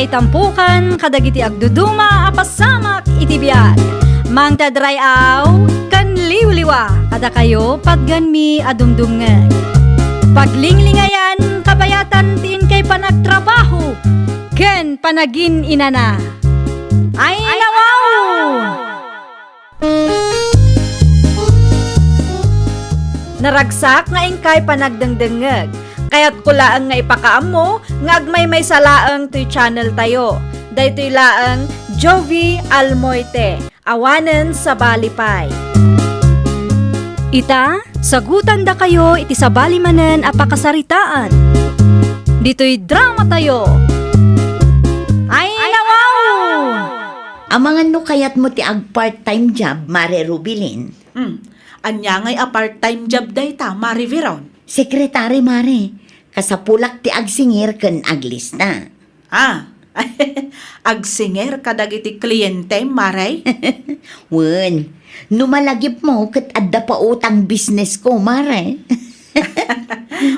May tampukan, kadagiti agduduma, apasamak iti biyag. Mang tadrayaw, kan liwliwa, kada kayo pagganmi adumdumngeg. Paglinglingayan, kabayatan tiin kay panagtrabaho, ken panagin inana. Ay nawaw! Naragsak nga ingkay panagdengdengeg. Kaya't kulaang nga ipakaam mo, nga agmay may salaang to'y channel tayo. Daytoy laang Jovi Almoite, awanen sa balipay. Ita, sagutan da kayo iti sa balimanen apakasaritaan. Dito'y drama tayo. Ay nawaw! Amangan no kayat mo ti ag part-time job, Mare Rubilin. Anya ngay a part-time job dayta, Mari Veron. Sekretary, Mare. Kasapulak ti agsingir ken aglista. Agsinger kadagiti kliyente, Maray. Wen, numalagip mo ket adda pa utang business ko, Mare.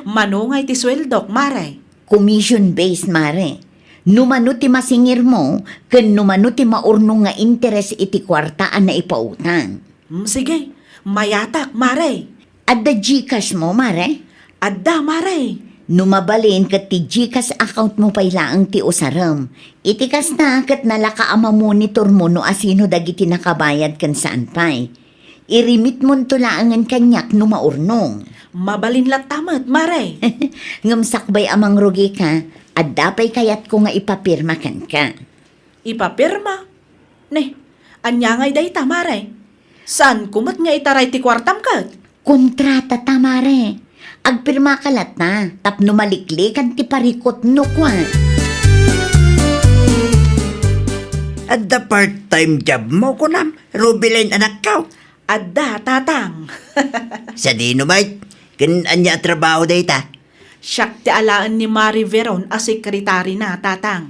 Manungay ti sweldok, Maray. Commission-based, Mare. Numano ti masingir mo, ken numano ti maurno nga interes iti kwartaan na ipautang. Sige, mayatak, Maray. Adda Gcash mo, Mare? Adda, Maray. Numabalin kat ti Gcash account mo pay laang ti usaram. Itikas na kat nalakaama monitor mo no asino dagiti nakabayad kan saan pay. Irimit mo to laangan kanyak no maurnong. Mabalin latamat, Maray. Ngamsakbay amang rugi ka, at dapay kayat ko nga ipapirma kan ka. Ipapirma? Ne, anya ngay dayta, Maray. Saan kumat nga itaray ti kwartam kat? Kontrata tamare. Agpirma kalat na, tapno maliklikan ti parikot no kwa. At the part-time job mo ko nam, Rubilin anak ka. Adda, tatang. Sa dynamite, anya trabaho dayta. Siyak ti alaan ni Mari Veron a sekretary na, tatang.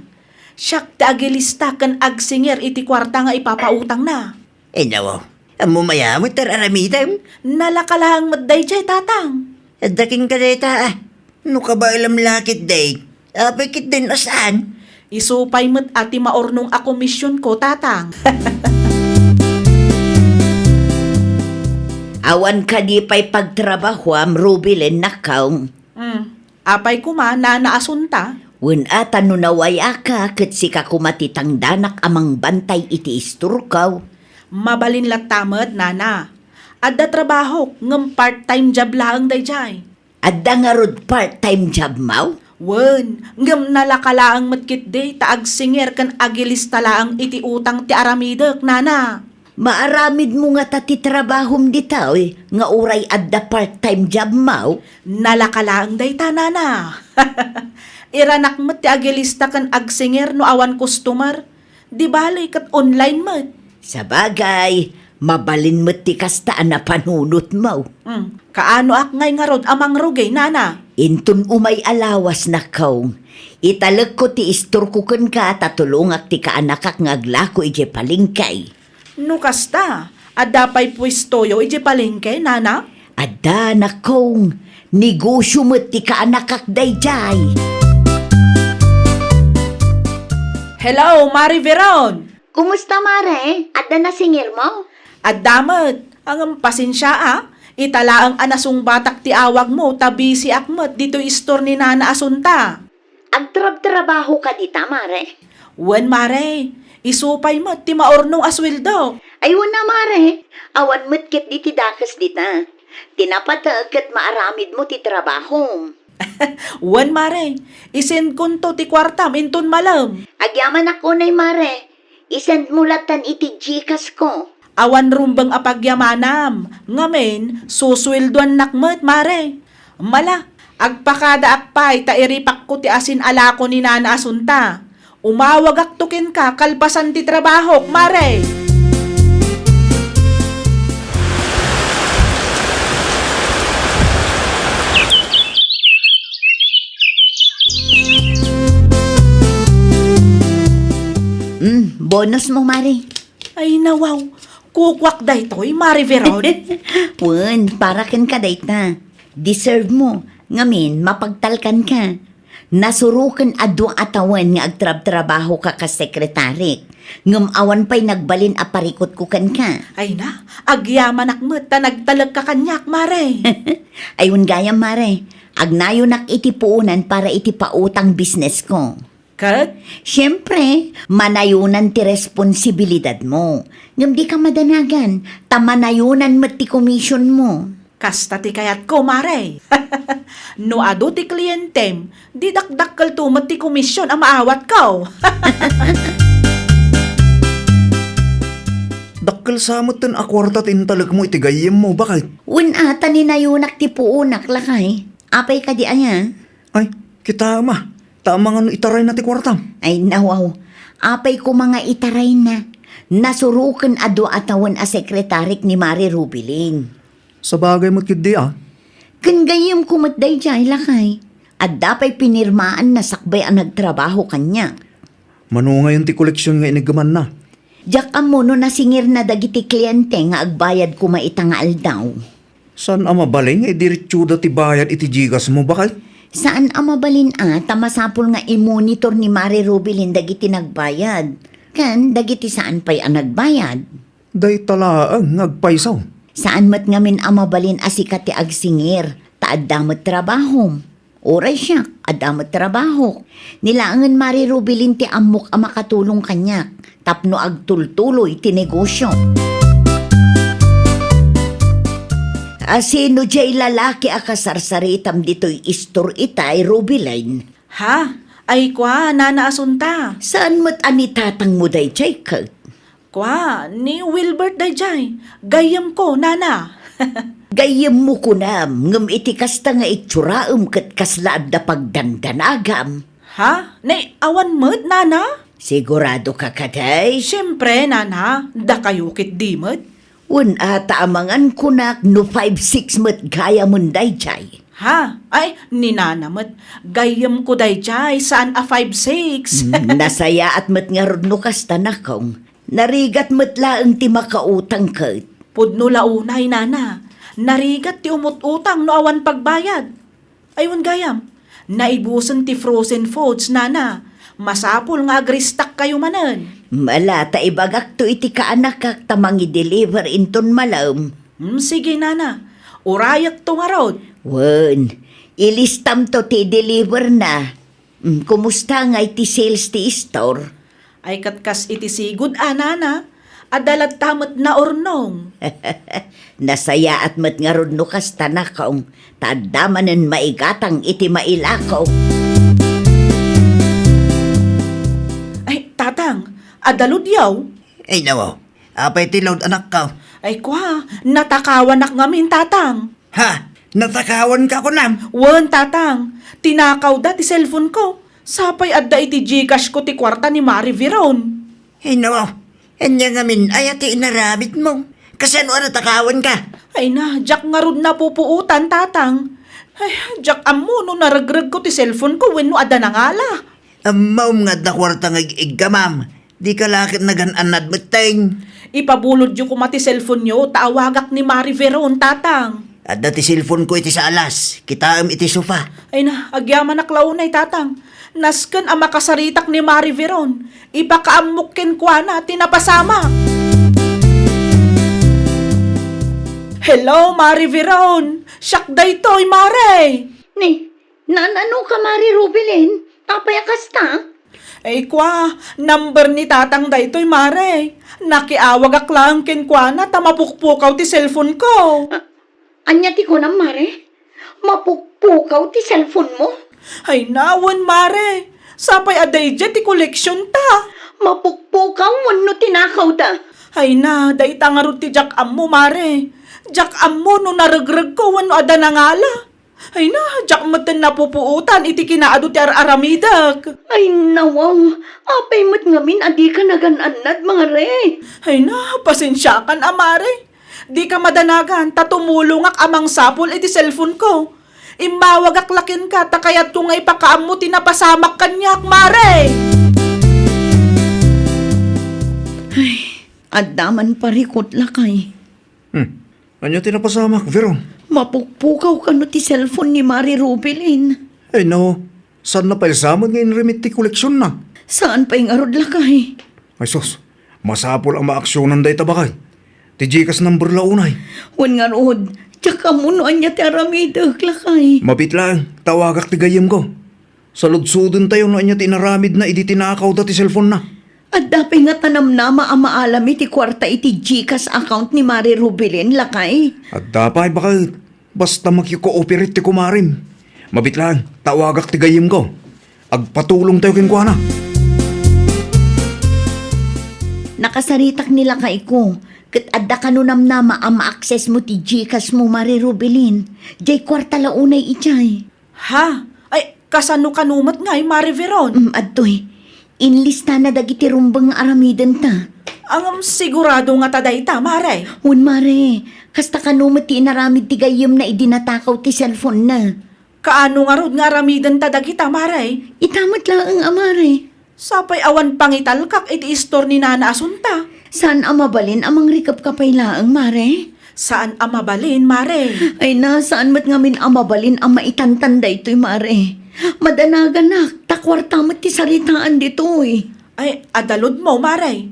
Siyak ti agilista kan agsinger iti kwarta nga ipapautang na. Nawo, amo mayamot tararamitam. Nalakalahang madday jay, tatang. At daking ka dayta no ka ba ilam lakit day? Apikit din asaan? Isupay mo't ati maornong a komisyon ko, tatang. Awan ka di pa'y pagtrabaho am Rubilin nakaw. Apay kuma na naasunta. Wen ata no naway aka ket sika kumatitang danak amang bantay iti isturkaw. Mabalin latamet, nana. Adda trabaho ngem part-time job laang dayjay. Adda nga rod part-time job maw? Wen, ngem nalakalaang matkit day taag singer kan agilista laang iti utang ti aramidek, nana. Maaramid mo nga tati trabahom ditaw nga uray adda part-time job maw? Nalakalaang dayta, nana. Iranak met ti agilista kan agsinger no awan customer. Di bali kat online met. Sa bagay, mabalin mo ti kastaan na panunot mo. Kaano ak ngay nga rod amang rugay, nana? Intun umay alawas na kaong. Italag ko ti istur ko kun ka tatulungak ti kaanakak ngaglako ije palingkay. No kasta, adda pa'y pwestoyo ije palengke, nana? Adda na kaong, negosyo mo ti kaanakak dayjay. Hello, Mari Veron! Kumusta, Mare? Adda na singir mo? Addamet, ang pasensya itala ang anasong batak ti awag mo, tabi si akmet dito istor ni nana asunta. Agtrab-trabaho ka dita, Mare? Wen, Mare, isupay mo ti maornong asweldo. Ayun na, Mare. Awan mo't kit di ti dakas dita. Tinapatag kat maaramid mo ti trabaho. Wen, Mare, isend kun to ti kwartam intun malam. Agyaman ako nay, Mare. Isend mo latan iti Gcash ko. Awan rumbang apagyamanam. Ngamen, susweldoan nakmet, Mare. Mala, agpakada akpay ta iripak ko ti asin alako ni nana asunta. Umawag aktukin ka, kalpasan ti trabaho, Mare. Bonus mo, Mare. Ay nawaw, kukwak da ito'y, Mari Veron. Wen, para ken ka dayta. Deserve mo. Ngamin, mapagtalkan ka. Nasurukan adwa atawan nga agtrab-trabaho ka ka sekretary. Ngam awan pa'y nagbalin aparikot ko kan ka. Ay na, agyaman nakmet ta nagtalag ka kanyak, mare. Ayun gayam mare, agnayo nak itipuunan para itipautang business ko. Kat? Siyempre, manayunan ti responsibilidad mo. Ngam di ka madanagan, tamanayunan mo ti commission mo. Kasta ti kayat ko, mare. No ado ti klientem, di dakdakkel tumat ti komisyon ang maawat ko. Dakkel samot ten akwarta tintalag mo itigayem mo, bakit? Ata ni nayunak ti puunak lakay. Apay ka di anya. Ay, kita ma. Tama nga no itaray na ti kwartam. Ay nawaw, apay ko mga itaray na. Nasurukan ado atawan a sekretarik ni Mari Rubilin. Sa bagay mo't kid di ah. Kan gayam kumatday jay lakay. At dapay pinirmaan na sakbay ang nagtrabaho kanya. Mano ngayon ti koleksyon nga inigaman na. Diyak amo no nasingir na dagiti kliyente nga agbayad ko maitangaal daw. San ama baling diretsuda ti bayad iti gigas mo, bakit? Saan ang mabalin tamasapol nga i-monitor ni Mari Rubilin dagiti nagbayad. Kan dagiti saan pa'y ang nagbayad. Day talaang ngagpaisaw. Saan mat ngamin ang mabalin asikat ti agsingir, taadamot trabaho. Oray siya, adamot trabaho. Nilaangan Mari Rubilin ti amok ang makatulong kanyak, tapno agtultuloy ti negosyo. Asino jay lalaki akasarsaritam dito'y istor itay Rubilin. Ha? Ay kwa, nana asunta. Saan mat anitatang mo day jay kag? Kwa, ni Wilbert dayjay. Gayam ko, nana. Gayam mo kunam, ngam itikas ta nga itsuraam kat kaslaad na pagdandanagam. Ha? Nay, awan met, nana? Sigurado ka kaday? Siyempre, nana. Da kayo kit dimot. Ata amangan kunak no 5-6 mat gaya munday jay. Ha? Ay, ni nana met. Gayam ko dayjay. Saan a 5-6? Nasaya at mat nga rodno kasta na kong. Narigat mat laang ti makautang kat. Pudno launay, nana. Narigat ti umut-utang no awan pagbayad. Aywan gayam. Naibusan ti frozen foods, nana. Masapul nga agristak kayo manan. Malata ibagak to iti kaanak kak tamang i-deliver inton malam. Sige, nana. Urayak to nga rod. Wan, ilistam to ti deliver na. Kumusta nga iti sales ti store? Ay katkas iti sigud, nana. Adalat tamat na ornong. Nasaya at mat nga rodno kasta na kaong tadamanan maigatang iti mailakaw. Ay, tatang. Adalod yaw. Ay nawaw, apay tilawd anak ka. Ay kwa, natakawan nak ngamin, tatang. Ha? Natakawan ka ko nam. Wan, tatang. Tinakaw da ti cellphone ko. Sapay adda iti Gcash ko ti kwarta ni Mari Veron. Ay nawaw, anya ngamin ay ati inaramit mo. Kasano natakawan ka? Ay na, jak nga rod na pupuutan, tatang. Ay, jak amo no naragrag ko ti cellphone ko wenno adda na ngala. Maum nga da kwarta nga igamam. Di ka lakit nagananad mateng. Ipabulod yung kumati cellphone nyo, taawagak ni Mari Veron, tatang. At dati cellphone ko iti sa alas. Kitaam iti sofa. Ay na, agyaman na klaunay, tatang. Nasken ang makasaritak ni Mari Veron. Ipakaamukin kwa na, tinapasama. Hello, Mari Veron. Siyak to'y Mare. Ni, nanano ka Mari Rubilin? Papayakas ta? Ay kwa, number ni tatang daytoy Mare. Nakiawag lang ken kwa na tamapukpukaw ti cellphone ko. Anya ti ko na Mare? Mapukpukaw ti cellphone mo? Ay nawan Mare. Sapay aday dyan ti koleksyon ta. Mapukpukaw wano tinakaw da? Ay na, day tangarot ti Jack Ammo Mare. Jack Ammo no naragrag ko wano ada nangala. Ay na, Jack matan napupuutan iti kinaado ti aramidak. Ay nawaw, apay mat ngamin adi ka nagananad mga re. Ay na, pasensyakan Amare. Di ka madanagan, tatumulong ak amang sapol iti cellphone ko. Imbawag lakin ka, takayat ko nga ipakaam mo tinapasamak kanyak, Mare. Adaman parikot lakay. Anya tinapasamak, Veron? Mapukpukaw ka no ti cellphone ni Mari Rubilin. Ay no, Saan na paisaman ngayon remit ti koleksyon na? Saan pa yung arod lakay? Ay sus, masapol ang maaksyonan day tabakay. Ti Gcash number launay. Wan nga rood, tsaka munuan niya ti aramidag lakay. Mapit lang, tawagak ti gayem ko. Sa ludsudon tayo na niya tinaramid na iti tinakaw da ti cellphone na. At dapay nga tanam na maamaalam iti kwarta iti Gcash account ni Mari Rubilin lakay. At dapay baka basta makikooperate ti kumarim. Mapit lang, tawagak ti gayem ko. Agpatulong tayo kinkwana. Nakasaritak nila kay ko. Kat adda kanunam na ma-access mo ti Gcash mo Mari Rubilin. Jay kwarta launay ichay. Ha? Ay, kasano kanumat nga Mari Veron? Adtoy, inlista na dagiti rumbang aramidan ta. Ang sigurado nga taday ta, Mare. Un Mare, kasta kanumat ti inaramid ti gayem na idinatakaw ti cellphone na. Kaano nga rod nga aramidan ta dagita, Mare? Itamat lang ang amare. Sapay awan pangital kak iti istor ni Nana Asunta. Saan amabalin amang rikap kapaylaang Mare? Saan amabalin, Mare? Ay na, saan mat ngamin amabalin ang maitantanday to'y Mare? Madanaganak, takwarta mat ti saritaan dito'y. Ay, adalod mo, Mare.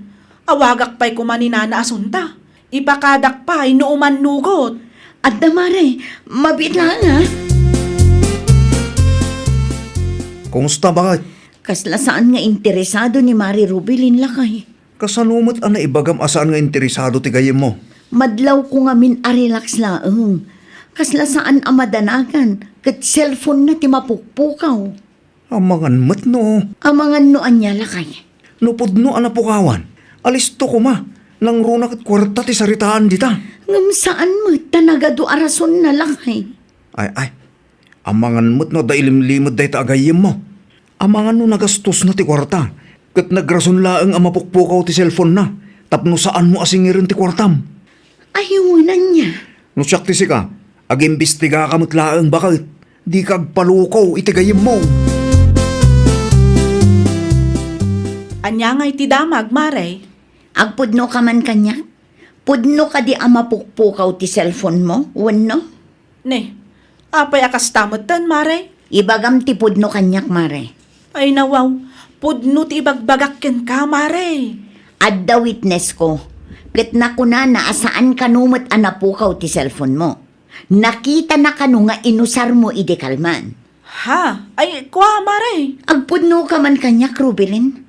Awagak pa'y kuman ni Nana Asunta. Ipakadak pa'y nuuman nugot. Adda Mare, mabit lang ha? Kumusta bakit? Kasla saan nga interesado ni Mari Rubilin lakay. Kasanumot ang naibagam asaan nga interesado ti gayem mo. Madlaw ko nga min arelax laeng. Kasla saan amadanagan, kat cellphone na ti mapukpukaw. Amangan mat no. Amangan noan niya lakay. Nupod no anapukawan. Alisto ko ma. Nang runak at kwarta ti saritaan dita. Ngam saan mo, tanagado arason na lakay. Ay. Amangan mo't no dailimlimod day taagayem mo. Amangan no nagastos na ti kwarta. Kat nagrason laeng ang mapukpukaw ti cellphone na. Tapno saan mo asingirin ti kwartam. Ayunan niya. No siyak ti sika, agimbestiga ka mo't laeng bakit. Di kagpalukaw itigayem mo. Anya nga'y ti damag, Mare. Agpudno ka man kanya? Pudno ka di ang mapukpukaw ti cellphone mo, wano? Ne, apay akas tamot tan, Mare. Ibagam ti pudno kanyak, Mare. Ay nawaw, pudno ti ibagbagak ken ka, Mare. Adda witness ko. Kat na kuna na asaan kanumot anapukaw ti cellphone mo. Nakita na kanu nga inusar mo idikalman. Ha? Ay, kwa, Mare. Agpudno ka man kanyak, Rubilin.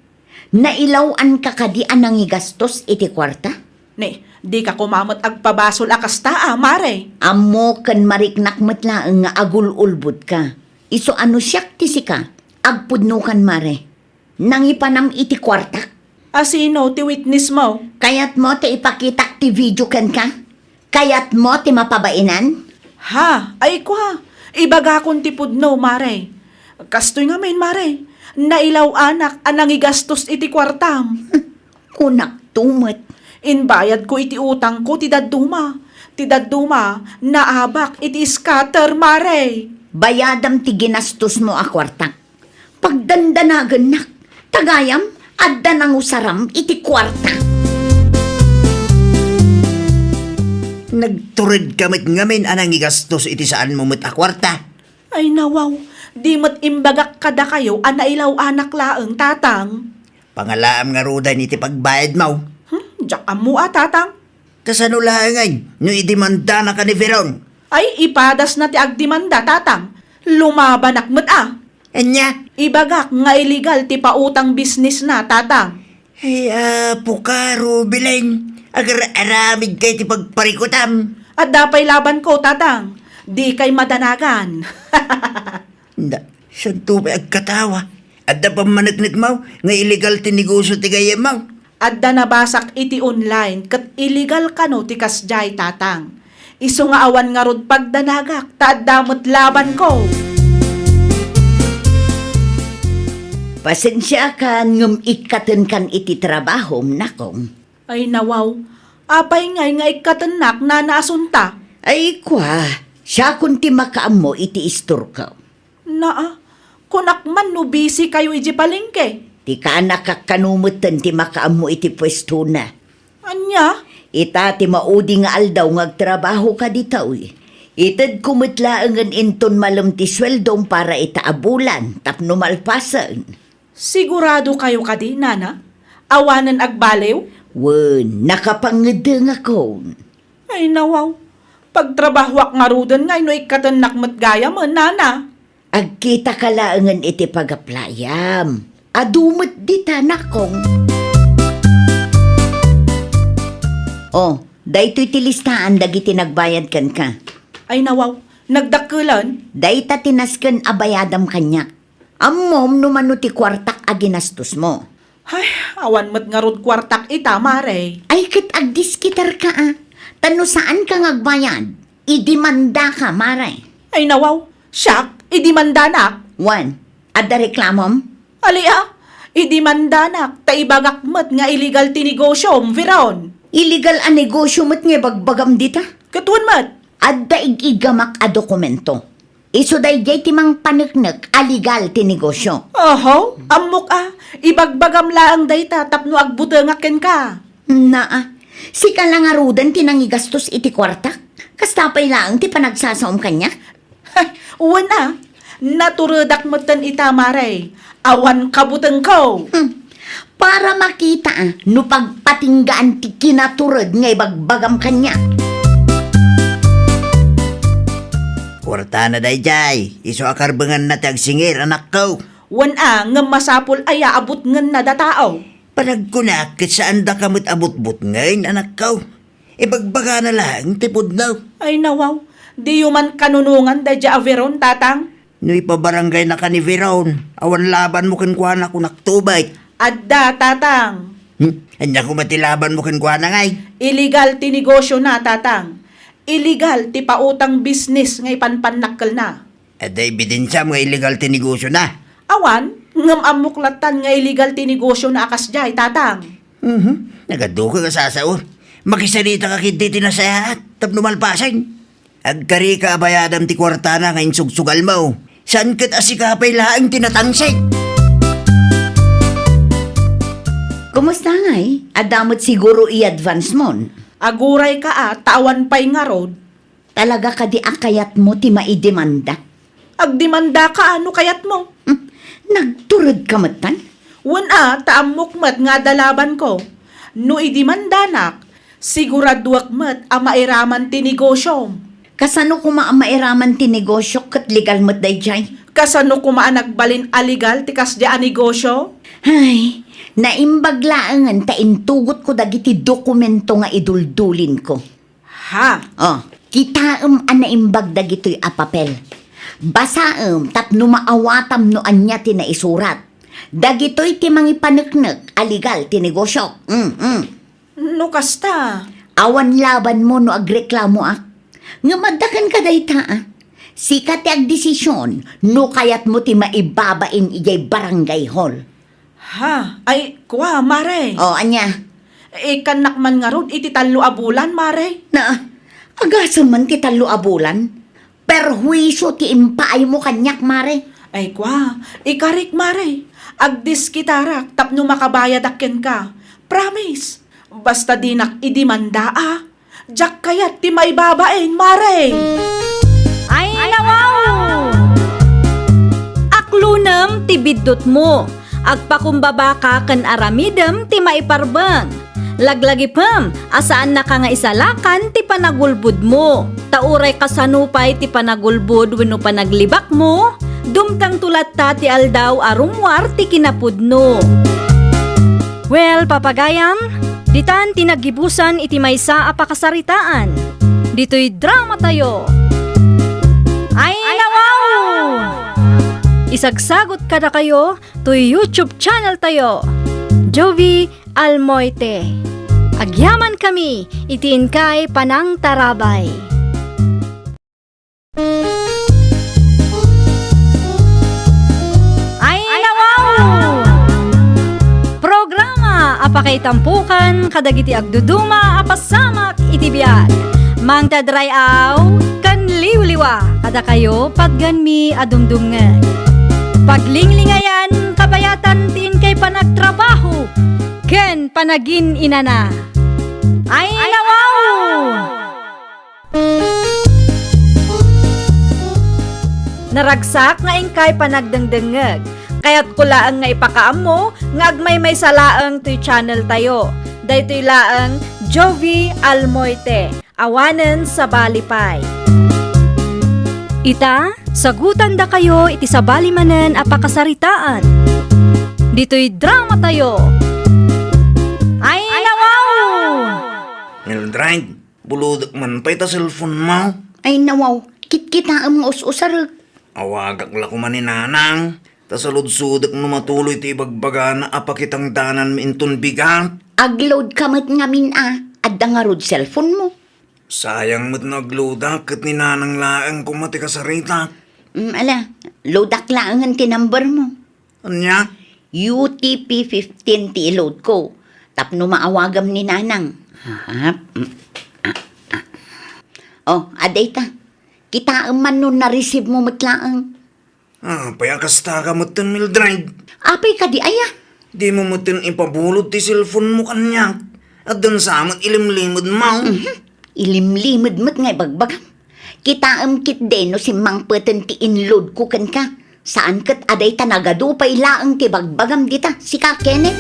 Nailawan ka kadi anang igastos iti kwarta? Ne, di ka kumamot agpabasol akas taa, Mare. Amo kan mariknak matlaang nga agul-ulbud ka. Iso ano siyak ti sika? Agpudno kan Mare. Nangipanam iti kwarta? Asino ti witness mo? Kayat mo ti ipakitak ti video kan ka? Kayat mo ti mapabainan? Ha? Ay, kwa. Ibaga kong ti pudno, Mare. Kastoy nga men, Mare. Nailaw anak anang igastos iti kwartam. Kunak tumat. Inbayad ko iti utang ko ti dadduma. Ti dadduma, naabak iti scatter, Mare. Bayadam ti ginastos mo a kwarta. Pagdandanagan nak, tagayam, adda nang usaram iti kwarta. Nagturid kamit ngamin anang igastos iti saan mo mo't akwarta. Ay nawaw, di mat imbagak kada kayo anailaw anak laeng tatang. Pangalaam nga rudan iti pagbayad mo. Diyak mo tatang. Kasano lahangay, no idimanda na ka ni Veron. Ay ipadas na ti agdimanda tatang. Lumabanak mat Anya, Ibagak nga illegal ti pautang business na tatang. ay apo ka, Rubilin. Agar-aramid kay ti pagparikutam. At dapay laban ko tatang. Di kay madanagan. Santo pa agkatawa. At da pamanagnet mo, nga illegal ti negosyo ti gayem mo. At da nabasak iti online kat illegal kano ti kasjay tatang. Iso nga awan nga rod pagdanagak ta damot laban ko. Pasensya ka ngam ikatan kan iti trabaho nakong. Ay nawaw, apay ngay nga ikatenak na naasunta. Ay kwa, siya kunti makaam mo iti istor ka. Naa, kunak man no busy kayo iji palengke. Ti ka nakakanumutan ti makaam mo iti pwesto na. Anya? Ita ti maudi nga aldaw ngagtrabaho ka ditaw. Itad kumitlaangan inton malam ti sweldong para itaabulan tapno malpasan. Sigurado kayo kadi, nana? Awanan agbalew? Wen, nakapangedeng ako. Ay nawaw. Pagtrabahwak nga rudan ngay no ikatan nakmat gaya mo, nana. Agkita kalaangan iti pagaplayam. Adumot di tanakong. Oh, daytoy ti listahan dagiti nagbayad kan ka. Ay nawaw. Nagdakulan? Dayta tinasken abayadam kanyak. Ammom numano ti kwartak aginastos mo. Ay, awan mat nga rod kwartak ita, mare. Ay kat agdiskitar ka Tano saan ka ngagbayad? Idimanda ka, maray. Ay nawaw. Siyak, idimandanak. One, ada reklamom? Alia, idimandanak. Taibagak mat nga illegal tinigosyom, Viron. Illegal a negosyo mo't nga bagbagam dita? Katuan mat. Adda igigamak a dokumento. Iso day jay timang paneknek a legal ti negosyo. Oho, amok Ibagbagam laang dayta tapno agbutengak ka. Naa, si kalangarudan tinangigastos iti kwartak. Kastapay lang ti panagsasaom kanya. Ay, uwan Naturedak matan ita, mare. Awan kabuteng ko. Para makita no pagpatinggaan ti kinaturod nga ibagbagam kanya. Kwarta na day jay. Iso akarbangan na tagsingir, anak ko. Wan nga masapol aya abot ngan na datao. Panagkunak, saan da kamot abot-bot ngayon, anak ko. Ibagbaga na lang, tipod na. Ay nawaw, di yuman kanunungan da ja averon, tatang. No ipabarangay na ka ni Veron. Awan laban mo kan na kunak tubay. Adda, tatang. Anya ko matilaban mo kan na ngay. Illegal ti negosyo na, tatang. Illegal ti pautang business ngay panpanakkel na. Ada ebidensya mga illegal tinegosyo na. Awan, ngam amuklatan nga illegal ti negosyo na akas jay, tatang. Nagaduka ka sasaon. Makisalita ka kinti tinasayaat. Tapno malpasan. Agkari ka abayadam ti kwarta na ngayon sugsugal mo. Saan kat asikapay laang tinatangsay? Kumusta ngay? Adamot siguro i-advance mon. Aguray ka tawan pa'y nga rod. Talaga ka di akayat mo ti maidemanda. Agdimanda ka ano kayat mo? Nagturod ka matan? Wan taamok mat nga dalaban ko. No idimandanak, siguraduak mat mairaman ti negosyo. Kasano mairaman ti negosyo kat legal mo't dayjay? Kasano nagbalin aligal ti kasya a negosyo? Ay, naimbaglaangan ta intugot ko dagiti dokumento nga iduldulin ko. Ha? Oh, kitaem naimbag dagito'y apapel. Basaem tapno maawatam no anya ti naisurat. Dagito'y ti mangipaneknek aligal ti negosyo. No kasta? Awan laban mo no agreklamo Nga madakan ka dayta Sikat ti agdesisyon no kayat mo ti maibabain ijay barangay hall. Ha? Ay, kwa, mare. O, anya? Kanak man nga rod, iti talo abulan, mare. Na, agasan man ti talo abulan. Perhuiso ti impaay mo kanyak, mare. Ay, kwa, ikarik, mare. Agdiskitarak, tapno makabayad akin ka. Promise. Basta dinak idimanda Diyak kayat ti may babain, mare. Ay, nawaw! Aklunam ti biddot mo. Agpakumbaba ka kan aramidem ti maiparbang. Laglagi pam, asaan na ka nga isalakan ti panagulbud mo. Tauray kasanupay ti panagulbud wenno panaglibak mo. Dumtang tulat ta ti aldaw arumwar ti kinapudno. Well, papagayam, ditan tinagibusan iti maysa a pakasaritaan. Dito'y drama tayo. Ay, nawaw! Isagsagot kada kayo to YouTube channel tayo. Jovi Almoite. Agyaman kami, itiin kay Panang Tarabay. Ay, nawaw! Programa apakay tampukan kadagiti agduduma apasamak iti biag. Mang tadrayaw kan liwliwa kada kayo pagganmi adumdumngan. Paglinglingayan kabayatan tiin kay panagtrabaho ken panagin inana. Ay, nawaw! Naragsak nga ingkay panagdengdengeg. Kaya't kulaan nga ipakaamo nga agmay may salaang to'y channel tayo. Daytoy laang Jovi Almoite. Awanen sa Balipay. Ita, sagutan da kayo iti sabali manen apakasaritaan. Dito'y drama tayo. Ay, nawaw! Mildred, buludak man pa ita cellphone mo. Ay nawaw, kit-kita ang us-usarag. Awagak la ko man ni nanang. Tasalud-sudak no matuloy ti ibagbaga na apakitang danan mi inton bigat. Agload kamat ngamin at nga rod cellphone mo. Sayang mo't nagludak kat ni nanang laang kumati ka sa rita. Ala, loadak lang ang tinumber mo. Anya? UTP 15 ti load ko. Tapno maawagam ni nanang. Oh, aday ta. Kita man nun na-receive mo matlaang. Payakasta ka mo't tan Mildred. Apay ka di aya. Di mo mo't tan ipabulot ti cellphone mo kanya. At dun sa amat ilimlimod mo. Ilimlimid mo't ngay bagbagam. Kita kit den no si mang peten ti inload ko kan ka. Saan kat aday ta nagadupay laang ti bagbagam dita. Si ka Kenneth.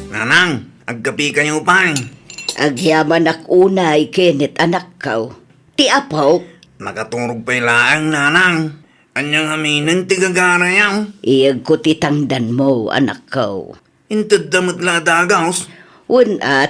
Nanang, agkapi kayo pa. Agyaman ak unay Kenneth anak kaw. Ti apaw. Nakaturog pa ilaang nanang. Anyang haminin ti gagara yaw. Iyag ko titangdan mo anak kaw. Intad damot la dagaws.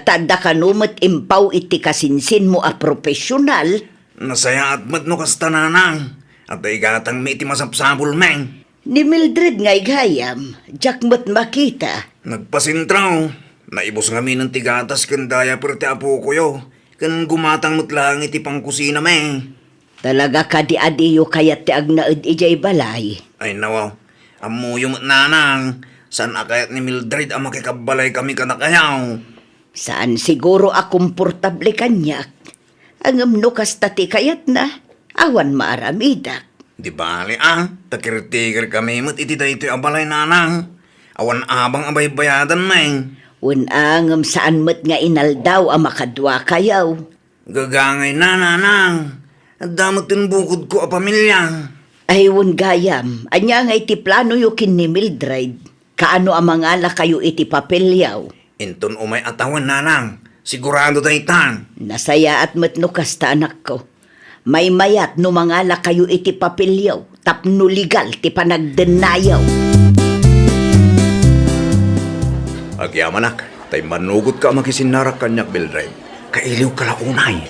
Tada ka numat impaw iti kasinsin mo a profesional. Nasaya at mat no kasta nanang. At ay gatang may iti masapsabol meng. Ni Mildred ngay gayam, jak mat makita. Nagpasintraw. Naibos kami ng tigatas kandaya pero ti apo ko yo. Kan gumatang mutlang iti pangkusina meng. Talaga ka di adiyo kayat ti agnaed ijay balay. Ay nawaw. Amuyo mo't nanang. Saan akayat ni Mildred ang makikabalay kami kanakayaw? Saan siguro a komportable kanyak? Ang amno kasta ti kayat na, awan maaramidak. Di bali takir-tikir kami mo't iti dayto abalay nanang. Awan abang abay bayadan meng. Angam saan mat nga inaldaw a makadwa kayaw. Gagangay na nanang. At damot din bukod ko a pamilya. Ay gayam, anya nga iti plano yukin ni Mildred. Kaano ang mga ala kayo iti papelyaw? Inton umay atawan nanang. Sigurado tayo tan. Nasaya at matno kasta anak ko. May mayat no mga ala kayo iti papelyaw. Tapno legal ti panagdenayaw. Agyamanak, tay manugot ka makisinarak kanyak Mildred. Kailiw ka launay.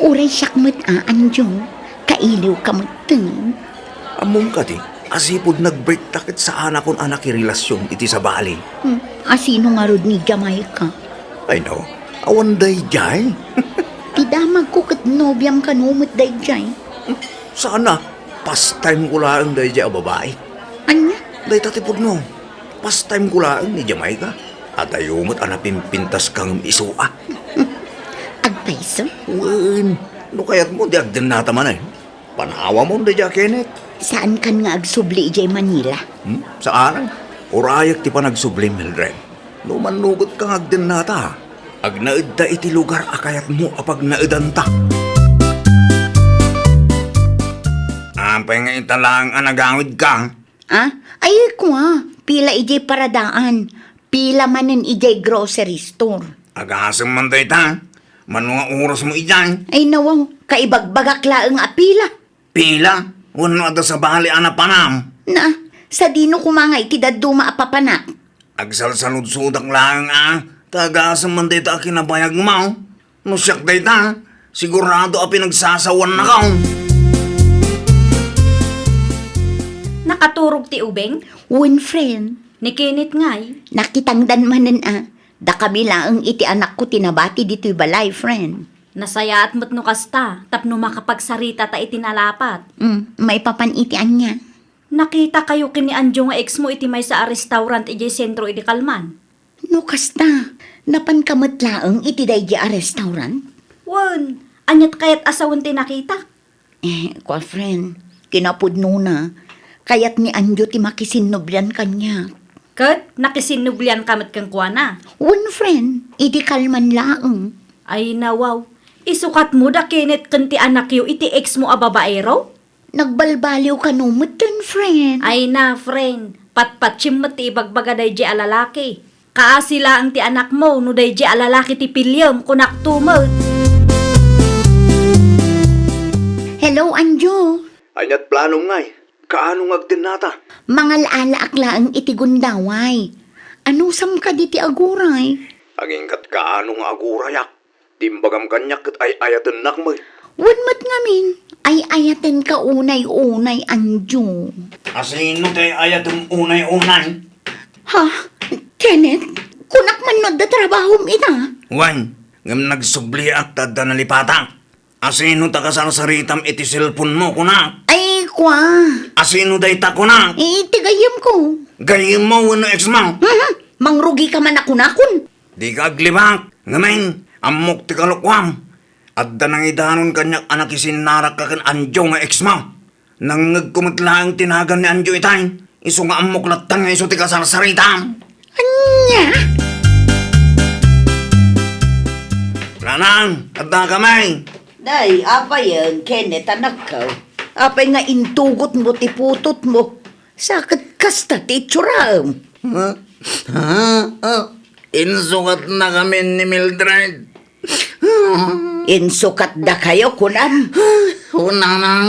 Uray siyak mat anjong. Kailiw ka mateng. Among ka di, asipod nag-break takit sa anak kon anak relasyon iti sa bali. Asino nga rod ni gamay ka? Ay no, awan day jay. Ti damag ko kat nobyam ka numot day jay. Sana, pastime ko lang day jay a babae. Anya? Day tatipod no, pastime ko lang ni Jamay ka. At ayumot anapin pintas kang isua. Agpaiso? Wen, no kayat mo di agden nata man eh. Panawa mo day jay Kenneth. Saan kan nga agsubli ijay Manila? Saan? Urayak ti panagsubli Mildred. No manugot kang agden nata. Agnaed ta iti lugar akayat mo apag naedan ta. Ampay nga italang anagawid ka. Ay ko pila ijay paradaan. Pila manen ijay grocery store. Agasang man tayo ta. Manunga oras mo iyan. Ay nawaw, kaibagbagak laeng apila. Pila? Wano ada sa bali ana panam. Na, sa dino kumangay ti daduma apapanak. Agsalsalud-sudak lang Tagasang man tayo ta kinabayag mo. No siyak tayo ta. Sigurado a pinagsasawan na ka. Nakaturog ti ubeng? One friend, Ni Kenneth ngay. nakitangdan manen Da kami laeng iti anak ko tinabati dito'y balay, friend. Nasaya at matno kasta, tapno makapagsarita ta itinalapat. May papanitian niya. Nakita kayo kini Anjo nga ex mo iti may sa restaurant iti sentro iti Kalman. No kasta, napan kamat laeng iti daydi a restaurant? Wan, anyat kayat asawan ti nakita. Kwa friend, kinapudno na. Kayat ni Anjo ti makisinoblan kanya. Kat, nakisinublian kamat kang kuana. One friend, iti kalman laeng. Ay nawaw, Isukat mo da kinit kanti anak yu iti ex mo a babaero? Nagbalbaliw ka numatan, friend. Ay na, friend. Patpatsim mo ti ibagbaga day di alalaki. Kaasila ang ti anak mo no day di alalaki ti pilyam kunak tumot. Hello, Anjo. Anyat planong ngay. Kaano ngagtin nata? Mangalala akla ang iti gundaway. Ano sam ka di ti aguray? Aging kat kaano nga agurayak. Timbagam kanyak kat ay ayatan nakmay. Wanmat ngamin, ay ayaten ka unay-unay, Anjo. Asino tayo ayatong unay-unay? Ha? Kenneth, kunak man no da trabaho ita. Wan, ngam nagsubli at tada nalipatang. Asino ta kasarasaritam iti cellphone mo kunak? Ay, kwa. Asino day ta kunak? Itigayam ko. Gayim mo wano ex mo. Mangrugi ka man ako nakon. Di ka aglibak. Ngamen, amok ti kalukwam. At danang idanon kanyak anak isinarak ka kan Anjo nga ex mo. Nang nagkumatlaang tinagan ni Anjo itay. Iso nga amok latang nga iso ti kasarasaritam. Anya? Lanang, at na kamay. Day, apa yan, Kenneth, anak ka. Apay nga intugot mo, tiputot mo. Sakit kasta, titsuraam. Insukat na kami ni Mildred. Insukat da kayo, kunan. Unang nang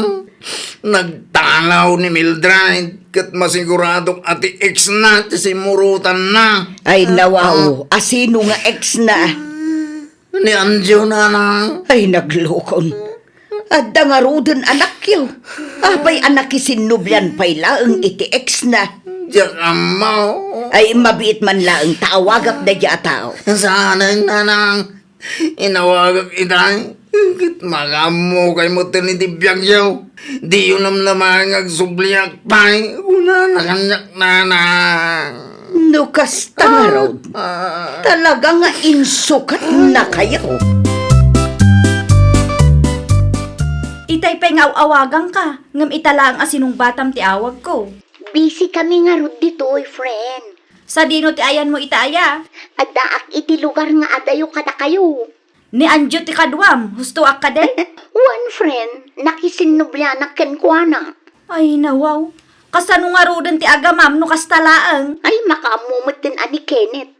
nagtalaw ni Mildred kat masiguradong ati ex na ti simurutan na. Ay, nawaw, asino nga ex na. Ni Anjo na nang. Ay, naglukon. At nga rudon anak yo. Apay anak isinubyan pay laang iti ex na. Diyak amaw. Ay, mabiit man laang taawagak da dya tao. Sanang nanang. Inawagag itang. Kit magamo kay mo tinitibiyag yaw. Di yun naman agsubliyak pa'y. Una na kanyak nanang. Nukas tangarod. Talaga nga insukat na kayo. Itay pa'y ngaw-awagang ka. Ngam itala ang asinong batam ti awag ko. Busy kami nga rod dito, friend. Sa dino ti ayan mo itaya. At daak iti lugar nga adayo kada kayo. Ni Anjo ti kadwam. Husto ak ka day? One friend, nakisinubyanak ken kuana. Ay nawaw. Kasano nga rodan ti agamam no kastalaang. Ay, makaamumot din ani Kenneth.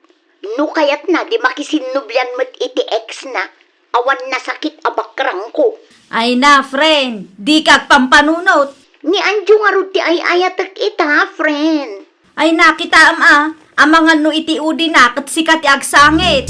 No kayat na, di makisinubyan mo't iti ex na. Awan na sakit abakrang ko. Ay na, friend. Di kag pampanunot. Ni Anjo nga rod ti ay ayatak ita, friend. Ay nakita amangan no iti udi na kat sikat ti agsangit.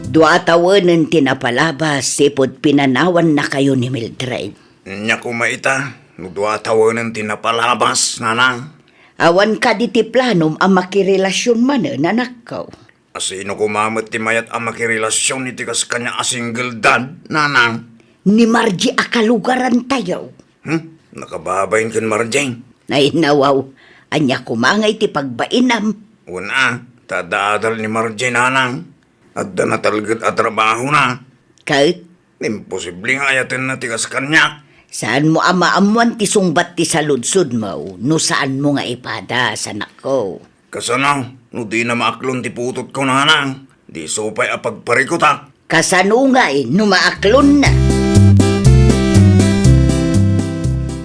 Dua tawanan tinapalabas, sipod pinanawan na kayo ni Mildred. Nya kumaita. Nudwa tawanan tinapalabas nanang. Awan ka di ti planom ang makirelasyon man anak ko. Asino kumamot ti mayat ang makirelasyon ni tikas kanya a single dad, nanang. Ni Margie akalugaran tayo. Nakababayin kan Marjeng. Ay nawaw, anya kumangay ti pagbainam. Una, tadaadal ni Marjeng nanang. At da natalgad at trabaho na. Kahit Imposible nga ayatin na tikas kanya. saan mo amaamuan ti sungbat ti saludsud mo, no saan mo nga ipada sa nako. Kasanaw, no di na maaklon ti putot ko nanang. Di supay apagparikutak. Kasano nga no maaklon na.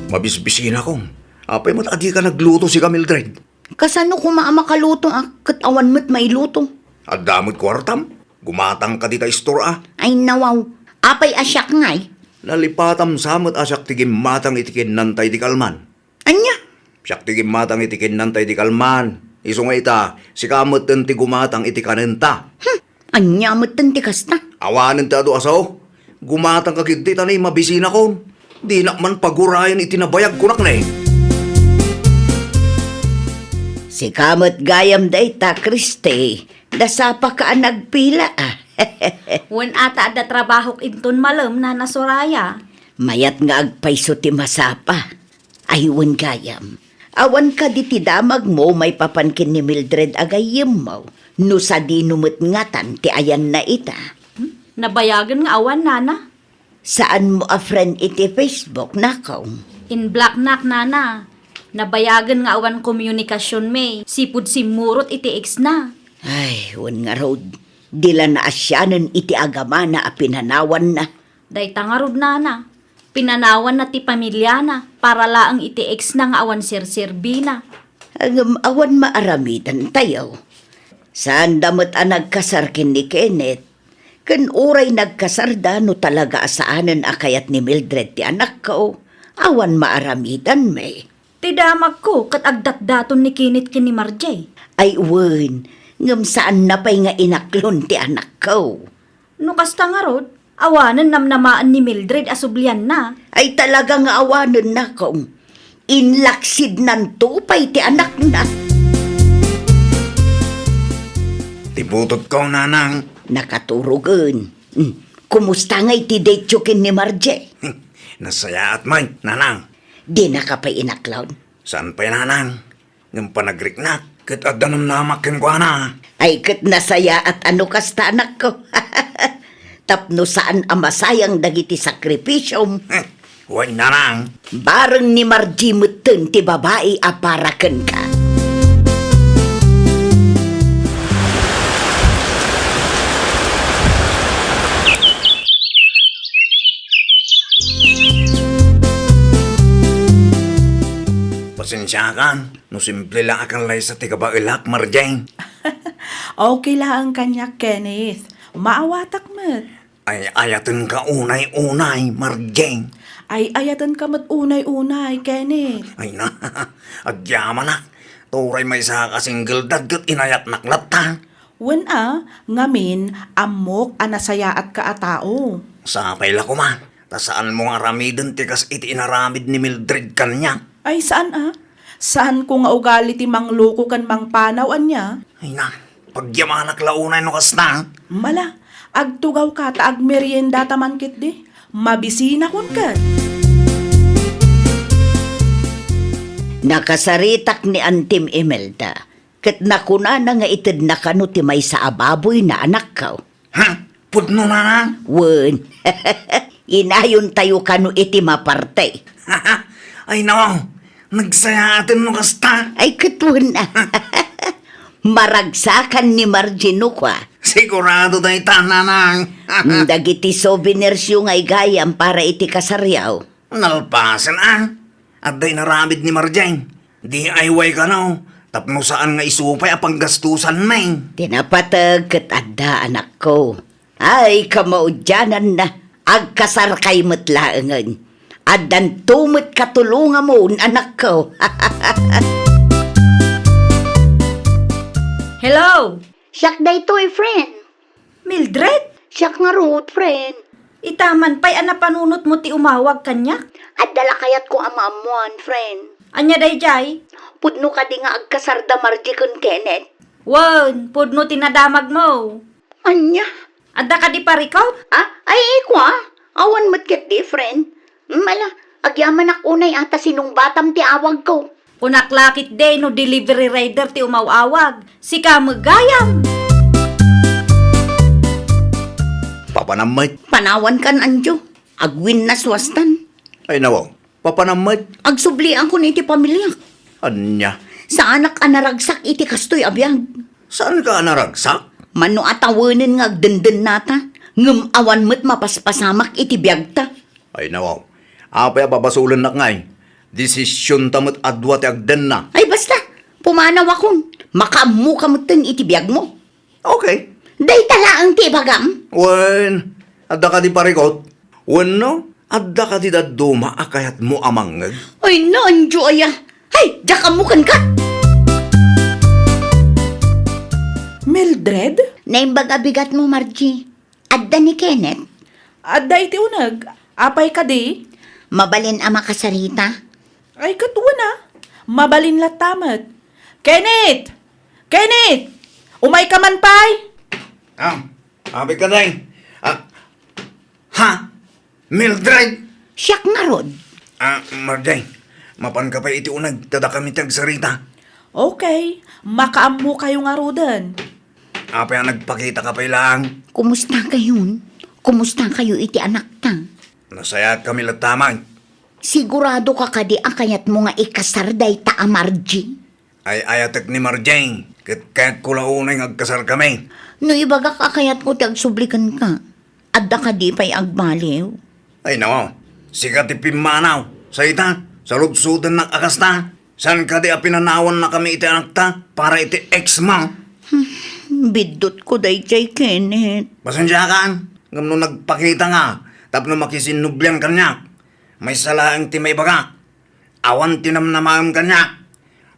Mabisbisin ako. Apay mo't adi ka nagluto si Mildred. Kasano kung maamakalutong akat awan mo't may luto? At damot kwartam. Gumatang ka di ta store Ay nawaw, apay asyak ngay. Nalipatam samot asyak tigim matang itikin nantay di kalman. Anya? Siyak tigim matang itikin nantay di kalman. Iso nga ita, si kamot ti gumatang itikanenta. Anya mo't tanti kasta? Awanin ta do asaw. Gumatang ka kiti tanay mabisina ko. Di na man pagurayan itinabayag kunak na eh. Si kamot gayam day ta Kriste, dasapa ka nagpila Wen ata da trabaho inton malam na nasuraya. Mayat nga agpayso ti masapa. Aywan gayam. Awan ka di ti damag mo may papankin ni Mildred agayim mo. No sa dinumot ngatan ti ayan na ita. Nabayagan nga awan nana. Saan mo a friend iti Facebook, nakaw? In black nak nana. Nabayagan nga awan komunikasyon may. Sipud simurot iti ex na. Ay, wan nga road. Dila na asyanan iti agama na a pinanawan na. Day tangarod nana. Pinanawan na ti pamilya na. Para laang iti ex na nga awan sir-sirbi na. Ang awan maaramitan tayo. Saan damot ang nagkasarkin ni Kenneth? Kan uray nagkasarda no talaga asaanan akayat ni Mildred ti anak ko. Awan maaramitan may. Tidamag ko kat agdat-daton ni Kinit kini Marjay. Ay wen, ngam saan na pa'y nga inaklon ti anak ko. No kasta nga rod, awanan namnamaan ni Mildred asublian na. Ay talaga nga awanan na ko. Inlaksid nan tupay ti anak na. Tibutot ko, nanang. Nakaturugan. Kumusta nga iti date yukin ni Marje? Nasaya at may, nanang. Di na ka pa inaklaw. Saan pa'y nanang? Ng panagriknak, kat adanam namakin ko na. Ay kat nasaya at ano kasta anak ko. Tapno saan amasayang dagiti sakripisyom. Huwag nanang. Bareng ni Marji muten ti babae aparaken ka. Pasensya kan, no simple lang akan lay sa tigabailak, Marjay. Okay lang ang kanya, Kenneth. Maawatak mat. Ay ayatin ka unay-unay, Marjay. Ay ayatan ka mat unay-unay, Kenneth. Ay na, agyaman na. Turay may sa kasingle dagat inayat naklata. Wen ngamin, amok anasaya at kaatao. Sapay la ko man, tasaan mo nga ramidin tikas iti inaramid ni Mildred kanya. Ay saan Saan ko nga ugali ti mangloko kan mangpanawan niya? Ay na, pagyamanak launay no kasta. Mala, agtugaw ka ta agmerienda taman kit di. Mabisina kun ka. Nakasaritak ni Antim Imelda. Kat nakuna na nga itid na kano ti may sa ababoy na anak ko. Ha? Pudno na na? Wen, inayon tayo kano iti maparte. Ay no, nagsaya atin no kasta. Ay katun na. Maragsakan ni Margino kwa. Sigurado tayo tananang. Dagiti souvenirs yung ay gayam para iti kasaryaw. Nalpasan At day naramid ni Marjane. Di ayway ka no. Tapno saan nga isupay apang gastusan may. Tinapatag kat adda anak ko. Ay kamaudyanan na. Agkasar kay matlaangan. Addan tumot katulunga mo anak ko. Hello! Siyak da ito friend. Mildred? Siyak nga root, friend. Itaman pa'y anapanunot mo ti umawag kanya? At dala kayat ko amamuan, friend. Anya day jay? Pudno ka di nga agkasarda Margie kun Kenneth. Wan, pudno tinadamag mo. Anya? Adda ka di parikaw? Ay ikwa. Awan mo't ket di, friend. Mala, agyaman ak unay ata sinong batam ti awag ko. Kunaklakit day no delivery rider ti umawawag. Si kamagayam. Papanamay. Panawan kan anjo. Agwin na swastan. Ay nawaw, papanamay. Agsublian ko iti pamilya. Anya, Sa anak anaragsak iti kastoy abiyag. saan ka naragsak? Mano atawanin nga agdenden nata. Ngem awan mo't mapaspasamak iti biyagta. Ay nawaw, apay babasulan na ngay. Desisyon tamot adwa ti agden na. Ay basta, pumanaw akong. Makaamu kamutin iti biyag mo. Okay. Day talaang ti bagam. Wen, adda ka di parikot. Wen no, adda ka di daduma akayat mo amangag. Ay na, anjo aya. Hay, jakamukan ka. Mildred? Naimbag abigat mo, Margie. Adda ni Kenneth. Adda iti unag. Apay ka di? Mabalin ama kasarita. Ay katuwa Mabalin latamat. Kenneth! Kenneth! Umay ka man pay! Abi ka day. Ha? Mildred? Siyak nga rod. Marjay, mapan ka pa iti unag, tada kami tagsarita. Okay, makaamu kayo nga rodan. Apay ang nagpakita ka pa lang. Kumusta kayon? Kumusta kayo iti anak ta? Nasaya kami latamang. Sigurado ka kadi akayat mo nga ikasar day ta Margie. Ay ayatek ni Marjeng. Kahit kulaunay agkasar kami. No ibaga kakayat ko ti agsublikan ka. Adda ka di pa'y agbaliw. Ay no, sikat ipimanaw. Sa ita, sa lugsudan ng akasta. San ka di apinanawan na kami iti anak ta para iti ex mo? Bidot ko day jay Kenneth. Pasensya ka. Ngam no nagpakita nga. Tapno makisinublan kanyak. May salaang ti may baga. Awan tinamnamam kanyak.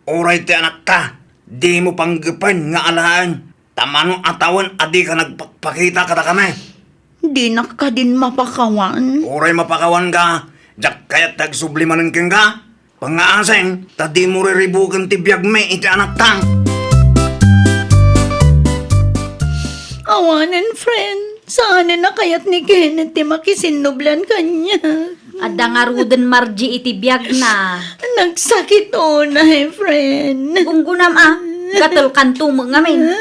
Oray ti anak ta. Di mo panggapan nga alaan. Tamano atawan adi ka nagpakita kada kami. Di na ka din mapakawan. Oray mapakawan ka. Jak kaya't tagsublimanan kang ka. Pangaaseng, tadi mo riribukan ti biyag me iti anak ta. Awanan, friend. Saan na kayat ni Kenneth ti makisinublan kanya? Adda nga ruden Margie iti biyag na. Nagsakit na friend. Unggunam gatal kanto mo ngamin.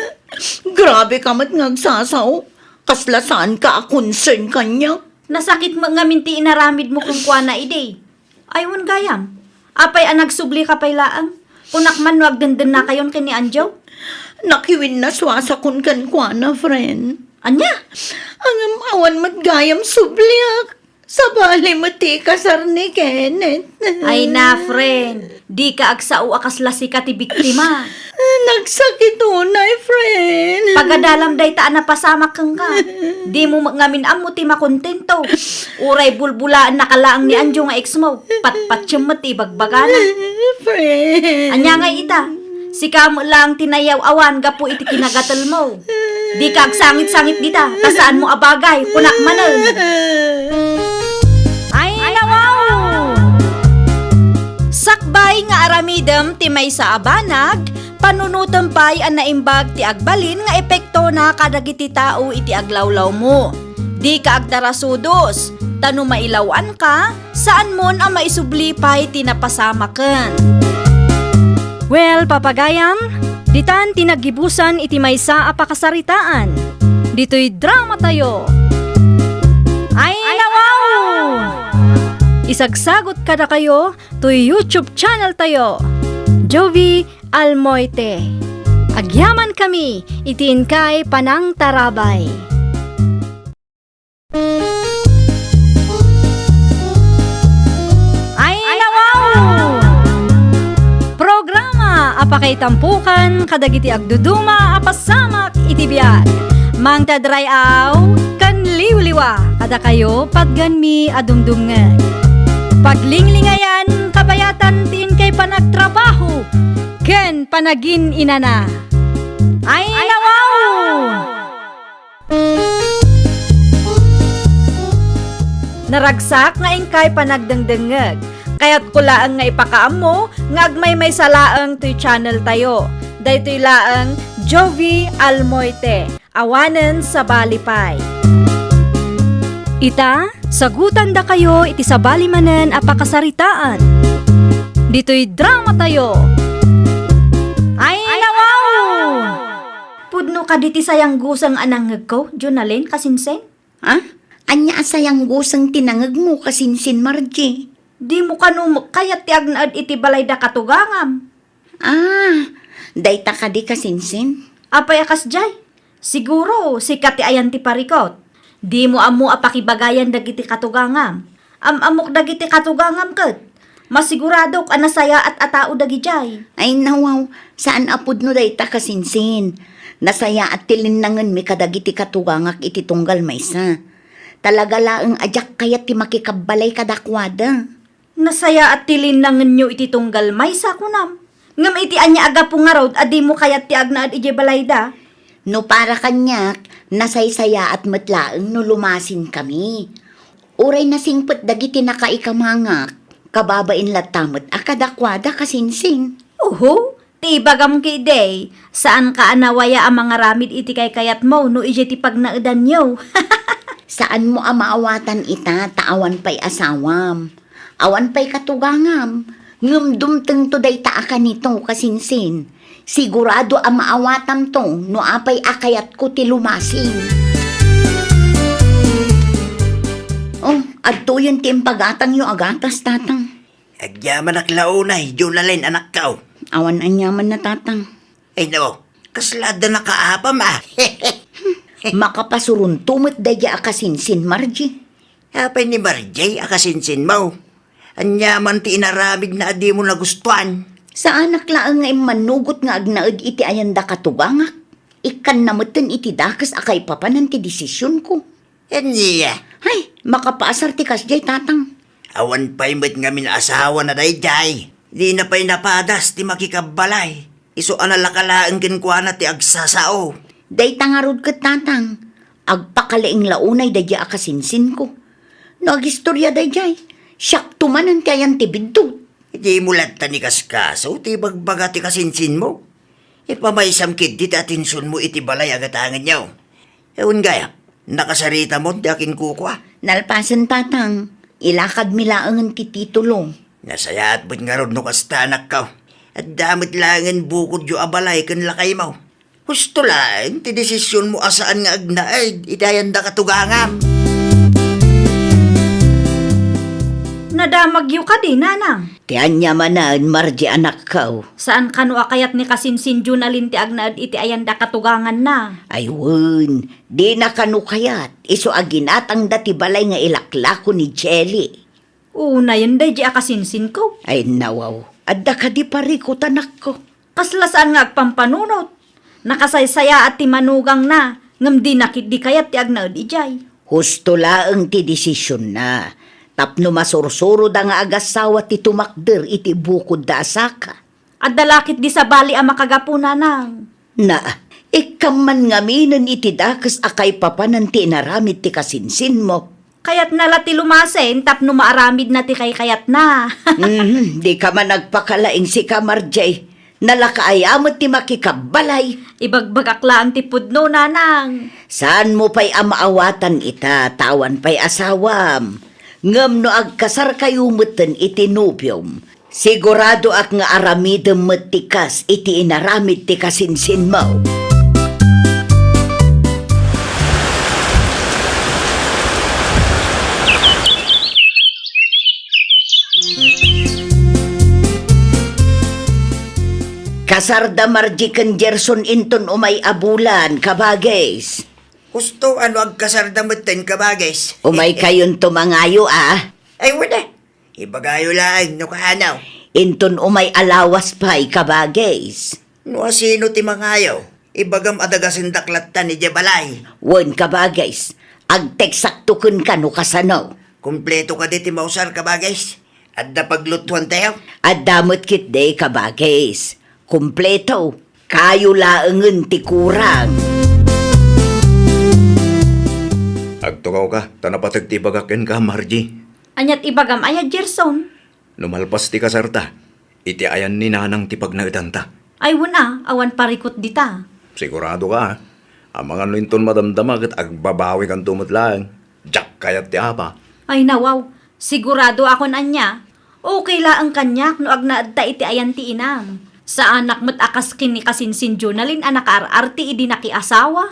Grabe ka mat ngagsasaw. Kasla saan ka concern kanya? Nasakit mo ngamin ti inaramid mo kung kwa na ide. Aywan gayam. Apay nagsubli ka pay laang. Kunak man wag denden na kayon kini Anjo. Nakiwin na swasa kun kan kwa na friend. Anya? Ang awan mat gayam subliak. Sabali mo ti kasar ni Kenneth. Ay na, friend. Di ka agsao akasla si ka ti biktima. Nagsakit na friend. Pagadalam day taan na pasamak kang ka. Di mo ngamin amo ti makontento. Uray bulbulaan nakalaang ni Anjo nga ex mo. Patpatsyung mo ti bagbagana. Friend. Anya nga ita. Si kamo lang tinayaw awan gapo iti kinagatal mo. Di ka agsangit-sangit dita. Kasaan mo abagay. Kunak manal. Ay, nawaw! Sakbay nga aramidem ti may sa abanag, panunutom pa'y ang naimbag ti agbalin nga epekto na kadagiti tao iti aglawlaw mo. Di ka agdarasudos, tano mailawan ka, saan mon ang maisubli pa'y tinapasamaken. Well, papagayam, ditan tinagibusan iti maysa a pakasaritaan. Dito'y drama tayo. Ay, nawaw! Isagsagot kada kayo to YouTube channel tayo. Jovi Almoite. Agyaman kami, itiin kay Panang Tarabay. Ay, nawaw! Programa apakay tampukan kadagiti agduduma apasamak iti biag. Mang tadray aw kan liwliwa kada kayo pagganmi adumdumngeg. Paglinglingayan kabayatan tin kay panagtrabaho ken panagin inana. Ay, nawaw! Naragsak nga ingkay panagdengdengeg. Kaya't kulaang nga ipakaam mo, nga agmay may salaang to'y channel tayo. Daytoy laang Jovi Almoite, awanen sa balipay. Ita, sagutan da kayo iti sa balimanen a pakasaritaan. Dito'y drama tayo. Ay, nawaw! Pudno ka diti sayang gusang anangeg ko, Jonalyn, kasinsen? Ha? Anya asayang gusang tinangag mo kasinsin Margie. Di mo kanumok kayat ti agnaad iti balay da katugangam. Dayta ka di kasinsin. Apay akas jay. Siguro, sikat ti ayan ti parikot. Di mo amu apakibagayan dagiti katugangam. Amok dagiti katugangam ket. Masigurado ka nasaya at atao dagi jay. Ay nawaw, saan apod no dayta kasinsin. Nasaya at tilinangan mi kadagiti katugangak iti tunggal maysa. Talaga laeng ajak kayat ti makikabalay kadakwada. Nasaya at tilinangan nyo iti tunggal may sakunam. Ngam iti anya aga pungarod adi mo kayat ti agnaad iti balayda. No para kanyak, nasaysaya at matlaeng no lumasin kami. Uray na singpet dagiti nakaikamangak. Kababain latamot akadakwada kasinsin. Uho, ti ibagam kay day. Saan ka anawaya ang mga ramid iti kay kayat mo no iti ti pagnaudan nyo. Saan mo amaawatan ita, taawan pa'y asawam. Awan pa'y katugangam. Ngam dumteng to day taaka nito kasinsin. Sigurado ang maawatam to, no apay akayat ko ti lumasin. Oh, At to yung timpagatang yung agatas, tatang. Agyaman aklaunay, Junalin anak kao. Awan anyaman na, tatang. Ay no, kaslada na kaapam ah. Makapasuruntumot daya akasinsin, Margie. Apay ni Marjay, akasinsin mo. Anyaman ti inaramid na adi mo nagustuhan. Sa anak laang nga manugot nga agnaad iti ayanda katugangak. Ikan namatan iti dakas akay papanan ti desisyon ko. Enya, Hay, makapaasar ti kasjay, tatang. awan pa'y met nga asawa na dayjay. Di na pa'y napadas ti makikabalay. Iso analakalaang kinkwana ti agsasao. Day tangarod kat, tatang. Agpakalaing launay daya akasinsin ko. Nagistorya dayjay. Siyak tumanan kayan ti bidot. Di mo latta ni kaskaso, ti bagbaga ti kasinsin mo. Ipamaysam kid di ti atensyon mo iti balay agatangan niyo. Ewan gaya, nakasarita mo di akin kukwa. Nalpasan, tatang. Ilakad milaangan ti titulo. Nasaya at ba't nga ron no kastanak ka. At damit langan bukod yu abalay kan lakay mo. Gusto lang, ti desisyon mo asaan nga agnaay, itayan da katugangam. Nadamag yu ka di, nanang. Tiyan niya manan, Margie, anak ko. Saan kanu akayat ni kasinsin Junalin ti agnaad iti ayanda katugangan na? Ayun, di na kanukayat. Iso aginatang dati balay nga ilaklako ni Jelly. Una yun day di akasinsin ko. Ay nawaw, adda ka di parikot, anak ko. Kaslasaan nga agpampanunot. Nakasaysaya at ti manugang na. Ngam di nakit di kayat ti agnaad ijay. Husto laang ti desisyon na. Tapno masursuro da nga agasawa ti tumakder iti bukod da asaka. At dalakit di sa bali ang makagapuna nang. Na, ikaman ngaminan iti dakas akay papanan ti inaramid ti kasinsin mo. Kayat nala ti lumasen tapno maaramid na ti kay kayat na. Di ka man nagpakalaing si Kamarjay. Nalakaayamot ti makikabalay. Ibagbag aklaan ti pudno nanang. Saan mo pa'y amaawatan ita, tawan pa'y asawam. Ngam no agkasar kayo mutan iti nubyom. Sigurado ak nga aramidem matikas iti inaramid ti kasinsin mo. Kasarda Margie ken Gerson inton umay abulan, kabagays. Gusto ano agkasardamatan ka bagais. Umay kayon tumangayo Ay wala, ibagayo lang no kahanaw. Inton umay alawas pa'y kabagays. No sino ti mangayaw, ibagam adagasin daklatan ni Jabalay. Wen kabagays, agteksaktukon ka no kasano. Kumpleto ka di ti mausar ka bagais. At na paglutuan tayo. At damot kit day kabagays. Kumpleto, kayo laangan ti kurang. Agtukaw ka, tanapatag ti bagaken ka, Margie. Anyat ibagam ayat Gerson. Lumalpas ti kasarta, iti ayan ni nanang ti pagnaitanta. Ay wala, awan parikot dita. Sigurado ka, ha? Ang mga nuinton madamdamag at agbabawi kang tumot lang. Jack kayat ti apa. Ay nawaw, sigurado akon anya. Okay la ang kanyak no agnaad ta iti ayan ti inam. Sa anak mo't akas kini kasinsin Junalin anak ararti idi nakiasawa.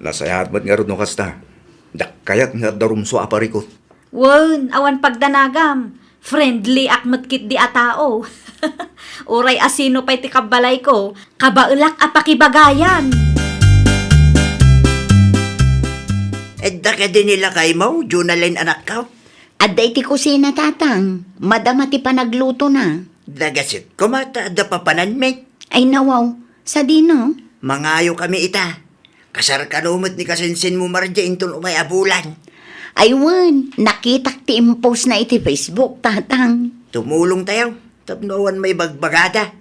Nasayahat ba't nga rin no kasta? Jack kayat nga darumso aparikot. Wen, awan pagdanagam. Friendly akmat kit di atao. Uray asino pa'y ti kabalay ko, kabaulak apakibagayan. Edda ka din nila kay mo, Junalin anak ka. Adday ti kusina, tatang. Madama ti panagluto na. Dagasit kumata da papanan mate. Ay nawaw, sa dino? Mangayo kami ita. Kasar ka numot ni kasinsin mo Marja inton umay abulan. Ay wen, nakitak ti impose na iti Facebook, tatang. Tumulong tayo. Tapnoan may bagbagada.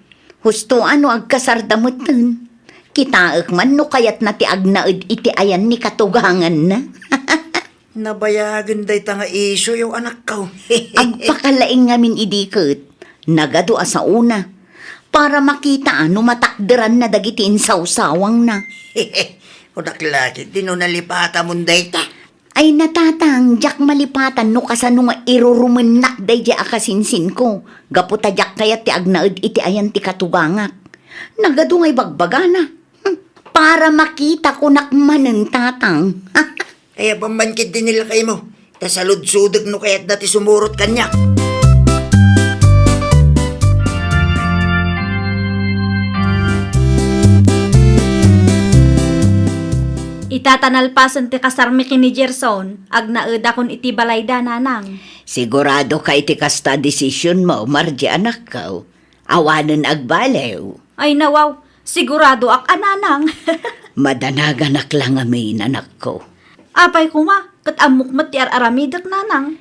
Husto ano agkasardamutan. Kitaak man no kayat na ti agnaed iti ayan ni katugangan na. Nabayagan day ta nga iso yung anak ko. Agpakalaing ngamin idikot. Nagado sa una. Para makita ano matakderan na dagiti insawsawang na. Udaklakit, di no nalipata mong day ta. Ay natatang, jak malipatan no kasano nga irurumenak day di akasinsin ko. Gaputa jak kaya ti agnaed iti ayan ti katugangak. Nagado nga'y bagbagana. Para makita ko nakmanen tatang. Kaya pamankit din nila kay mo. Tasalud-sudag no kaya't dati sumurot kanya. Itatanalpasan ti kasarmi kini Gerson, ag naeda kon iti balayda nanang. Sigurado ka iti kasta desisyon mo, Margie anak ko. Awanan agbalew. Ay nawaw, sigurado ak ananang. Madanaganak lang amin anak ko. Apay kuma, kat amok mat ti aramidak nanang.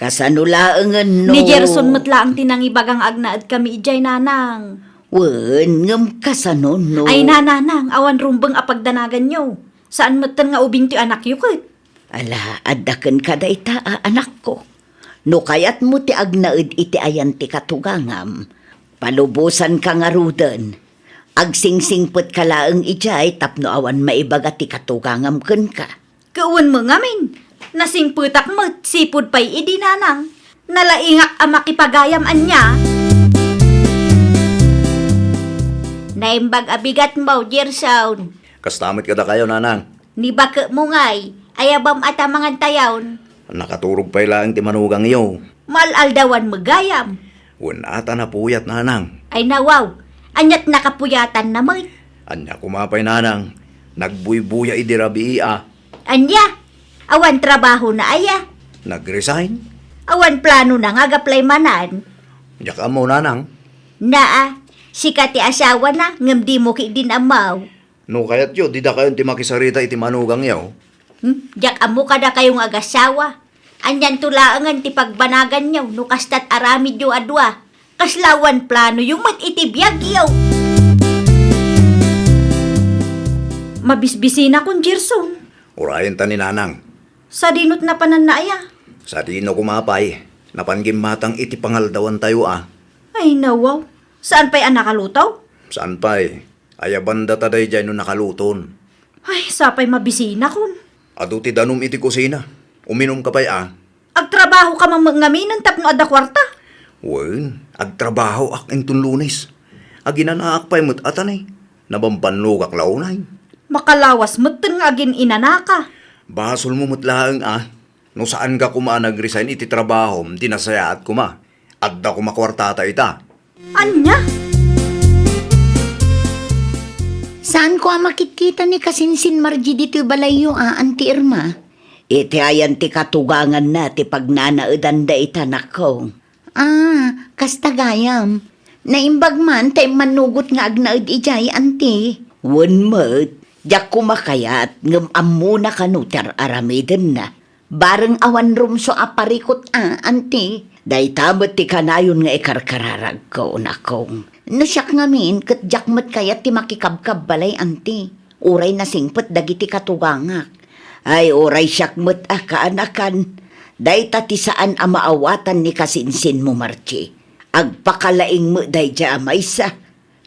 Kasanulaangan no. Ni Gerson matla ang tinangibagang agnaad kami ijay nanang. Wen, ngam kasanon no. Ay nananang, awan rumbang apagdanagan nyo. Saan matan nga ubing ti anak yu kat? Ala, adaken kada ita anak ko. No kayat mo ti agnaed iti ayan ti katugangam. Palubusan ka nga rudan. Agsingsingput ka laeng ijay tapno awan maibaga ti katugangam ken ka. Kauwan mo ngamin. Nasingputak mo, sipod pa'y idi nanang. Nalaingak ang makipagayam anya. Naimbag abigat mo, Gerson. Kastamit kada kayo, nanang. Ni baka mo ngay, ayabam at amangan tayawn. Nakaturog pa lang ti manugang iyo. Malaldawan magayam. Unata na puyat, nanang. Ay nawaw, anyat nakapuyatan na mo. Anya kumapay, nanang. Nagbuybuya idirabi iya. Anya, awan trabaho na aya. Nag-resign. Awan plano na nga gaplay manan. Yaka mo, nanang. Naa, sikat ti asawa na, ngam di mo ki din amaw. No kayat yo, di da kayo ti makisarita iti manugang iyo. Jak amo kada kayong agasawa. Anyan tulaangan ti pagbanagan nyaw, no kastat aramid yo adwa. Kaslawan plano yung mat itibiyag yaw. Mabisbisi na kung Gerson. Urayan ta ni nanang. Sa dinot na pananaya. Sa dino kumapay, napangim matang iti pangaldawan tayo Ay nawaw, saan pa'y anakalutaw? Saan pa'y? Ayabanda taday dyan no nakaluton. Ay, sapay mabisina kun. Adu ti danom iti kusina. Uminom ka pa'y Agtrabaho ka mamangaminan tapno ada kwarta. Wen, agtrabaho ak intun lunes. Aginanaak pa'y mutatanay. Nabampanlugak launay. Makalawas meten nga agin inanaka. Basol mo mutlaang No saan ka kuma nag-resign iti trabaho, di nasaya at kuma. Adda kuma kwartata ita. Anya? Saan ko makikita ni Kasinsin Margie dito balayo Auntie Irma? Iti ayan ti katugangan na ti pagnanaedan da itanak ko. Kastagayam. Naimbag man tay manugot nga agnaed ijay, Auntie. Wen met, jak kumakayat ngem ammo na kanuter aramiden na. Bareng awan rumso aparikot Auntie. Day tabot ti kanayon nga ikarkararag ko nakong. No siyak ngamin, kat jakmat kayat ti makikabkab balay, Auntie. Uray na singpet dagiti katugangak. Ay, uray siyakmat kaanakan. Day tati saan amaawatan ni Kasinsin mo, Marcie. Agpakalaing mo day dya amaysa.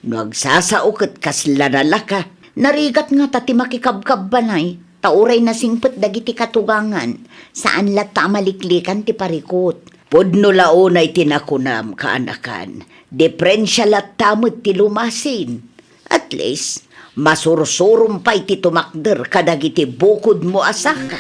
No agsasaukot kas lanalaka. Narigat nga tati makikabkab balay. Tauray na singpet dagiti katugangan. Saan lata maliklikan ti parikot. Pudno launay tinakunam kaanakan. Deprensya tamot ti lumasin. At least, masursurum pa'y ti tumakder kadagiti bukod mo asaka.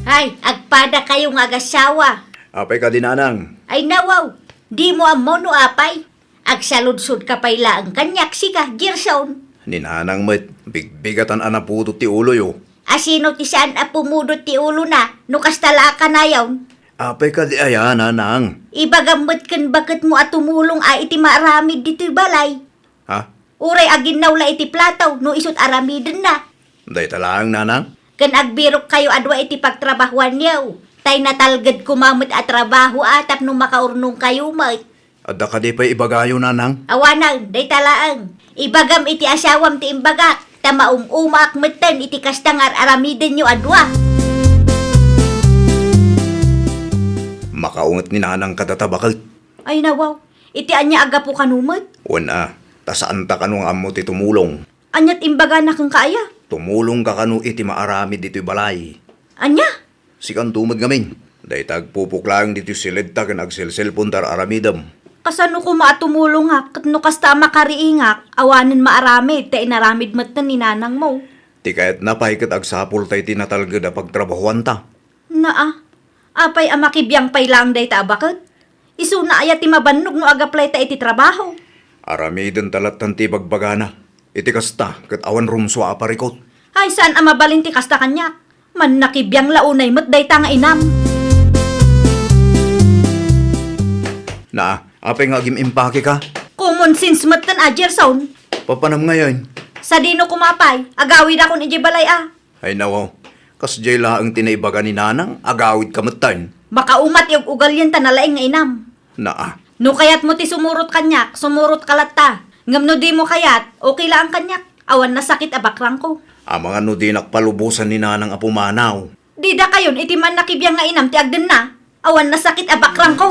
Ay, agpada kayong agasawa. Apay ka dinanang. Ay nawaw, di mo amo no apay. Agsaludsud ka pay laang kanyak sika, Gerson. Ninanang met, bigbigatan anaputo ti ulo yo. Asino ti saan a pumudot ti ulo na, no kastala ka na yawn. Apay ka di aya, nanang. Ibagamot kan bakit mo at tumulong ay iti maaramid dito'y balay. Ha? Uray agin nawla iti plataw, no isot aramidin na. Day talaang nanang? Kan agbirok kayo adwa iti pagtrabahuan yaw. Tay natalgad kumamot at trabaho atap no makaurnong kayo mat. Adda ka di pa'y ibagayo, nanang? Awanang, day talaang. Ibagam iti asawam ti imbagak. Tama umak meten iti kastangar aramidin nyo adwa. Makaungat ni nanang katatabakal. Ay nawaw, iti anya aga po kanumot. Wana, tasaan ta kanong amo ti tumulong. Anyat imbaga na kang kaya. Tumulong ka kanu iti maarami dito'y balay. Anya? Sikan tumad ngamin. Day tagpupuklang dito silid ta kan agsilsilpon tar aramidam. Kasano ko maatumulong nga, kat no kasta makariingak, awanin maaramid, ta inaramid matan ni nanang mo. Ti kahit napay kat agsapul tay tinatalgad a pagtrabahuan ta. Naa, apay amakibiyang pay lang day ta bakit? Isu na ayat ti mabannog no agaplay ta iti trabaho. Aramidin talat tanti bagbagana. Iti kasta kat awan rumswa a parikot. Ay saan ang mabalin ti kasta kanyak? Man nakibiyang launay mo't day ta nga inam. Na, apay nga impake ka? Common sense mo't tan Gerson. Papanam ngayon. Sa dino kumapay, agawid akong ijibalay Ay nawaw, kas jay laang tinaibaga ni nanang, agawid kamutan. Makaumat yung ugal yan ta nalaing nga inam. Na, No kayat mo ti sumurot kanyak, sumurot kalat ta. Ngam no di mo kayat, okay lang kanyak. Awan na sakit abakrang ko. ang mga nudinak palubusan ni nanang apumanaw. Di da kayon, iti man nakibiyang nga inam ti agden na. Awan na sakit abakrang ko.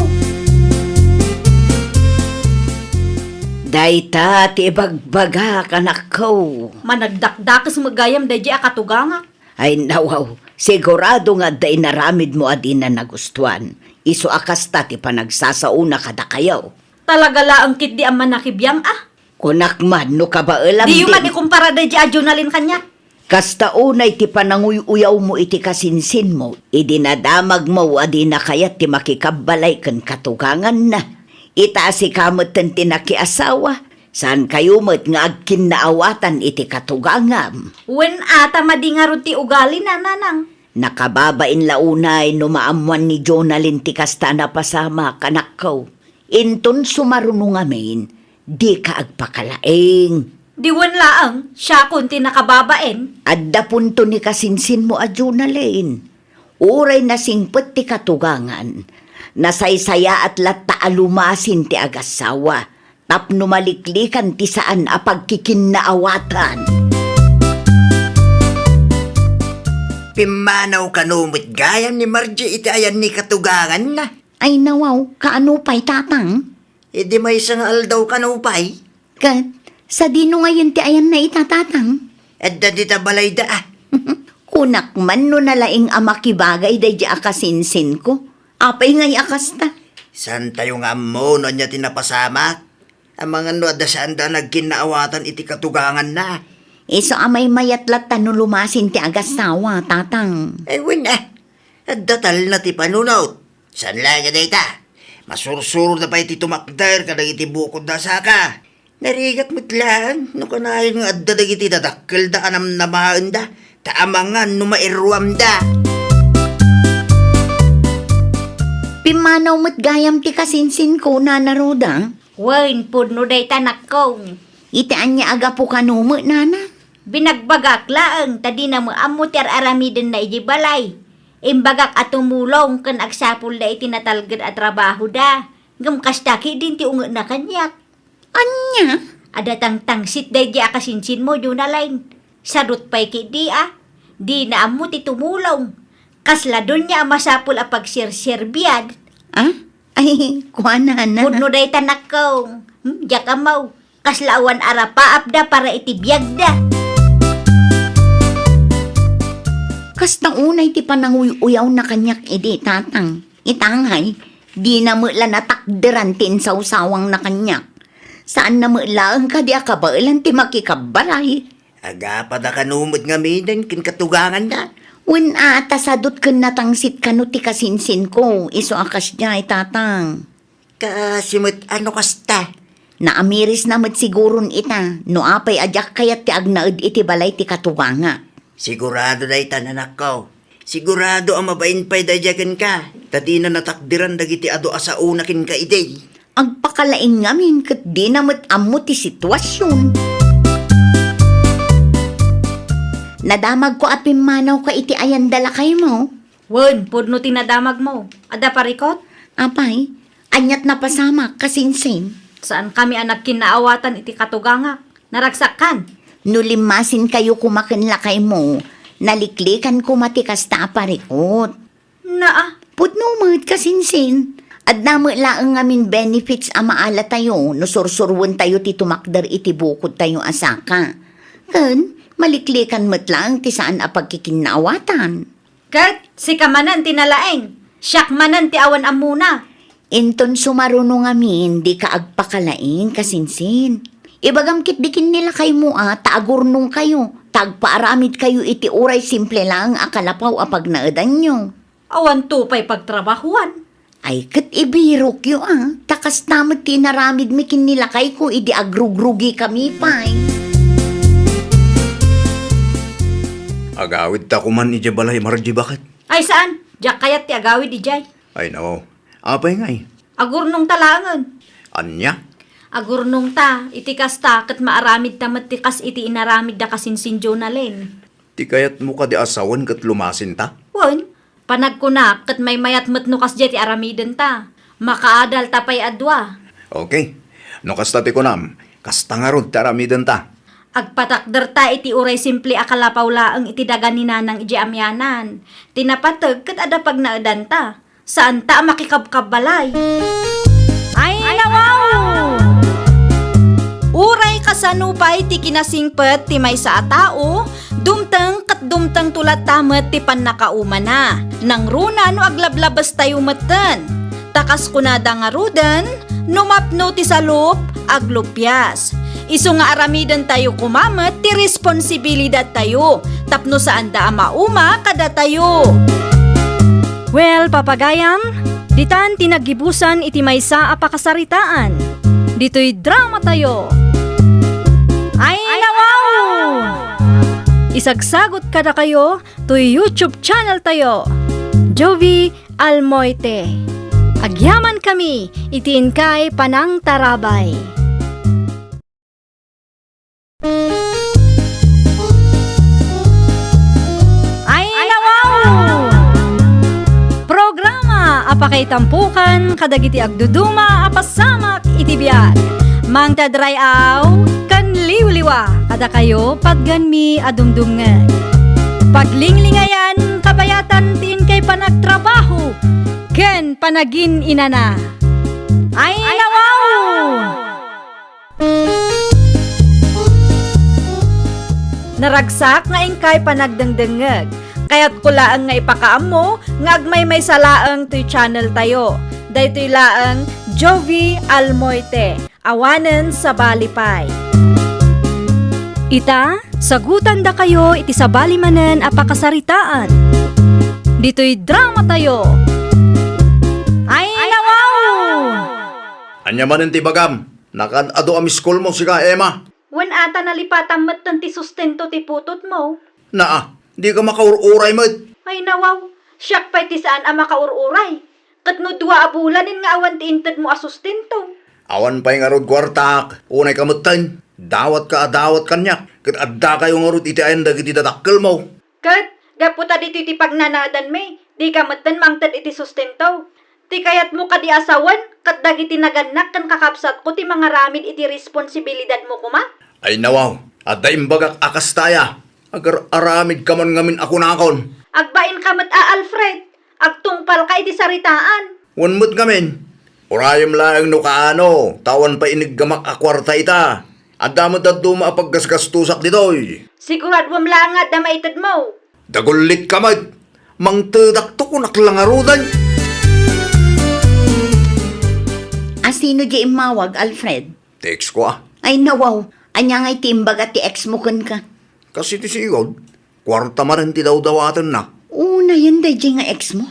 Dayta ti bagbaga kanak ko. Managdakdakas magayam da di akatuganga. Ay nawaw, sigurado nga day naramid mo adin na nagustuhan. Iso akas ta ti panagsasauna kada kayaw. Talaga laang kit di ang manakibiyang Kunak man no kabaalam Di din. man ikumpara da di adjonalin kanya. Kasta unay ti pananguy-uyaw mo iti kasinsin mo. Idinadamag mo adin na kayat ti makikabalay kan katugangan na. Itaasi kamot ten tinakiasawa. Saan kayo mo't nga agkinaawatan iti katugangam. Wen ata madingarod ti ugali na nanang. Nakababain launay no maamuan ni Jonalyn ti kasta na pasama kanak ko. Inton sumarunong amin, di ka agpakalaing. Diwan laang, siya kunti nakababaen. Adda punto ni kasinsin mo a Jonalyn. Uray na singpet ti katugangan. Nasaysaya at lata alumasin ti agasawa. Tapno maliklikan ti saan a pagkikinnaawatan. Pimanaw kanumit gayam ni Margie iti ayan ni katugangan na. Ay nawaw, kaano pa'y tatang? Di may isang aldaw kanupay. Kat, sa dino ngayon ti ayan na itatatang? At dita balay da Kunak man no nalaing amakibagay day di akasinsin ko. Apay ngay akasta. San tayo nga mo no niya tinapasama? Ang mga no da saan da nagkinaawatan iti katugangan na. Iso amay mayatlat tano lumasin ti agasawa, tatang. Win At datal na ti panunot. San lang ka data? Masursuro na pa iti tumakdar kadang iti bukod da saka. Narigat mitlaan no kanayon nga adda dagiti dadakkel da kanam namaan da. Taamangan no mairwam da. Pimanaw mo't gayam ti kasinsin ko na naruda. Wen pudno day tanak ko. Itaan niya aga po kanumo, nana. Binagbagak laang, tadi na mo amuter aramiden na ijibalay. Imbagak at tumulong kan agsapul da itinatalgad at trabaho da. Gamkastaki din ti unga na kanyak. Anya? Ada tangtangsit day di akasinsin mo, Junalain. Sarut pa'y kidi Di na amo ti tumulong. Kasla doon niya masapul a pagsirsirbiad. Ah? Ay, kuha na. Pudno day tanak ko. Diyak amaw. Kaslaawan arapa apda para itibiyag da. Kasta unay ti pananguy-uyaw na kanyak edi, tatang. Itangay, di na mo la natakderan tin sausawang na kanyak. Saan na mo lang ka di akabailan ti makikabalay? Aga pa da kanumot nga midan kin katugangan na. Wen ata sadot ken natangsit kano ti kasinsin ko, iso akas niya, tatang. Kasimot ano kasta? Naamiris namat siguron ita, no apay adyak kayat ti agnaed iti balay ti katuganga. Sigurado da itanan ko. Sigurado ang mabain pa'y dadyagan ka. Tadi na natakdiran dagiti ado asa unakin ka iday. Agpakalaing ngamin kat di namat amo ti sitwasyon. Nadamag ko at pimanaw ka iti ayan dala kay mo. Wen, pudno tinadamag mo. Ada parikot? Apay, anyat na pasama kasinsin. Saan kami anak kinaawatan iti katugangak? Naragsakan. Nulimasin kayo kumakinla kay mo. Naliklikan ko matikas ta aparikot. Naa, Pudno mat kasinsin. At namo laang ngamin benefits a maala tayo. No sursurwan tayo ti tumakdar iti bukod tayo asaka. Kan, maliklikan mat lang ti saan a pagkikinawatan. kat, si kamanan tinalaeng. Siyak manan ti awan amuna. Inton sumarunong amin, di ka agpakalaing kasinsin. Ibagam kit dikin nila kay mo taagurnong kayo. Tagpaaramid kayo iti uray simple lang akalapaw apag naadan nyo. Awan tupay pagtrabahuan. Ay, kat ibirok yun Takas namat tinaramid mi kinilakay ko, idi agrugrugi kami pay. Agawid ta kuman ija balay Margie bakit? Ay saan? Diyak kayat ti agawid di jay. Ay no, apay ngay. Agurnong talangan. Anya? Agurnong ta, iti kasta, kat maaramid tamat ti kas iti inaramid da kasinsinjo na len. Ti kayat mo ka di asawan kat lumasin ta? Wan, panagkunak, kat may mayat matno kas ti aramiden ta. Makaadal tapay adwa. Okay. No kasta ti kunam, kasta nga ron taramiden ta. Agpatakder ta iti uray simple akalapaw laang iti daga ni nanang iji amyanan. Tinapatag kat ada pag naadan ta. Saan ta makikabkabalay? Ay nawaw! Uray kasanupay ti kinasingpet ti may sa atao, dumteng kat dumteng tulat tamet ti pannakauma na. Nang runa no aglablabas tayo meten. Takas kunada nga ruden, numapno ti salup, aglupyas. Isu nga aramidan tayo kumamet, ti responsibilidad tayo. Tapno saan da mauma kada tayo. Well, papagayam, ditan tinagibusan iti maysa a pakasaritaan. Dito'y drama tayo. Ay nawaw! Isagsagot kada kayo to YouTube channel tayo. Jovi Almoite. Agyaman kami, itiin kay Panang Tarabay. Ay nawaw! Programa apakay tampukan kadagiti agduduma apasamak iti biag. Mang tadrayaw kan liwliwa kada kayo pagganmi adumdumngan. Paglinglingayan kabayatan tin kay panagtrabaho ken panagin inana. Ay nawaw! Naragsak nga ingkay panagdengdengeg. Kaya't kulaang nga ipakaam mo, nga agmay may salaang to'y channel tayo. Daytoy laang Jovi Almoite, awanen sa Balipay. Ita, sagutan da kayo iti sa balimanen a pakasaritaan. Dito'y drama tayo. Ay nawaw! Anya manen ti bagam, nakad-ado ami school mo sika Emma. Wan ata nalipatan matan ti sustento ti putot mo. Naa, di ka makaururay mo. Ay nawaw, siyak pa'y ti saan ang makaururay. Kat no dua abulanin nga awan ti inted mo asustento. Awan pa'y nga rod kwartak, unay kamutan. Dawat kanya. Kat adda kayo nga rod iti ayan dagiti dadakkel mo. Kat, gaputa dito ti pagnanadan me, di ka matan mangtad iti sustento. Ti kayat mo kadi asawan, kat dagiti naganak kan kakapsat ko ti mga ramid iti responsibilidad mo kuma. Ay nawaw, adda imbagak akas taya. Agar aramid ka man ngamin ako nakon. Agbain ka mat Alfred, agtungpal ka iti saritaan. Wanmut ngamin. Urayam lang no kaano, tawan pa iniggamak akwarta ita. Adda mo daduma apaggasgastusak ditoy. Siguradwam lang nga da maitad mo. Dagulit ka mat. Mang tedak to kunak langarudan. Asino di imawag, Alfred? Text ko ah. Ay nawaw, anya nga'y timbag at ti ex mo kun ka. Kasi ti sigod, kwarta man ti daw-dawatan na. Una yan day nga ex mo.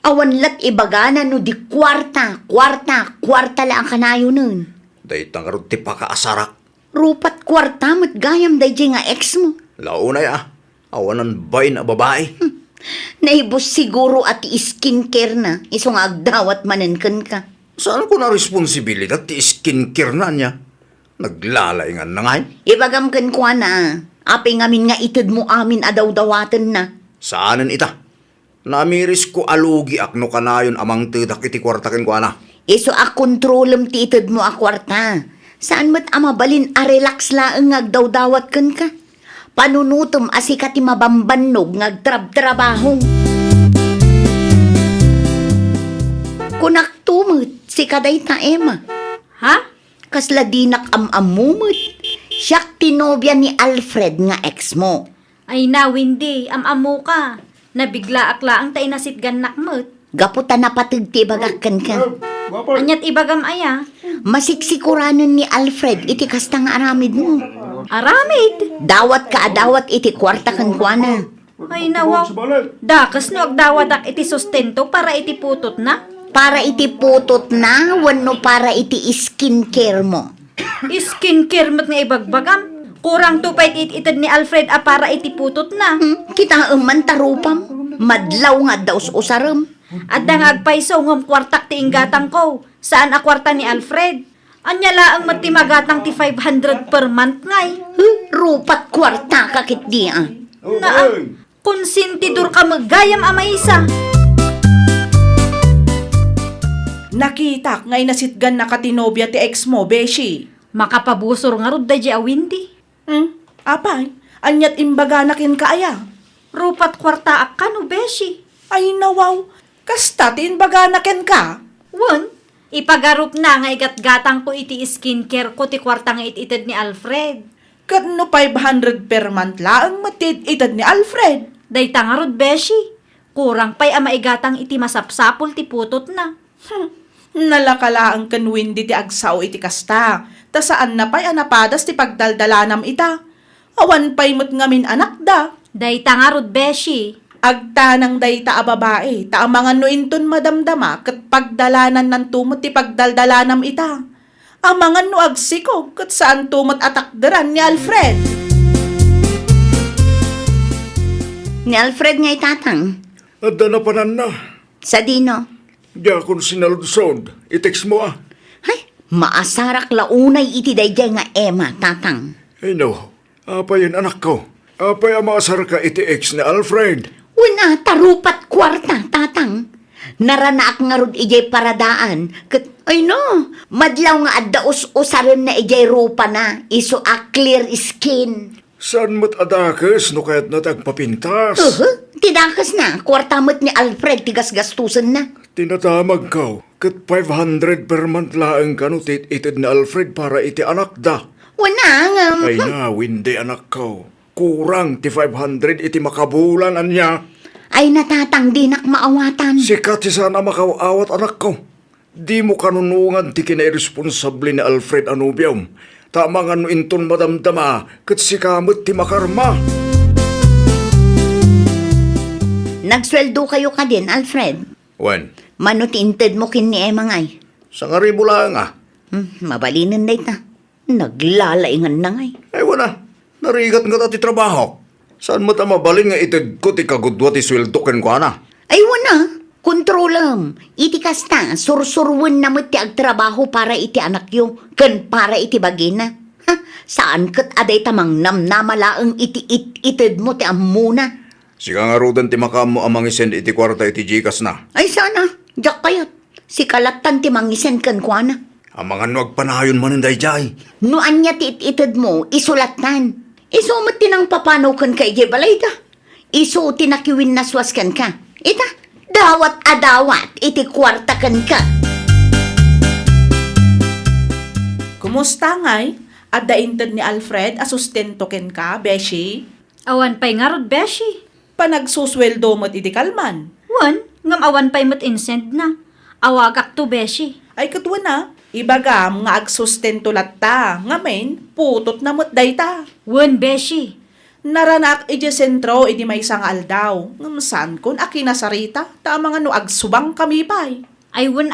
Awan lat ibagana no di kwarta lang ang kanayo nun. Day tangarod ti pakaasarak. Rupat kwarta mat gayam day nga ex mo. Launay ah, awanan bay na babae. Naibos siguro at skincare na, isong agdawat manankan ka. Saan ko na responsibilidad ti skincare na niya? Naglalaingan na ngay. Ibagam kan kwa na, apay ngamin nga itid mo amin adaw-dawatan na. Saanan ita? Namiris ko alugi akno kanayon amang tedak iti kwartakin ko ana. Iso a kontrolem ti itid mo a kwarta. Saan mat amabalin a relax laeng ngagdaw-dawat kan ka? Panunutom asika ti mabambannog ngagtrab-trabaho. Kunak tumut si kaday ta Emma. Ha? Kasla dinak am-amumut. Siyak tinobya ni Alfred nga ex mo. Ay na, Windy, am-amo ka. Nabigla akla ang tainasit ganak mo't. Gaputa na patag ti ibagakkan ka. Anyat ibagam aya. Masiksikuranan ni Alfred iti kasta nga aramid mo. Aramid. Dawat ka adawat iti kwarta kan kuana. Ay nawaw. Dakas no agdawadak iti sustento para iti putot na. Para iti putot na, wano para iti skincare mo. Skincare mo't nga ibagbagam. Kurang tupay ititid ni Alfred a para iti putot na. Kita man tarupam. Madlaw nga daw usaram. At dangagpaiso ngom kwartak ti inggatang ko. Saan a kwarta ni Alfred? Anya laang matimagatang ti 500 per month ngay. Rupat kwarta kakit di ah. Na konsintidor ka magayam amaysa. Nakitak ngay nasitgan na katinobya ti ex mo, Beshi. Makapabusor nga rod da di awindi. Apay, anyat imbaga na kin kaaya. Rupat kwarta ak kano beshi. Ay nawaw, kasta ti imbaga na kin ka. Wan, ipagarup na nga igatgatang ko iti skincare ko ti kwarta nga ititid ni Alfred. Kadno 500 per month laang matid-itad ni Alfred. Dayta nga rod beshi. Kurang pa'y amaigatang iti masapsapol ti putot na. Nalakalaang kanwindi ti agsaw iti kasta. Ta saan na pa'y anapadas ti pagdaldalanam ita. Awan pa'y mo't ngamin anak da. Dayta nga rod beshi. Agtanang dayta a babae, ta amangan no inton madamdama kat pagdalanan ng tumot ti pagdaldalanam ita. Amangan no agsiko kat saan tumot atakderan ni Alfred. Ni Alfred nga itatang. Adda na panan na. Sa dino. Di akong sinaludsod. I-text mo ah. Hay, maasarak launay iti dayjay nga Emma, tatang. Ay no, apay yan anak ko. Apay ang maasar ka iti ex ni Alfred. Una, tarupat kwarta, tatang. Naranaak nga rod ijay paradaan. Kat, ay no, madlaw nga addaos usarin na ijay rupa na. Iso a clear skin. Saan mo't adakas no kahit natagpapintas? Tidakas na, kwarta mo't ni Alfred tigas gastusan na. Tinatamag ka. Kat 500 per month laang ka no itid ni Alfred para iti anak da. Una nga. Ay na, hindi anak ko. Kurang ti 500 iti makabulan anya. Ay natatang dinak maawatan. Sikat si sana makawawat anak ko. Di mo kanunungan ti kinairresponsable ni Alfred Anubium. Tama nga no inton madamdama, kat si kamot ti makarma. Nagsweldo kayo ka din, Alfred. Wen, Manutinted mo kin ni Emma ngay. sa nga ribo lang ah. Mabalinan na ita. Naglalaingan na ngay. Ay wala, narigat nga ti trabaho. Saan mo ta mabalin nga itid ko ti kagudwa ti sweldo ken ko na? Ay wana, kontrolam. Iti kasta, sursurwan na mo ti agtrabaho para iti anak yo, ken para iti bagina. Ha, saan kat aday tamang namnamalaang iti itid mo ti amuna. Sika nga rodan ti makam mo amang isend iti kwarta iti Gcash na. Ay sana, jak kayat. Si kalatan ti mangisen ken kuana. Amangan wag panayon man inday jay. No anya ti itid mo, isulatan. Iso mo tinang papanaw kan kay ije balay da. Iso tinakiwin naswas kan ka. Ita, dawat adawat, iti kwarta kan ka. Kumusta ngay? Adda inted ni Alfred asustento ken ka, Beshi? Awan pa'y nga rod beshi. Panagsusweldo mo't iti kalman. Wan, ngam awan pa'y mat insend na. Awagak to beshi. Ay katwa na, ibagam nga agsustento latta. Ngamen, putot na mo't dayta. Wan beshi. Naranak iti sentro iti may isang aldaw. Ngamsan kun akinasarita, tama nga no agsubang kami pa'y. Ay wan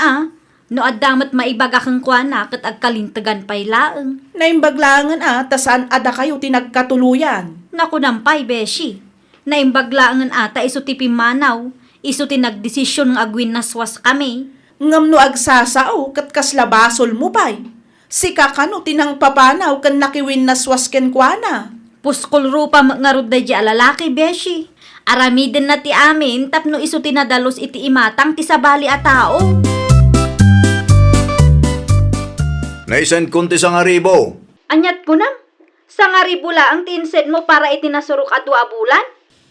no addamat maibaga kang kuana kat agkalintagan pa'y laeng. Naimbaglangan tasan ada kayo tinagkatuluyan. Naku nampay beshi. Naimbaglaangan ata iso ti pimanaw. Iso ti nagdesisyon ng agwin naswas kami. Ngam no agsasao kat kaslabasol mo pa'y. Sika ka no tinang papanaw kan nakiwin naswas ken kuana. Puskol rupa nga rod da di alalaki beshi. Aramiden na ti amin tapno iso tinadalos iti imatang ti sabali a tao. Naisend kunti sa nga ribo. Anyat ko na. Sa nga ribula ang tinset mo para itinasurok a 2 bulan?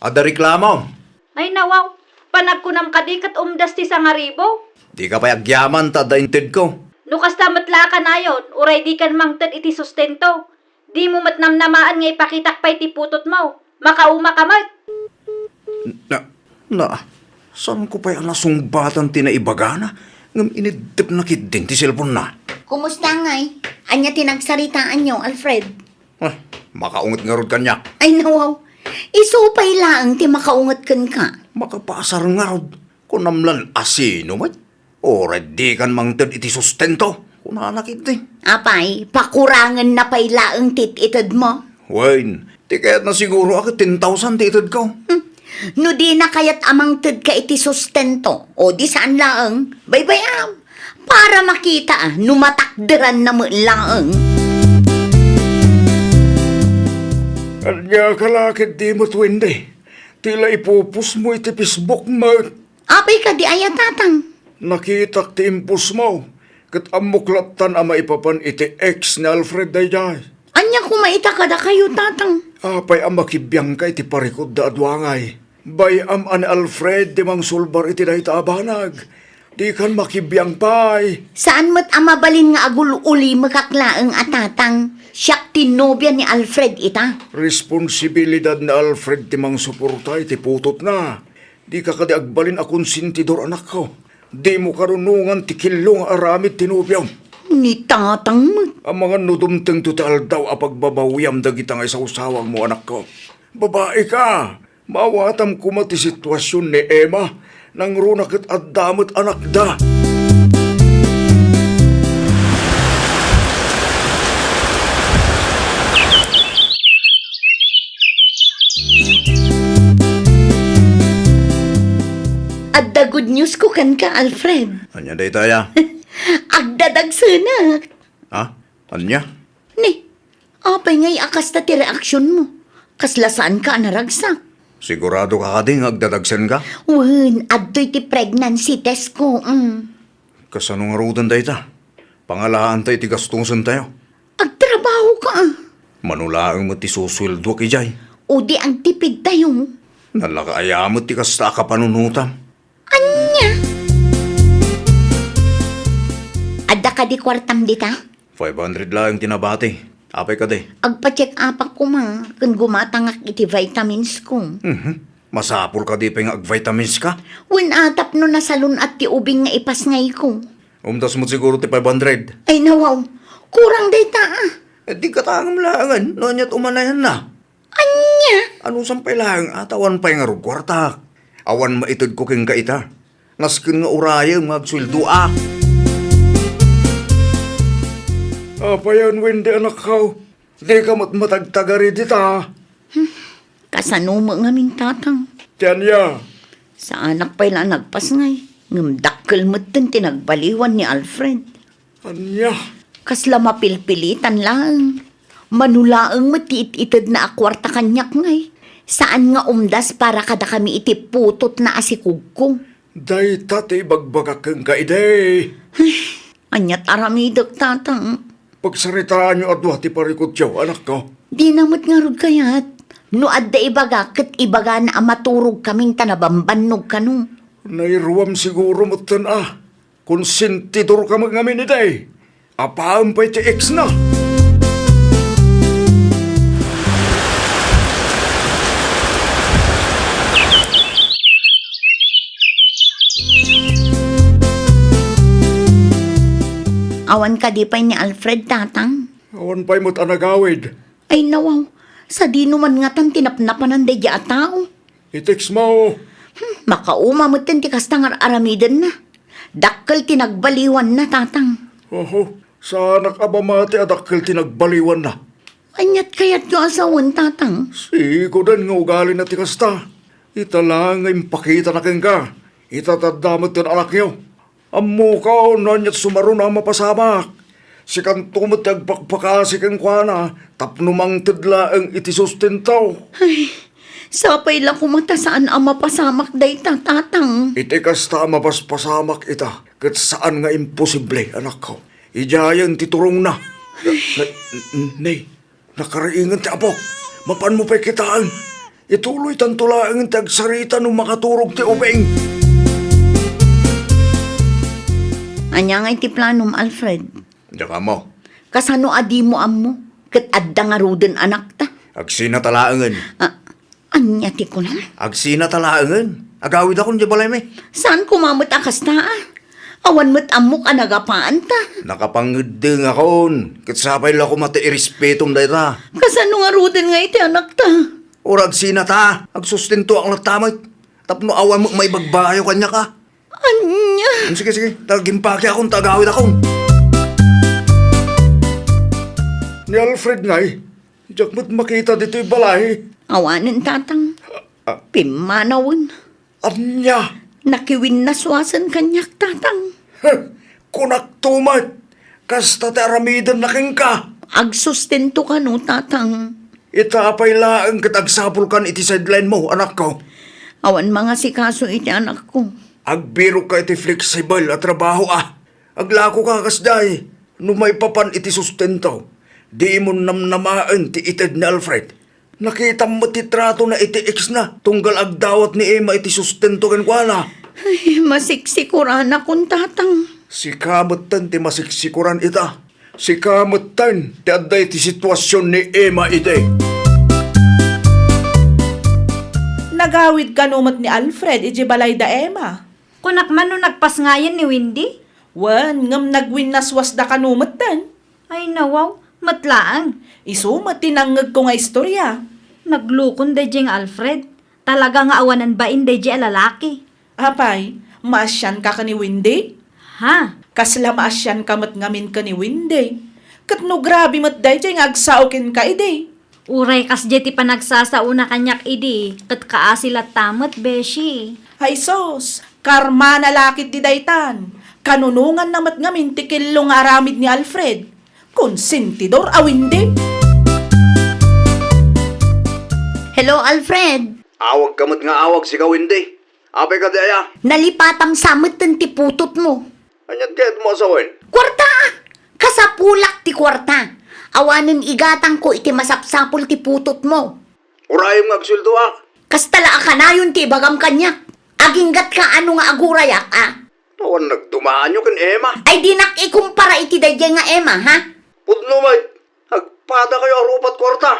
Ada reklamo. Ay nawaw, panagkunam kadikat umdas ti sa nga ribo. Di ka payagyaman ta da inted ko. Nukas tamat ka na yon, uray di kan mangtad iti sustento. Di mo matnamnamaan nga ipakitak pa iti putot mo. Makauma ka mat. Saan ko pa'y alasungbatan tinaibagana? Ngam inidip na kidding ti cellphone na. Kumusta ngay? Anya tinagsaritaan nyo, Alfred? Makaungot nga rod kanya. Ay nawaw, isupay lang ti makaungat kan ka. Makapasar nga rod. Kung namlan asino man. O ready kan mangtid iti sustento. Kung nanakit din. Apay, pakurangan na pailaang tititad mo. Wain, di kaya't na siguro ako 10,000 titid ko. No di na kaya't amang tid ka iti sustento. O di saan laang, baybayam. Para makita numatakderan na mo laang. Anya kalakit di mo twinde. Tila ipupus mo iti Facebook mo. Apay ka di aya tatang. Nakita ti impus mo. Kat amuklatan ama ipapan iti ex ni Alfred Dayjay. Anya kumaita kada kayo tatang. Apay ang makibiyang ka iti parikod da adwangay. Bayam an Alfred di mang sulbar iti dayta abanag. Di kan makibiyang pay. Saan mo't amabalin nga agul uli makaklaang atatang? Siyak tinobya ni Alfred ita. Responsibilidad ni Alfred ti mang suporta iti putot na. Di ka kadi agbalin akong sintidor anak ko. Di mo karunungan ti kilong aramid tinubyaw. Ni tatang mo. Ang mga nudumteng tutal daw apagbabawiyam dagita nga sa usawang mo anak ko. Babae ka. Mawatam kuma ti sitwasyon ni Emma. Nang runakit at damot anak da. At the good news ko kan ka, Alfred. Anya day taya? Agdadag sanak. Ha? Anya? Ni, apay ngay akas na ti reaksyon mo. Kaslasaan ka naragsak. Sigurado ka kading agdadagsan ka? Wen, adto'y ti pregnancy test ko. Kasanong arudan day ta? Pangalaan tayo ti gastusan tayo. Agtrabaho ka. Manulaang mo ti susweldo ki Jay. O di ang tipid tayo. Nalakaayamot ti kasta ka panunutam. Anya? Adda ka di kwartam di ta? 500 lang tinabati. Apay ka de. Agpa-check up ko ma, kung gumatangak iti vitamins ko. Masapul ka di pa nga ag-vitamins ka. Wen atap no nasalun at ti ubing nga ipas ngay ko. Umtas mo siguro ti 500. Ay nawaw, kurang day ta ah. Eh di katangam langan. Noon ya't umanayan na. Anya? Ano sampay lang? Atawan pa nga rug kwarta. Awan maitod ko king kaita. Naskin nga urayang magsweldo ah. Apayan, Wendy, anak ko. Di ka matagtagari dita. Kasano mo nga ming tatang. Tanya, Sa anak pa ila nagpas ngay. Ngamdakkel mo din tinagbaliwan ni Alfred. anya. Kasla mapilpilitan lang. Manulaang matiit-itid na akwarta kanyak ngay. Saan nga umdas para kada kami itiputot na asikug ko. Day tati bagbagak kang kaiday. Anyat aramidok tatang. Pagsaritaan niyo adwa ti parikot siya, anak ko. Di namot nga rod kayat. No adda ibaga, kat ibaga na amaturog kaming tanabambanog kanu. Nairuwam siguro mo ah. Konsentidor ka magamin iday. Apaan pa'y ti ex na. Awan ka di pa'y ni Alfred tatang. Awan pa'y mo't anagawid. Ay nawaw, sa di naman nga tan tinapnapan ng dadya at tao. I-text mo. Makauma mo tin ti kastangar aramidan na. Dakkel tinagbaliwan na tatang. Oho, sa nakabamati adakkel tinagbaliwan na. Anyat kayat yung asawan tatang. Sigo din nga ugali na ti kasta. Italang nga impakita na keng ka. Itatadamot yung anak niyo. Ammo ka o nanyat sumaro na mapasamak. Si kantumot agpakpakasi keng kwa tapnumang tidla ang itisustentaw. Ay, sapay lang kumata saan ang mapasamak day tatang. Iti kasta mapaspasamak ita. Kat saan nga imposible, anak ko. Ijayan titurong na. Nay, nakaraingan ti abok. Mapan mo pa'y kitaan. Ituloy tantulaang ti agsarita nung makaturog ti ubeng. Anya nga iti planom, Alfred. Diyan mo. Kasano adi mo ammo? Kat adda nga ruden anak ta. Agsina talaangan. Anya ti ko na. Agsina talaangan. Agawid akong di balay may. Saan kumamot akas ta ah? Awan mo't amok anagapaan ta. Nakapangiding akon. Katsapay lang ko mati-irespetom dahi ta. Kasano nga ruden nga iti anak ta? Urag sina ta. Agsustinto ang natamay. Tapno awan mo may bagbayo kanya ka. Anya? Sige, sige. Tagimpaki akong tagawid akong. Ni Alfred nga eh. Diyak mo't makita dito'y balay. Awanin tatang. Pimanawon. Anya. Nakiwin na swasan kanyak tatang. Kunak tumat. Kasta te aramidan na king ka. Agsustento ka no tatang. Itapay laang katagsapul kan iti sideline mo, anak ko. Awan mga sikaso iti anak ko. Agbiro ka iti flexible at trabaho Aglako ka kasday. Numay papan iti sustento. Di mo namnamaan ti ited ni Alfred. Nakita mo ti trato na iti ex na. Tunggal agdawat ni Emma iti sustento ken kuala. Ay, masiksikuran akong tatang. Si kamutan ti masiksikuran ita. Si kamutan ti adday ti sitwasyon ni Emma ide. Nagawid ka numat ni Alfred, iji balay da Emma. Kunak man no nagpasngayan ni Windy? Wan, ngam nagwinnaswas da ka numat tan. Ay nawaw, matlaang. Isumat tinangag ko nga istorya. Naglukon day jing Alfred. Talaga nga awanan ba in day lalaki? Apay, maasyan ka ni Windy? Ha? Kasla maasyan ka mat ngamin ka ni Windy. Katno grabe mat day nga agsaukin ka ide. Uray kas jeti pa nagsasauna kanyak idi. Kat kaasilat tamat, beshi. Hay sos, karma na lakit di daytan. Kanunungan namat ngamin tikilong aramid ni Alfred. Konsentidor awindi. Hello, Alfred. Awag kamot nga awag si Kawindi. Apay ka daya. Nalipatang samot ng tiputot mo. Anyat kaya mo asawin. Kwarta! Kasapulak ti kwarta. Awanin igatang ko iti masapsapul ti putot mo. Urayom nga agsulto Kastala ka na yun ti bagam kanyak. Aginggat ka ano nga agurayak Awan nagtumaan nyo kan Emma. Ay di nakikumpara iti dayjay nga Emma, ha? Pudno may. Agpada kayo arupat kwarta.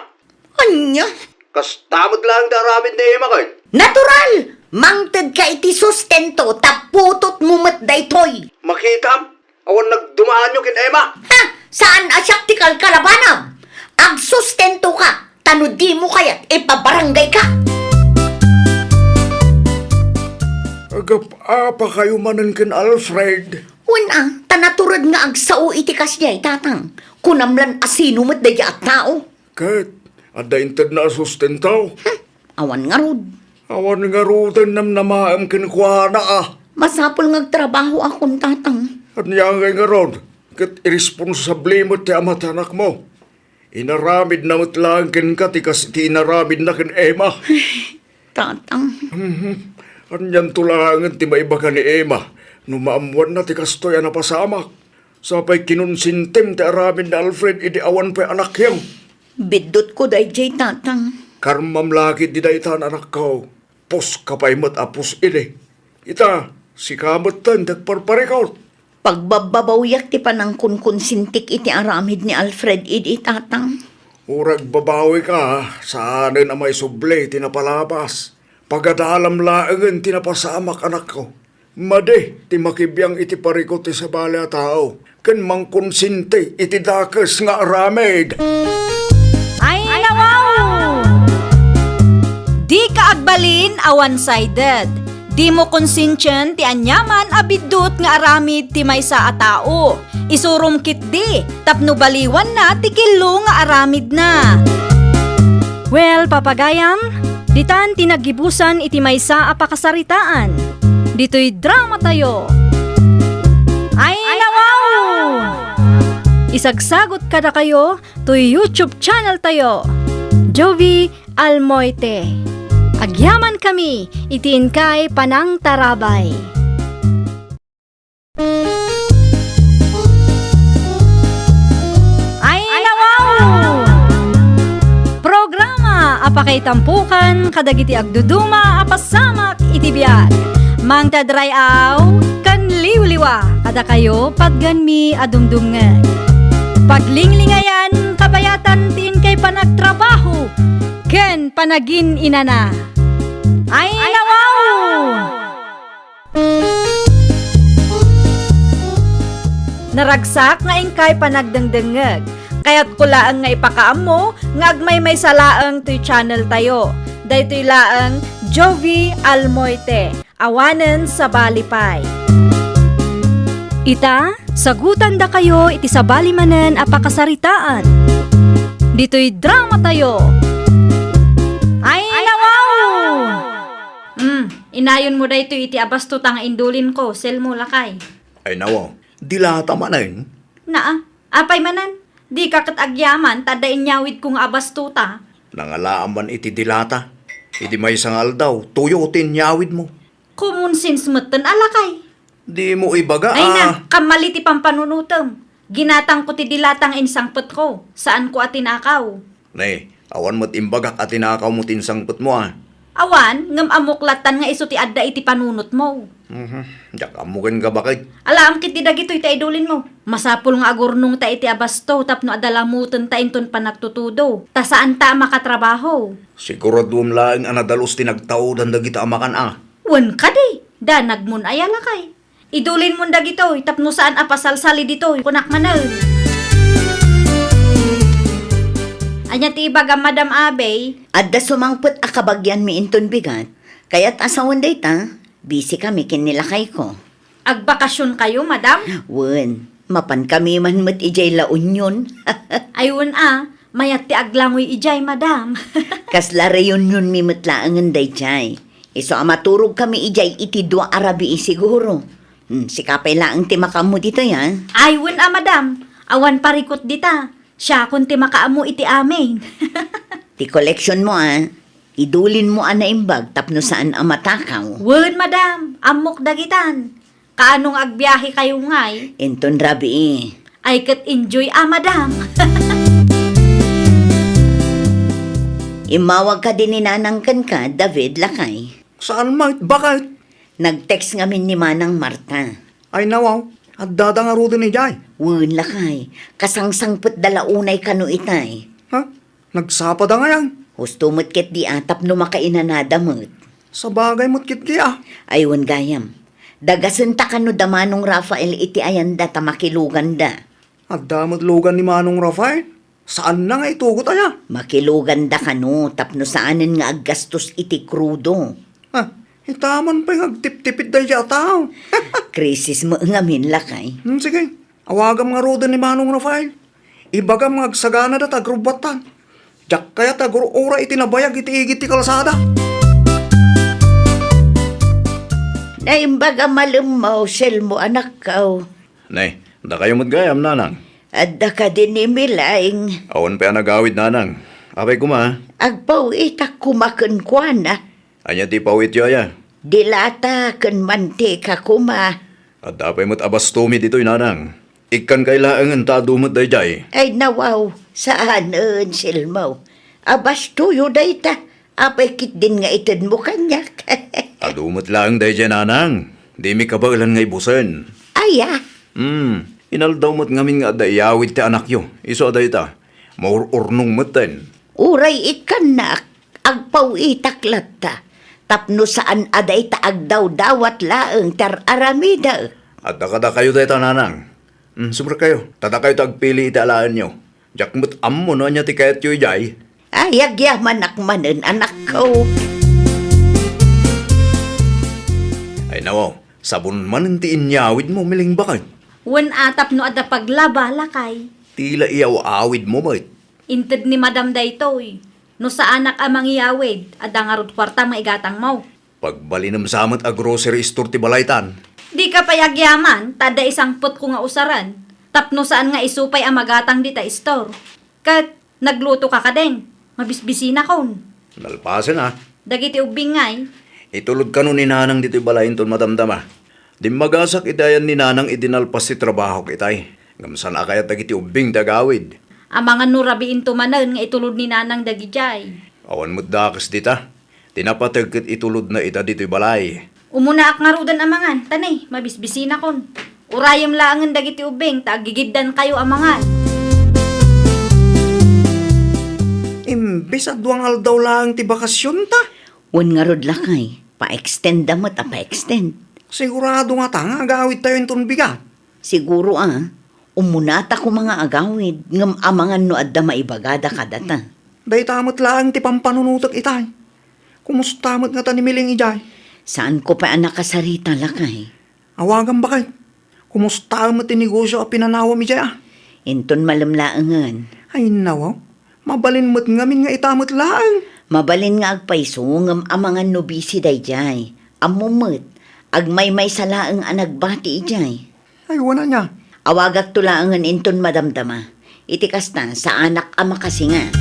Anya? Kastamot lang daramid ni Emma kay. Natural! Mangted ka iti sustento taputot mo mat daytoy. Makita. Awan nagdumaan nyo kin Emma. Ha? Saan asyak ti kalkalabanam? Agsustento ka. Tanudi mo kaya't ipabarangay ka. Agap-apa kayo manan kin Alfred. Una, tanaturad nga agsao iti kasyay, tatang. Kunamlan asino mo't daya at tao. Kat, ada inted na sustentaw. Awan nga rod. Awan nga rutan nam namaam kin kuwana Masapol ngagtrabaho akong tatang. At niyangay nga ron. Kat irresponsable mo ti amat anak mo. Inaramid na mo't lang kin ka tikas ti inaramid na kin Emma. Tatang. Anyan tulangan ti maiba ka ni Emma. Numaamuan na ti kastoy na pasamak. Sapay kinunsintem ti aramid na Alfred idi awan pa anak yang. Bidot ko dayjay, tatang. Karmam laki di daytan anak ko. Pos kapay mo't apos ini. Ita, si kamot tan dagparparikaw. Pagbababawyak ti panang kunkunsintik iti aramid ni Alfred idi, tatang. Urag babawi ka, saanin na may suble tinapalapas. Pagadalam laangan tinapasamak anak ko. Made, ti makibiyang iti parikot ti sa bala tao. Ken mangkonsinte iti dakes nga aramid. Ay nawaw! Di ka agbalin a one-sided. Di mo konsensyen ti anyaman abidot nga aramid ti maysa a tao. Isurum kit di, tapno baliwan na ti kilo nga aramid na. Well, papagayam, ditan tinagibusan iti maysa a pakasaritaan. Dito'y drama tayo. Ay nawaw! Isagsagot kada kayo to YouTube channel tayo. Jovi Almoite. Agyaman kami, itiin kay Panang Tarabay. Ay nawaw! Programa apakay tampukan kadagiti agduduma apasamak itibiyag. Mang tadrayaw kan liwliwa kada kayo pagganmi adumdumngan. Paglinglingayan kabayatan tiin kay panagtrabaho ken panagin inana. Ay nawaw! Naragsak nga ingkay panagdengdengeg. Kaya't kulaan nga ipakaamo nga agmay may salaang to'y channel tayo. Daytoy laang Jovi Almoite. Awanen sa Balipay. Ita, sagutan da kayo iti sabali manen a pakasaritaan. Dito'y drama tayo. Ay, nawaw! Inayon mo dayto iti abasto tang indulin ko, sel mo lakay. Ay nawa, dilata manen. Naa, apay manan. Di ka katagyaman, tada inyawid kong abastuta. Nangalaan man iti dilata. Iti may sangal daw, tuyutin nyawid mo. Common sense matan alakay. Di mo ibaga Ay na, kamali ti pampanunutom. Ginatang ko ti dilatang insangpet ko. Saan ko atinakaw? Nay, awan mo't imbagak at tinakaw mo tinsangpot mo Awan, ngam amuklatan nga iso ti adda iti panunot mo. Diyak amukin ka bakit? Alam kit ti dagitoy ta idulin mo. Masapul nga agurnong ta iti abasto tapno adalamutan ta inton panagtutudo. Ta saan ta makatrabaho? Siguradum laing anadalos tinagtao dan dagita amakan Wan ka di. Danag mun ayala kay. Idulin mo dagitoy tapno saan apasalsali ditoy kunak manal. Anya ti baga Madam Abey, Adda sumangpot akabagyan mi inton bigat. Kaya't asawan dayta, busy kami kinilakay ko. agbakasyon kayo, Madam? Wen, mapan kami man met ijay la union. Ayun mayat ti aglangoy ijay, Madam. Kasla reunion mi metlaangan dayjay. Iso amaturog kami ijay iti dua arabi siguro. Si kapay laang ti makamu dito yan. Ayun Madam. Awan parikot dita. Siya kun ti makaamu iti amin. Ti collection mo idulin mo na imbag tapno saan amatakaw. Wen, Madam. Amok dagitan. Kaanong agbiyahe kayo ngay? Inton rabi Ay kat enjoy Madam. Imawag ka din ni nanangkan ka, David Lakay. Saan mait? Bakit? Nag-text ngamin ni Manang Marta. Ay nawaw, at dadangaro din ni Jay. Wen Lakay, kasangsangpot dalaunay kanu itay. Ha? Nagsapad nga yan. Husto mo't ket di atap no makainanada mo't. Sa bagay mo't kit-kya. Aywan gayam. Dagasun ta kanu damanong Rafael iti ayanda ta makilugan da. At damot lugan ni Manong Rafael. Saan na nga itugot aya? Makilugan da kanu tapno saanin nga aggastos iti krudo. Ha? Itaman pa yung agtip-tipid dahil siya tao. Krisis mo ngamin Lakay. Sige, awagam nga roda ni Manong Rafael. Ibagam nga agsagana da tagrubatan. Diyak kaya tagro-ora itinabayag iti-igit ti kalsada. Naimbaga malumaw, sel mo anak kaw. Nay, da kayo matgayam, nanang. Adda ka din ni Milaing. Awan pa nagawid, nanang. Apay kuma. Agpaw itak kumakon kwa na. Anya ti pawit yo ya. Dilata kan mantika kuma. At apay mo't abastumi dito'y nanang. Ikan kailangan ang tadumot day jay. Ay nawaw, saan silmaw. Abas tuyo dayta. Apay kit din nga itad mo kanyak. Tadumot lang day jay, nanang. Di mi kabailan ngay busen. Aya, Inaldaw mo't ngamin nga dayawid ti anak yo. Iso day ta. Maururnong moten. uray ikan na agpaw itaklat ta. Tapno saan aday ta agdaw dawat laeng tar aramida. At dakada kayo day ta, nanang. Sumra kayo. Tada kayo tagpili iti alaan nyo. Diyak mo't ammo no niya ti kayat yo jay. Ayag yaman akmanen anak ko. Ay nawaw, sabon man ti inyawid mo miling bakit. Wen atap no adda paglaba lakay. Tila iyaw awid mo bait. Inted ni Madam daytoy. No sa anak amang iyawid, adda nga rod kwarta maigatang mo. Pagbalinam samat a grocery store ti balaytan. Di ka payagyaman, tada isang put ko nga usaran. Tapno saan nga isupay ang magatang dita store. Kat nagluto ka kadeng, mabisbisina kon. Nalpasan Dagiti ubing ngay, Itulod ka nun ni nanang dito'y balayin ton madamdama. Di magasak itayan ni nanang idinalpas si trabaho kitay. Gamsan akayat dagiti ubing dagawid. ang mga nurabiin tumanan nga itulod ni nanang dagijay. Awan mo't dakas dita. Tinapatagkat itulod na ita dito'y balay. Umuna ak nga rudan amangan, tanay, mabisbisina kon. Urayam laangan dagiti ubing, tagigiddan kayo amangan. Imbis at duwangal daw lang ti bakasyon ta. Wan nga rod Lakay, pa-extend damot pa-extend. Sigurado nga ta nga agawid tayo yung tunbiga. Siguro Umunata ko mga agawid, ngam amangan no adda maibagada kadata. Day tamot lang ti pampanunutok itay. Kumusta mo't nga ta ni Miling ijay? Saan ko pa anak kasarita lakay? Awagan ba kay? Kumusta mo't ti negosyo a pinanawa mi jay ah? Inton malamlaangan. Ay nawaw, mabalin mo't ngamin nga itamot lang. Mabalin nga agpaiso ngam amangan no bisi dayjay. Amumot, agmay-may salaang anagbati ijay. Ay wala niya. Awagak tulaangan inton madamdama. Itikas na sa anak ama kasi nga.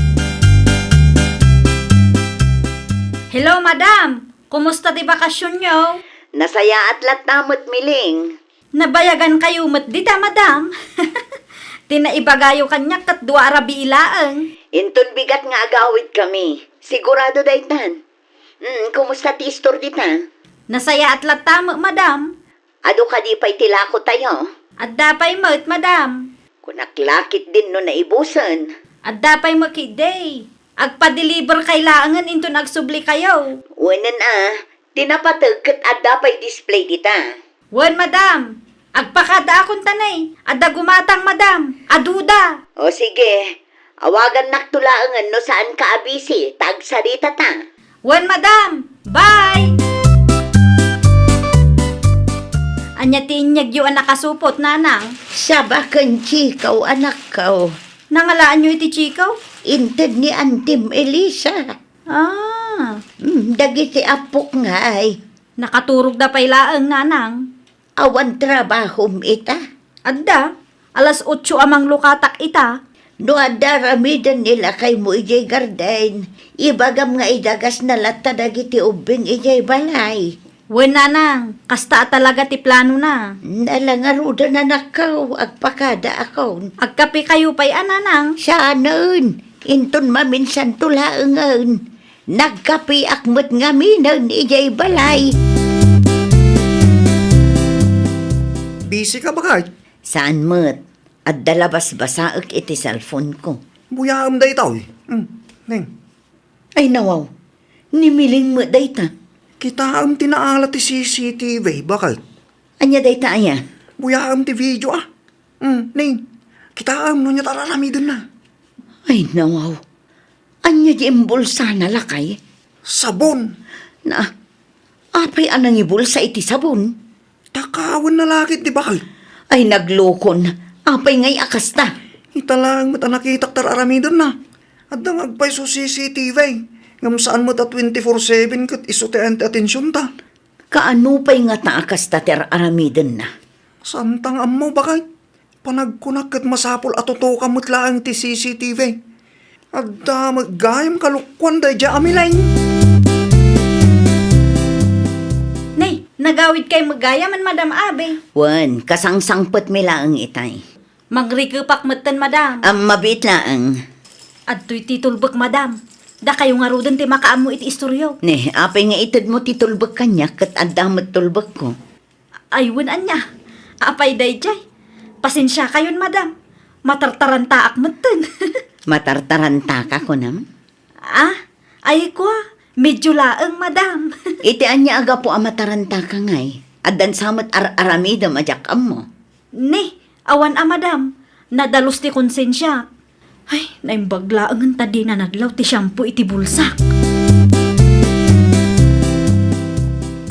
Hello, madam! Kumusta ti bakasyon nyo? Nasaya at latamot miling. Nabayagan kayo mat dita, madam. Tinaibagayo kanyak kat dua arabi ilaang. Inton bigat nga agawid kami. Sigurado daytan. Kumusta ti istor dita? Nasaya at latamo, madam. Ado ka di pa'y tilako tayo? At dapay mo't, madam. Kunaklakit din no naibusan. At dapay mo kiday. Agpa-deliver kailangan into nagsubli kayo. Unan tinapatag kat adda pa'y display dita. Wan, madam. Agpakada akong tanay. Adda gumatang, madam. Aduda. O sige, awagan naktulaangan no saan ka abisi, tagsarita ta. Wan, madam. Bye! Anya tiinyag yung nakasupot, nanang. Sabakan chikaw anak kaw. Nangalaan nyo iti chikaw? Inted ni Antim Elisa. Ah, Dagiti apok nga ay. nakaturog da pay laang, nanang. Awan trabahom ita. Adda, alas 8 amang lukatak ita. No adaramidan nila kay mo ijay garden. Ibagam nga idagas na lata dagiti ubing ijay balay. Wen, nanang, kasta talaga ti plano na. Nalangaruda na nakaw, agpakada ako. Agkapi kayo pay ananang. Saanon, inton maminsan tulaangan. Nagkapi akmat nga minan ijay balay. Busy ka ba kay? Saan mo't? At dalabas basaak iti cellphone ko. Buyaam day tao eh. Neng, Ay nawaw, nimiling mo dayta. kita tinaala ti CCTV, bakit? Anya dayta aya? Buyaam ti video ah. Neng, kita no niya tararamidon na. Ay nawaw, anya di imbulsa na lakay. Sabon. Na, apay anang ibulsa iti sabon. Takawan na lakit di bakit? Ay naglokon, apay ngay akasta. Italang mo nakitak tararamidon na. At ang agpay so CCTV. Ngam saan mo ta 24/7 kat isotean ti atensyon ta. Kaano pa'y nga taakasta ter aramiden na? Samtang ammo bakit? Panagkunak kat masapol at tutuka mo't laang ti CCTV. At maggayam kalukwan day dya amilay. Nay, nagawid kay magayaman, madam Abe. Wan, kasangsangpot mila ang itay. Magrikupak matan, madam. Mabit laang. At to'y titulbak, madam. Da kayo nga rudan ti makaam mo iti istoryo. Ne, apay nga itad mo titulbag kanya kat adamot tulbag ko. Aywan anya. Apay dayjay. Pasensya kayon, madam. Matartaranta akmatan. Matartaranta ka ko nam. Ay ko. Medyo laang, madam. Iti anya aga po amataranta ka ngay. Adan samot aramidam ajakam mo. Ne, awan madam. Nadalos ti konsensya. Ay, naimbaglaangan ta di na nadlaw ti shampoo iti bulsak.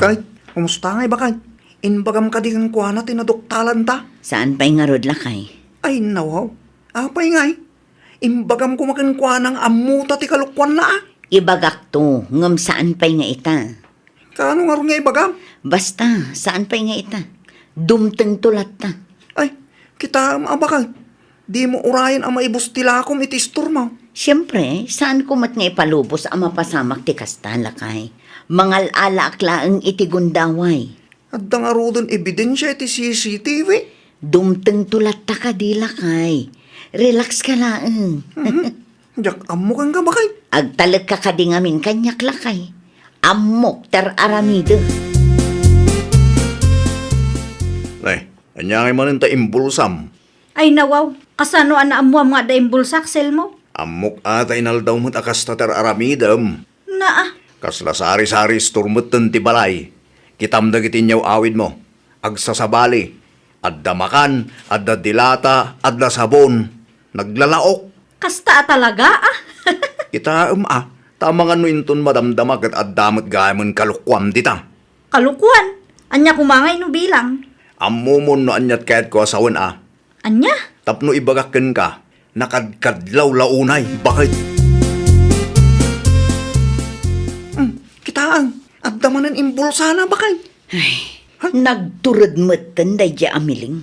Kahit, kumusta ngay bakit? Inbagam ka di kang kuha na tinadoktalan ta. Saan pa'y nga rod lakay? Ay nawaw. Apay ngay. Imbagam ko makin kuha ng amuta ti kalukwan na ah. Ibagak to, ngam saan pa'y nga ita. Kano nga rin nga ibagam? Basta, saan pa'y nga ita. Dumteng tulat ta. Ay, kita bakit? Di mo urayan ang maibustilakom iti store mo. Siyempre, saan ko mat nga ipalubos ang mapasamak ti kastala kay? Mangal-ala aklaang iti gundaway. At nga rodon ebidensya iti CCTV. Dumteng tulat ta ka di lakay. Relax ka laang. Jak amo kang ka bakit? Agtalag ka ka di ngamin kanyak lakay. Amok ter aramido. Ay, anyangay man ta imbulsam. Ay nawaw. Kasano anaam mo ang mga daing bulsak, sel mo? Amok ata inaldaw mo't akas tatar aramidam. Naa. Kasla sari-sari sturmut ti balay. Kitam dagiti nyaw awid mo. Agsasabali. Adda makan, adda dilata, adda sabon. Naglalaok. Kasta talaga ah. Kita tama nga no inton madamdamag at addamot gamon kalukwam dita. Kalukuan. Anya kumangay no bilang. Ammumon no anyat kahit ko asawan Anya? Tapno ibagaken ka, nakadkadlaw launay. Bakit? Kitaang, adda manan imbulsa na bakit? Nagturod mo't day di amiling.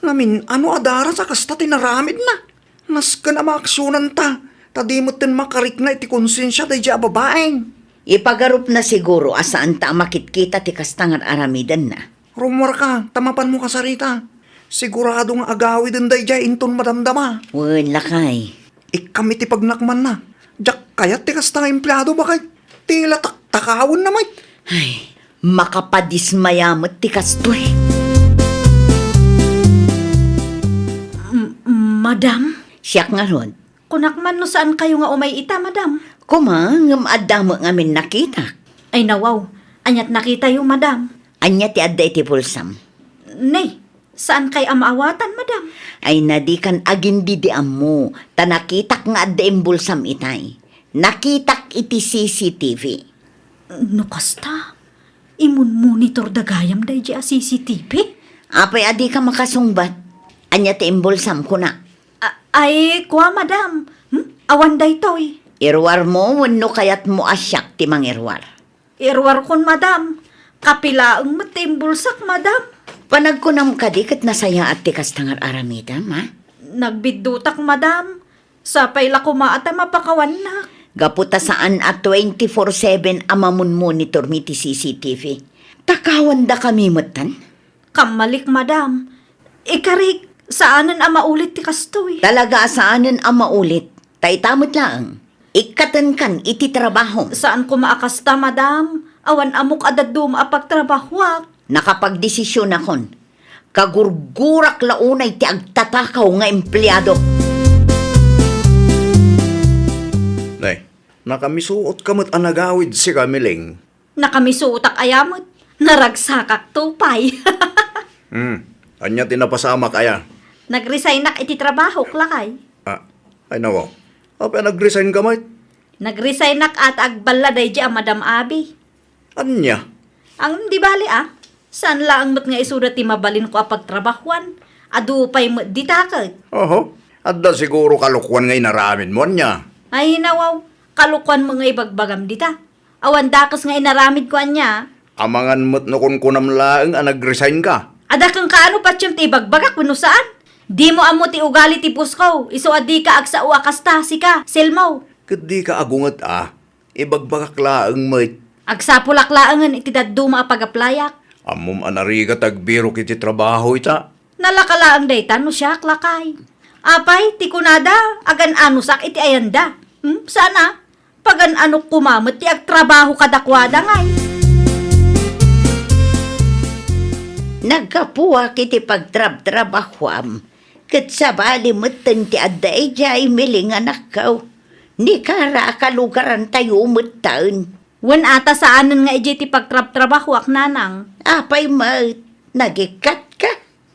Namin, ano adara sa kasta tinaramid na? Nas ka na maaksyonan ta. Tadimot din makarik na iti konsensya day di babaeng. Ipagarup na siguro asaan ta makitkita ti kastangar aramidan na. Rumor ka, tamapan mo ka sarita. Sigurado nga agawi din day di inton madamdama. Wen lakay. Ikami ti pagnakman na. Diyak kayat ti kasta nga empleyado bakit? Tila takawon na may. Ay, makapadismayamot ti kastoy. Madam? Siyak nga ron. Kunakman no saan kayo nga umay ita, madam? Kumang adamo ngamin nakita. Ay nawaw. Anyat nakita yung madam. Anya ti adda iti pulsam. Nay, saan kay amaawatan, madam? Ay nadikan agindi di ammo. Tanakitak nga adda imbulsam itay. Nakitak iti CCTV. No kasta? Imun monitor dagayam day di a CCTV? Apay adi ka makasungbat. Anya ti imbulsam ko na. Ay, kuha, madam. Awan day toy. Irwar mo wenno kayat mo asyak ti mangirwar. Irwar kon, madam. Kapilaang matimbulsak, madam. Panagkunam kadikat nasaya at ti kastangar aramida, ma? Nagbidutak, madam. Sapay la kumaata mapakawan na. Gaputa saan at 24/7 amamun monitor mi ti CCTV. Takawan da kami matan. Kamalik, madam. Ikarik, saanan ang maulit ti kastoy? Talaga saanan ang maulit. Taitamot lang. Ikatan kan iti trabaho. Saan ko maakasta, madam? Awan amok adadum apagtrabahwak. Nakapagdesisyon akon. Kagurgurak launay ti agtatakaw nga empleyado. Nay, nakamisuot kamot anagawid si Kamiling. Nakamisuutak ayamot. Naragsakak tupay. Anya tinapasama kaya? Nagresign nak iti trabaho, klakay. Ay nawa. Apa nag-resign ka may? Nagresign nak at agbaladay di ang Madam Abi. Anya? Ang di bali saan lang mo't nga isudat ti mabalin ko apagtrabahuan? Adu pa'y mo't di takot. Oho. Adda siguro kalukwan ngay naramin mo niya. Ay nawaw, kalukuan mo nga ibagbagam dita. Awan dakas nga inaramid ko anya. Amangan mo't no kun kunam laeng nag-resign ka. Ada kang kaano pa tiyong ti ibagbagak kuno saan? Di mo amo ti ugali ti puskaw. Iso adi ka agsa uakasta si ka, silmaw. Kadi ka agungat Ibagbagak laeng may. Agsa pulaklaangan iti daduma apagaplayak. Amom anariga tagbiro kiti trabaho ita. Nalakalaang dayta no siya, klakay. Apay, ti kunada, agan anusak iti ayanda. Sana, pagan anok kumamot ti agtrabaho kadakwada ngay. Nagkapuwa kiti pagtrab-trabahwam. Kat sabali mutan ti adda ijay miling anak kaw. Ni kara kalugaran tayo umutan. Wan ata saanan nga ijay ti pagtrab-trabaho ak nanang. Apay mat, nagikat ka.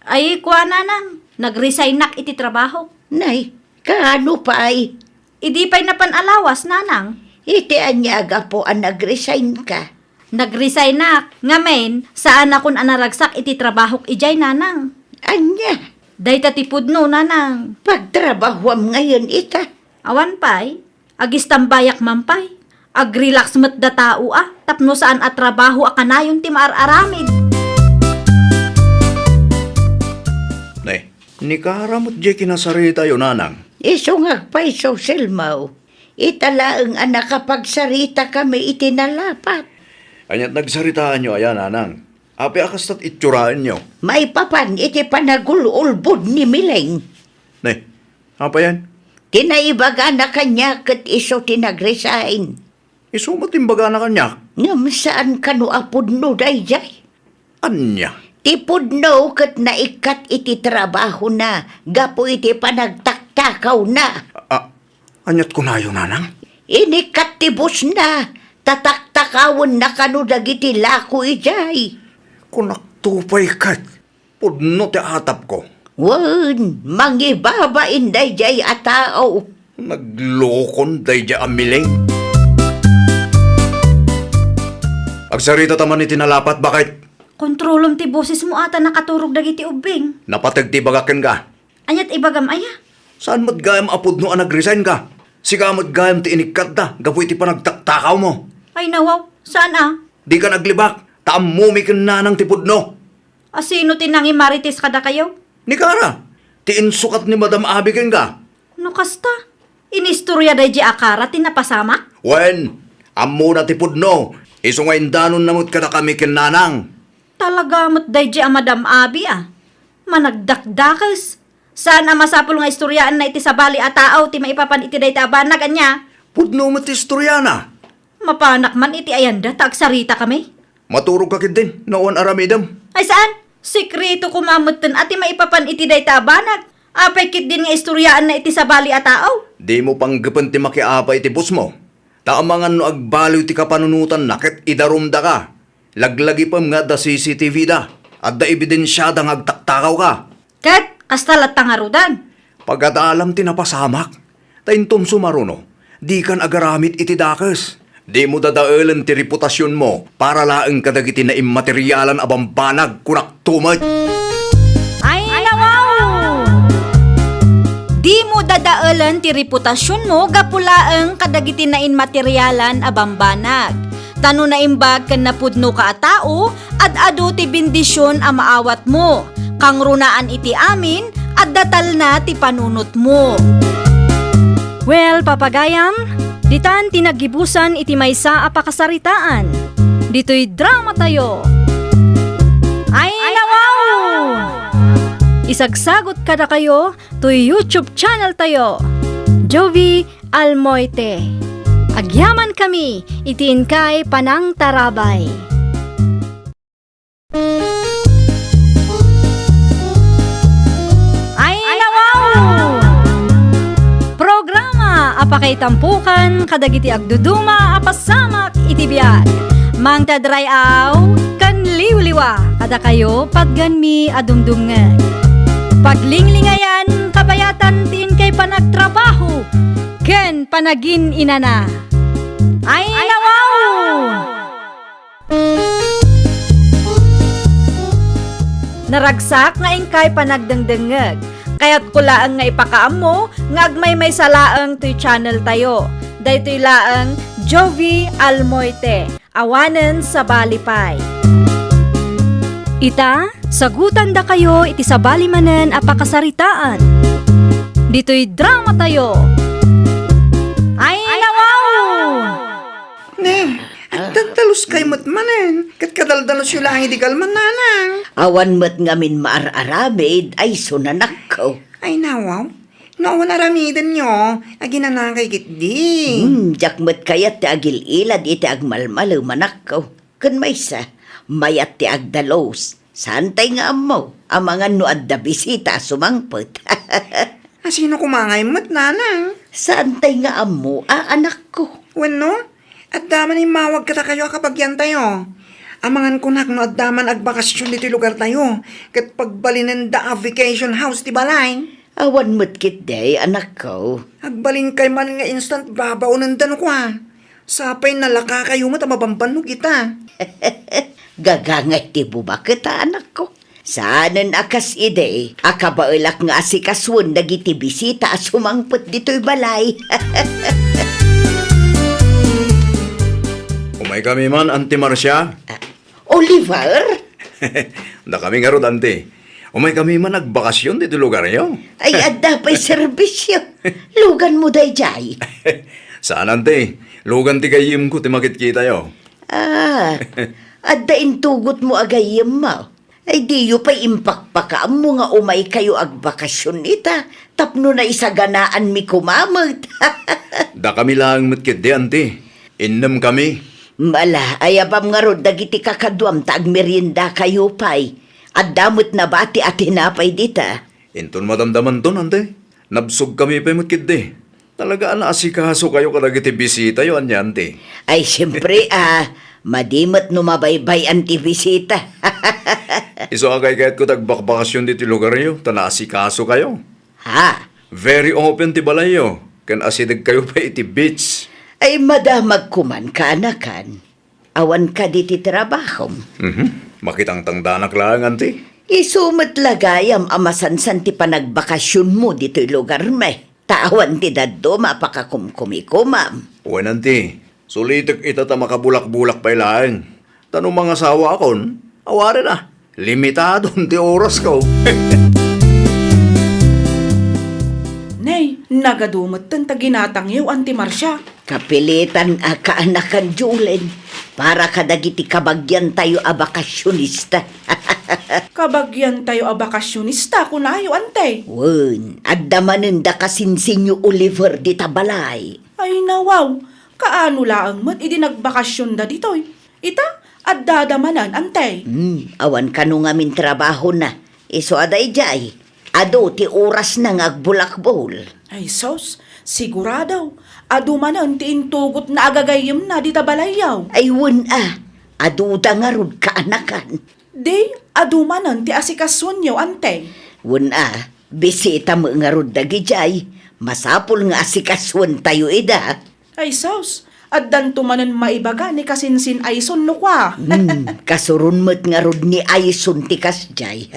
Ay, kuha nanang. Nag-resign nak iti trabaho. Nay, kaano pa'y? Idi pa'y napanalawas, nanang. Iti anyaga po ang nag-resign ka. Nag-resign nak. Ngamen, saan akon anaragsak iti trabaho ijay, nanang. Anya, Day tatipod no, nanang. pagtrabahwam ngayon ita. Awan pa'y, agis tambayak mampay. Ag-relax met da tao tapno saan at trabaho akanayon ti maar-aramid. Nay, ni karamot di kinasarita yun nanang. Isungag pa iso silmaw. Italaang anak kapag sarita kami itinalapat. Anyat nagsaritaan nyo ayan nanang. Api akastat itsuraan nyo. May papan iti panagululbod ni Mileng. Nay, apa yan? Kinaibaga na kanya kat iso tinagresign. Isumat imbaga na kanya. Ngam saan kanu apod no dayjay? Anya? Tipod no kat naikat iti trabaho na. Gapo iti panagtaktakaw na. Anyat ko na yun nanang? Inikat tibos na. Tataktakawon na kanu dagiti lako ijay. Kunaktupay kat. Pudno ti atap ko. Wan, mangibaba inday jay atao. Naglokon day di amiling. Agsarita taman ni tinalapat bakit? Kontrolom ti boses mo ata nakaturog dagiti ubing. Napatag ti bagaken ka. Anyat ibagam aya. Saan mo't gayam apod no nag-resign ka? Sika mo't gayam ti inikat da, gapoy ti panagtaktakaw mo. Ay nawaw, saan ah? Di ka naglibak, taamumi ka na ng tipudno. Asino tinangi marites kada kayo? Ni Kara, ti insukat ni Madam Abiken ka. No kasta? Inistorya day di akara tinapasamak? Wen, amo na tipudno, isungay danon namot ka na kami kinanang. Talaga mo't day di Madam Abi ah. Managdakdakas. Saan ang masapul nga istoryaan na iti sabali a tao ti maipapan iti day tabanag anya? Pudno mo ti istoryana. Mapanak man iti ayanda tagsarita kami. Maturog ka kid din, naon aramidam. Ay saan? Sikreto kumamutan ati maipapan iti day tabanag. Apay kit din nga istoryaan na iti sabali a tao. Di mo pang gapan ti makiapa iti bus mo. Taamangan no agbaliw ti kapanunutan nakit idarumda ka. Laglagi pam nga da CCTV da. At da ebidensyada nga agtaktakaw ka. Kat, kastalat tangarudan. Pagkadaalam ti napasamak. Taintom sumaruno. Di kan agaramit iti dakas. Di mo dadaalan ti reputasyon mo para laeng kadagiti na immateryalan abambanag kunak tumad. Ay, nawaw! Di mo dadaalan ti reputasyon mo gapulaeng kadagiti na inmateryalan a bambanag. Tano na imbag kan napudno ka a tao at adu ti bendisyon a maawat mo. Kang runaan iti amin at datal na ti panunot mo. Well, papagayam, ditan tinagibusan iti maysa a pakasaritaan. Dito'y drama tayo. Ay, nawaw! Isagsagot kada kayo to YouTube channel tayo. Jovi Almoite. Agyaman kami, itiin kay Panang Tarabay. Ay, nawaw! Programa apakay tampukan kadagiti agduduma apasamak iti biag. Mang tadrayaw kan liwliwa kada kayo pagganmi adumdumngeg. Paglinglingayan kabayatan tiin kay panagtrabaho ken panagin inana. Ay, nawaw! Naragsak nga ingkay panagdengdengeg. Kaya't kulaang nga ipakaam mo, nga agmay may salaang to'y channel tayo. Daytoy laang Jovi Almoite, awanen sa Balipay. Ita, sagutan da kayo iti sabali manen a pakasaritaan. Dito'y drama tayo. Ay, nawaw! Agtagtalos kay mo't manen. Kat kadaldalos yung lang hindi kalman nanang. Awan mat ngamin maararamid ay sunanak ko. Ay nawaw. Noon aramidan nyo. Aginanakay kitdi. Jak mat kayat ti agil ilad iti agmalmalaw manak ko. Kun may sa, mayat ti agdalos. Santay nga mo, amangan no adda bisita sumangpot. Sino kumangay mo't nanang? Santay nga amo, anak ko. Wano? At daman mawag kata kayo kapag yan tayo. Amangan ko nak no at daman agbakasyon dito lugar tayo. Kat pagbalinan da a vacation house ti balay. Awan mo't kit day, anak ko. Agbalin kay man nga instant babaw ng dano ko ha. Sapay nalaka kayo mo tamabamban mo kita. Gagangay ti buba kita, anak ko. Saanan akas ide, akabailak nga si kaswon dagiti bisita as sumangpot dito'y balay. Umay kami man, Auntie Marcia. Oliver? Da kami nga rod, Auntie. Umay kami man nagbakasyon dito lugar niyo. Ay, adda pa'y serbisyo. Lugan mo day jay. Saan, Auntie? Lugan ti kayim ko, ti makit-kita yo. Adda intugot mo agayim mo. Ay diyo pa'y impakpakaam mo nga umay kayo agbakasyon ita. Tapno na isaganaan mi kumamot. Da kami lang matkit di, Auntie. Innam kami. Mala, ayabam nga rod dagiti kakadwam taag merienda kayo pa'y. At damot na bati at hinapay dita. Inton madamdaman ton, Auntie. Nabsog kami pa matkit di. Talaga na asikaso kayo kadagiti bisita yo, Auntie. Ay, siyempre, Madimot no mabaybay ang tibisita. Iso agay kahit ko tagbakbakasyon dito lugar yo, tanasikaso kayo. Ha? Very open ti balayo, kan asidag kayo pa iti beach. Ay madamag kuman ka anakan. Awan ka di ti trabaho. Makitang tangdanak lang, anti. Isumat lagayam amasansan ti panagbakasyon mo dito lugar me. Tawan ti daddo mapakakumkumikumam. Uwan, anti. Sulitik ita ta makabulak-bulak pa ilang. Tanong mga asawa akon, awari na. Limitado ti oras ko. Nay, nagadumot tan taginatangyaw anti Marcia. Kapilitan a kaanakan Julen. Para kadagiti kabagyan tayo a bakasyonista. Kabagyan tayo a bakasyonista kunayo ante. Wen, addamanen da kasinsinyo Oliver di tabalay. Ay nawaw, kaano laang mat idi nagbakasyon da ditoy. Ita, at dadamanan ante. Awan ka nung amin trabaho na. Iso aday jay. Ado ti oras na ngagbulakbol. Ay sos, sigurado. Adumanan ti intugot na agagayim na di tabalayaw. Ay wen aduda nga rod kaanakan. Di, adumanan ti asikasunyo ante. Wen bisita mo nga rod dagi jay. Masapul nga asikaswan tayo ida. Ay sos, at dantumanan maibaga ni kasinsin ay sunno kwa. Kasurun mo't nga rod ni Ayson tikas jay.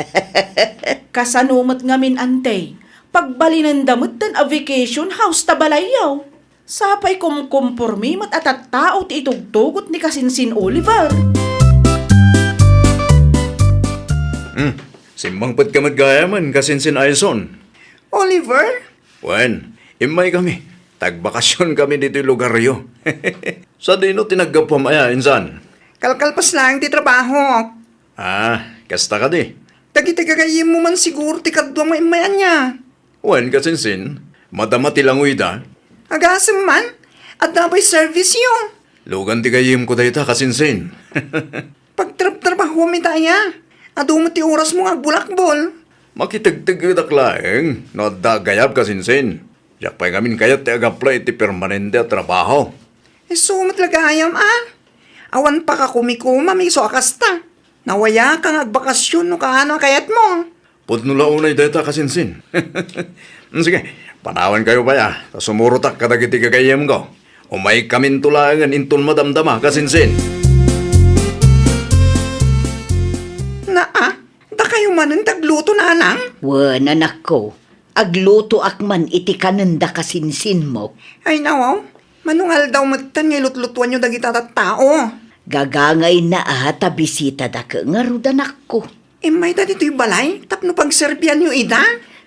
Kasanumat ngamin ante. Pagbalinan damot tan a vacation house tabalayaw. Sapay kumkumpormi mat at tao ti itugtugot ni kasinsin Oliver. Simbang pat ka matgayaman, kasinsin Ayson. Oliver? Wen, imay kami. Tagbakasyon kami dito yung lugar yo. Sa dino tinaggapamaya, insan? Kalkalpas lang ti trabaho. Kasta ka di. Tagi-tagagayim mo man siguro ti kadwa maimayan niya. Wen, kasinsin, madama tilangoy da. Agasam man, at nabay service yung. Lugan ti kayim ko dayta, kasinsin. Pagtrabaho mi taya. Adumot ti oras mo agbulakbol. Makitagtagdak laeng, no dagayab kasinsin. Yak pa'y ngamin kayat ti agaplay ti permanente at trabaho. Sumat lagayam Awan pa ka kumikuma, may so akasta. Nawaya kang agbakasyon no kaano kayat mo. Pudnula unay dayta kasinsin. Sige, panawan kayo pa ya. Sumurutak kadagiti kagayam ko. Umay kamin tulangan intun madamdama kasinsin. Da kayo manan tagluto na anang? Wen, anak ko. Agluto akman iti kananda kasinsin mo. Ay nawaw, manungal daw matan ngay lutlutuan nyo dagita tao. Gagangay na bisita da ka nga rod anak ko. May da dito'y balay, tapno pagserbian nyo ida.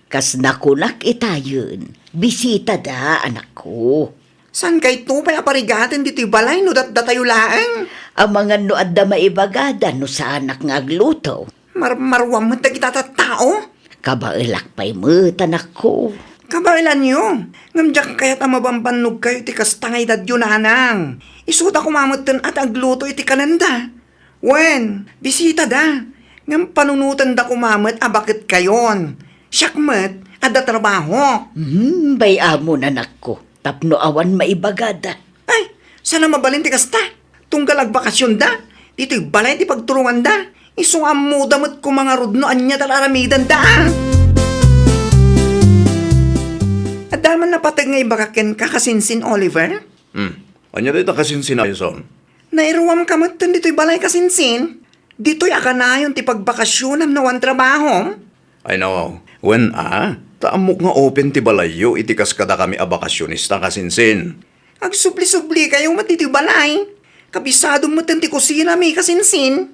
Kas nakunak itayon. Bisita da anak ko. San kay to pa'y aparigatin dito'y balay no datatayo laang? Ang mga no adda maibagada no sa anak nga agluto. Marwam mo dagita tao. Kabailak pa'y mo't anak ko. Kabailan nyo, ngamdyak kaya't amabambanog kayo ti kastangay dadyo nanang. Isuda kumamatan at agluto iti kananda. Wen, bisita da. Ngam panunutan da kumamat bakit kayon. Siyakmat, at da trabaho. Bayamon anak ko. Tapno awan maibagada. Ay, sana mabalin ti kasta. Tunggal agbakasyon da. Dito'y balay ti pagtulungan da. Isong amudamot ko mga rudno anya talaramidan da. At daman napatag nga ibakakin kakasinsin Oliver. Anya dayta kasinsin Ayson. Nairuwam ka matan dito'y balay kasinsin. Dito'y akanayon ti pagbakasyon ang nawan trabaho. Ay nawaw, wen taamok nga open ti balayo iti kaskada kami abakasyonista kasinsin. Agsubli-subli kayo matiti balay. Kabisado mo ti kusina may kasinsin.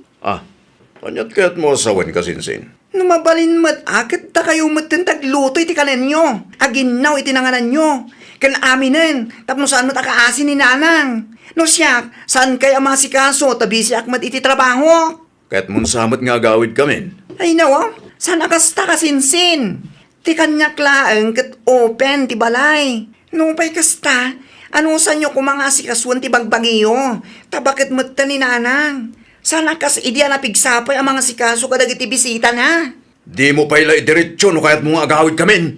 Anyat kaya't mo asawan kasinsin. Numabalin mat akit ta kayo matintagluto iti kanan nyo. Aginaw iti nanganan nyo. Kan aminen, tapno saan mat akaasin ni nanang. No siyak, saan kay amasikaso tabi siyak mat iti trabaho. Kaya't mun samot nga agawid kami. Ay nawa, saan akasta kasinsin. Ti kanyak laeng kat open ti balay. No pa'y kasta, ano sa nyo kumangasikaswan ti bagbagiyo. Tabakit mat ni nanang. Sana kas idya na pigsapay ang mga sikaso kadag iti bisita na. Di mo pa'y idiretsyo no kaya't mo nga agawid kami.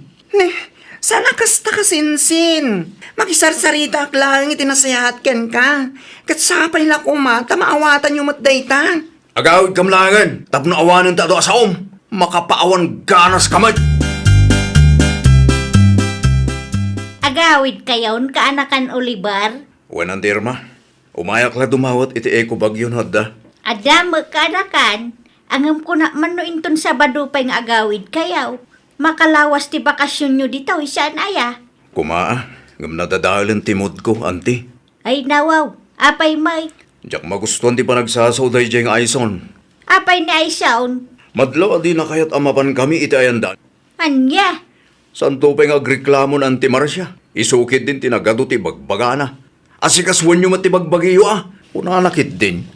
Sana kasta kasinsin. Makisarsarita ak lang itinasayahat ken ka. Kat sapay la kuma, tamaawatan yung matdayta. Agawid kamlangan, tapno awanan ta do asaom. Makapaawan ganas kamad. Agawid kayon kaanakan Oliver. Wanan Irma, umayak la dumawat iti eko bagyon hadda. Adam kaanakan. Angam ko na man no inton Sabado pa nga agawid kayaw. Makalawas ti bakasyon nyo dito, isaan aya? Kumaa, ngam nadadalan timod ko, anti. Ay nawaw, apay Mike. Diyak magustuhan di pa nagsasaw dahi jeng Aison. Apay ni Aisaon. Madlaw adi na kayat amapan kami iti ayandan. Anya? Santo pa nga agreklamon anti Marcia. Isukid din tinagado ti bagbagana. Asikaswan nyo matibagbagiyo Punanakit din.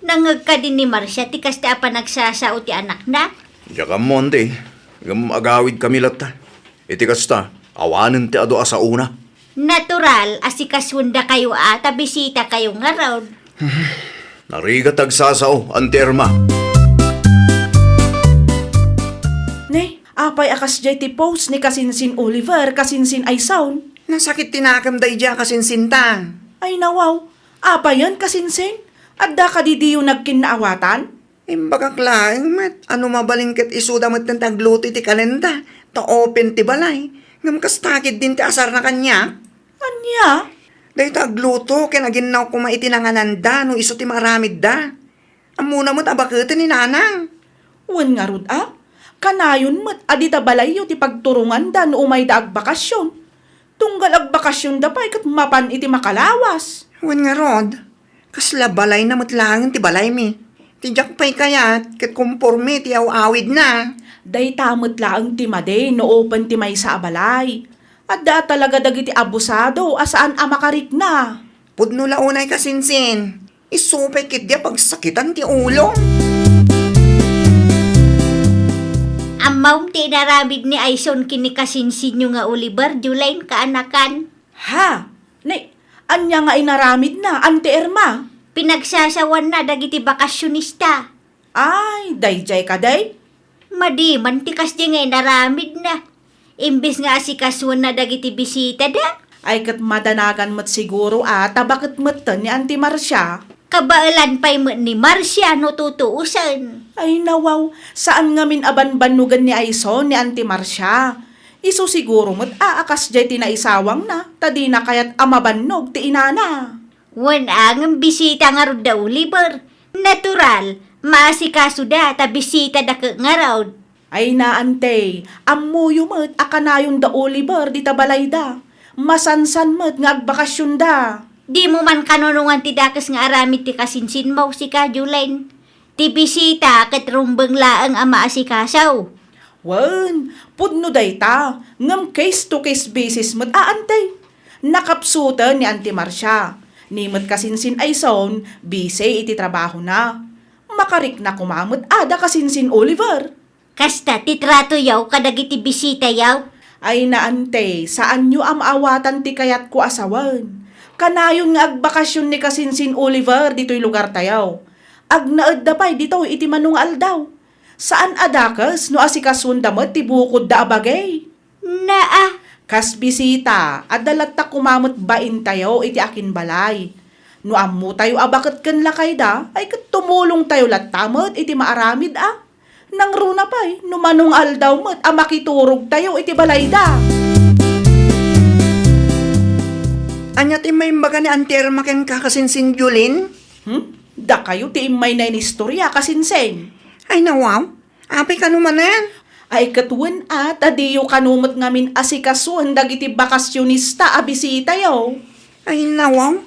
Nangag ka din ni Marcia, tikas ti apa nagsasao ti anak na? Diyak mo anti. Ngam agawid kami lata. Iti kasta, awanan ti ado asa una. Natural, asikasunda kayo bisita kayo nga raw. Nariga tagsasao, anti Irma. Ne, apay akas jay ti post ni kasinsin Oliver, kasinsin Aisaon. Nasakit tinakam day dya kasinsinta. Ay nawaw, apay yan kasinsin? Adda ka di diyo nagkinaawatan? Imbagak lang, met. Ano mabaling kat isuda mat ng tagluto ti kalenda. Ta open ti balay. Ngam kastakid din ti asar na kanya. Anya? Day tagluto, kinaginaw ko maitinangananda no iso ti maramid da. Amuna mo't abakutin ni nanang. Wan nga rod Kanayon mat adita balayo ti pagturungan da no umay da agbakasyon. Tunggal agbakasyon da pa ikat mapan iti makalawas. Wan nga rod. Kasla balay na matlangan ti balay mi. Tijak pa'y kayat, kat kumporme ti awid na. Day tamot laang ti made no open ti may sa abalay. At da talaga dagiti abusado asaan makarik na. Pudno launay kasinsin. Isupay kit dia pagsakitan ti ulo. Amaw ti naramid ni Aison kini kasinsinyo nga Oliver, Julain kaanakan. Ha? Ne, anya nga inaramid na, Ante Irma. Pinagsasawan na dagiti bakasyonista. Ay, dayjay ka day? Madiman ti kasdi nga naramid na. Imbis nga asikaswan na dagiti bisita da. Ay kat madanagan mo't siguro bakit mo't ni Auntie Marcia? Kabailan pa'y mo ni Marcia no tutuusan. Ay nawaw, saan nga min aban-banugan ni Aison ni Auntie Marcia? Iso siguro mo't aakas jay tinaisawang na, tadi na kayat amabannog ti inana. Wan ang bisita nga ro da Oliver. Natural, maasikaso da ta bisita da ka nga raw. Ay na ante, amuyo mo't akanayon da Oliver di tabalay da. Masansan mo't nga agbakasyon da. Di mo man kanunungan ti dakas nga aramid ti kasinsin mo si ka Julain. Ti bisita kat rumbang laang ama asikasaw. Wan, pudno day ta, ngam case-to-case basis mo't ante. Nakapsuta ni Auntie Marcia. Nimot kasinsin Aison, busy iti trabaho na. Makarik na kumamot ada kasinsin Oliver. Kasta titrato yaw kadagiti bisita yaw. Ay na ante, saan nyo amaawatan ti kayat ko asawan? Kanayon nga agbakasyon ni kasinsin Oliver dito'y lugar tayaw. Agnaad da pa'y dito iti manungal daw. Saan adakas no asikasun damot ti bukod da abagay? Naa, Kas bisita, adalat ta kumamot bain tayo iti akin balay. No ammo tayo abakat ken lakay da, ay kat tumulong tayo latamot iti maaramid Nang runa pa'y, no manungal daw mo't makiturog tayo iti balay da. Anya ti may imbaga ni Auntie Irma ken kakasinsin Julin? Da kayo ti imay na inistorya kasinsen. Ay nawaw, apay ka numanan. Ay katuan adiyo kanumot ngamin asikasuan dagiti bakasyonista bisita yaw. Ay nawaw,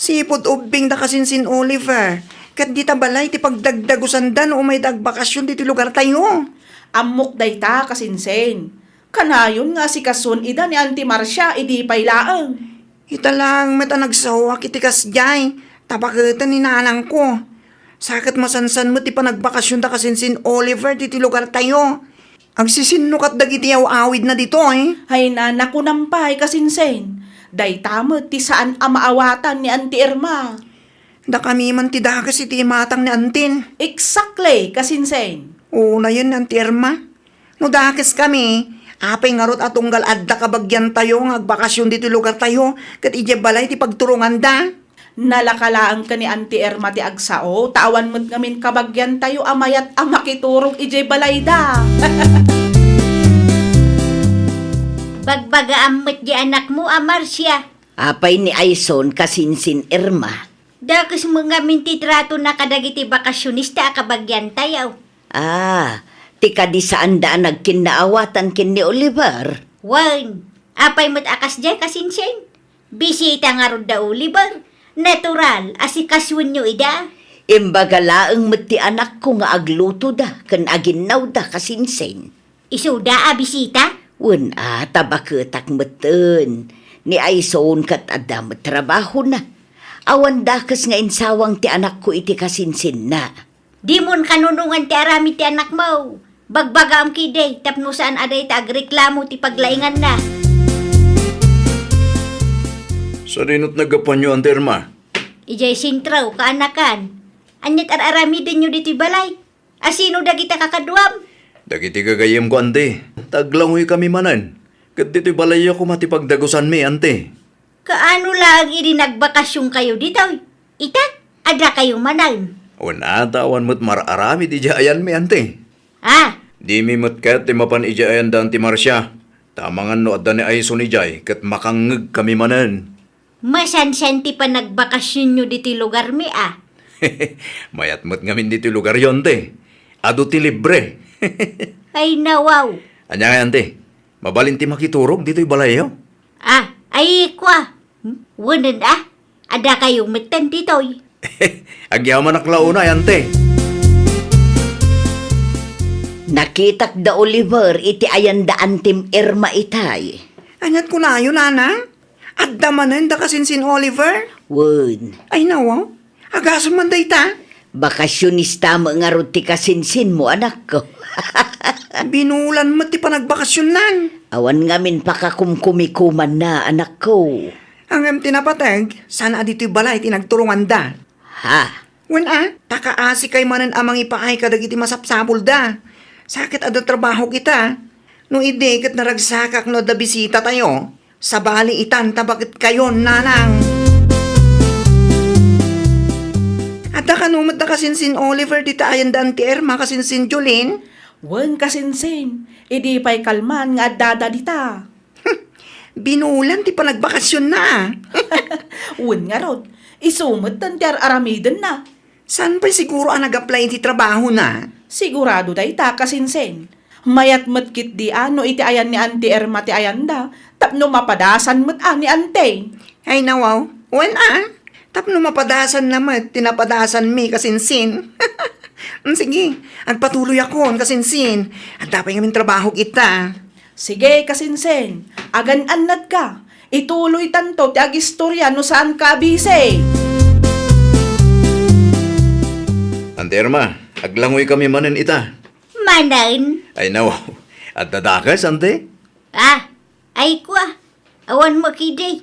sipod ubing da kasinsin Oliver. Kat di tabalay ti pagdagdagusan da no umay dagbakasyon diti lugar tayo. Amok day ta kasinsen. Kanayon nga asikasuan ida ni Auntie Marcia idi paylaang. Ita lang meta nagsawak itikas jay. Tabakitan ni nanang ko. Sakit masansan mo ti panagbakasyon da kasinsin Oliver diti lugar tayo. Ang sisinukat dagiti awid na dito Hay na nakunampay kasinsen. Day tamot ti saan amaawatan ni Auntie Irma. Da kami man ti dakas iti matang ni Antin. Exactly kasinsen. Oo na yun, Auntie Irma. No dakas kami, Apay ngarot atunggal adda kabagyan tayo, agbakasyon dito lugar tayo, kat ije balay ti pagturungan da. Nalakalaan ka ni Auntie Erma ti agsao, tawan mo't ngamin kabagyan tayo amayat ang makiturog ije balayda. Bagbaga amot di anak mo, Marcia. Apay ni Aison kasinsin Irma. Dakas mga mintitrato na kadagiti bakasyonista kabagyan tayo. Ah, tika di saan daan nagkinaawatan kin ni Oliver. Wan, apay mo't akas dyan kasinsin. Bisita nga ron da Oliver. Natural, asikasyon nyo ida. Imbaga laeng mati anak ko nga agluto da, kan aginaw da kasinsin. Isuda a bisita? Wen tabaketak meten. Ni Aison kat adam trabaho na. Awan dakas nga insawang ti anak ko iti kasinsin na. Di mon kanunungan ti arami ti anak mo. Bagbaga am kiday, tapno saan aday ta agreklamo ti paglaingan na. Sa rinot nagapanyo, Auntie Irma. Ijay sintraw, kaanakan. Anyat arami din nyo dito balay. Asino da kita kakaduam? Dagiti gagayem ko, Ante. Taglangoy kami manan. Kat dito'y balay ako matipagdagusan mi, Ante. Kaano lang iri nagbakasyon kayo dito? Ita, ada kayo manan. Wala tawan mo't mararami di jayan mi, Ante. Ah, Di mi mo't kat ti mapan ijayan da, Auntie Marcia. Tamangan no adda ni Aison ni Jay, kat makangeg kami manan. masansan ti pa nagbakasyon nyo dito lugar mi ah. Mayat mo't ngamin dito lugar yon, te. Ado ti libre. Ay nawaw. Anya nga, Ante. Mabalin ti makiturog dito'y balayo. Ah, ay kwa. Wanan ah. Ada kayong metan ditoy. Agyaman naklauna, Ante. Nakitak da Oliver iti ayan da antim Irma itay. Anyat ko na yun, nanang. Adda manan da kasinsin Oliver. Wen, Ay nawaw, agasam man da ita. bakasyonista mo nga ron ti kasinsin mo anak ko. Binulan mo ti panagbakasyon nan. Awan ngamin pakakumkumikuman na anak ko. Ang tinapatag, sana adito'y balay tinagturungan da. Ha? Wen takaasi kay manan amang ipaay kadagiti masapsapul da. Sakit ado trabaho kita. No ide kat naragsakak no da bisita tayo. Sa bali itan tabakit kayo, nanang. At kanumad na kasinsin Oliver dita ayan da Auntie Erma kasinsin Jolene. Wen kasinsin, idi pa'y kalman nga dada dita. Binulan ti panagbakasyon na. Wen nga rod, isumot tan ti aramiden na. San pa'y siguro ang nag-apply ti trabaho na? Sigurado da ita kasinsin. Mayat matkit di ano iti ayan ni Auntie Erma ti ayanda, tapno mapadasan mat ni Ante. Ay nawaw, wen tapno mapadasan naman, tinapadasan mi kasinsin. Sige, agpatuloy ako kasinsin. At dapat ngamin trabaho kita. Sige kasinsin, agan-anad ka. Ituloy tanto ti agistorya no saan ka abise. Auntie Irma, aglangoy kami manan ita. Manan? Ay nawaw. At dadakas, Ante? Ah, ay kwa. Awan mo kiday.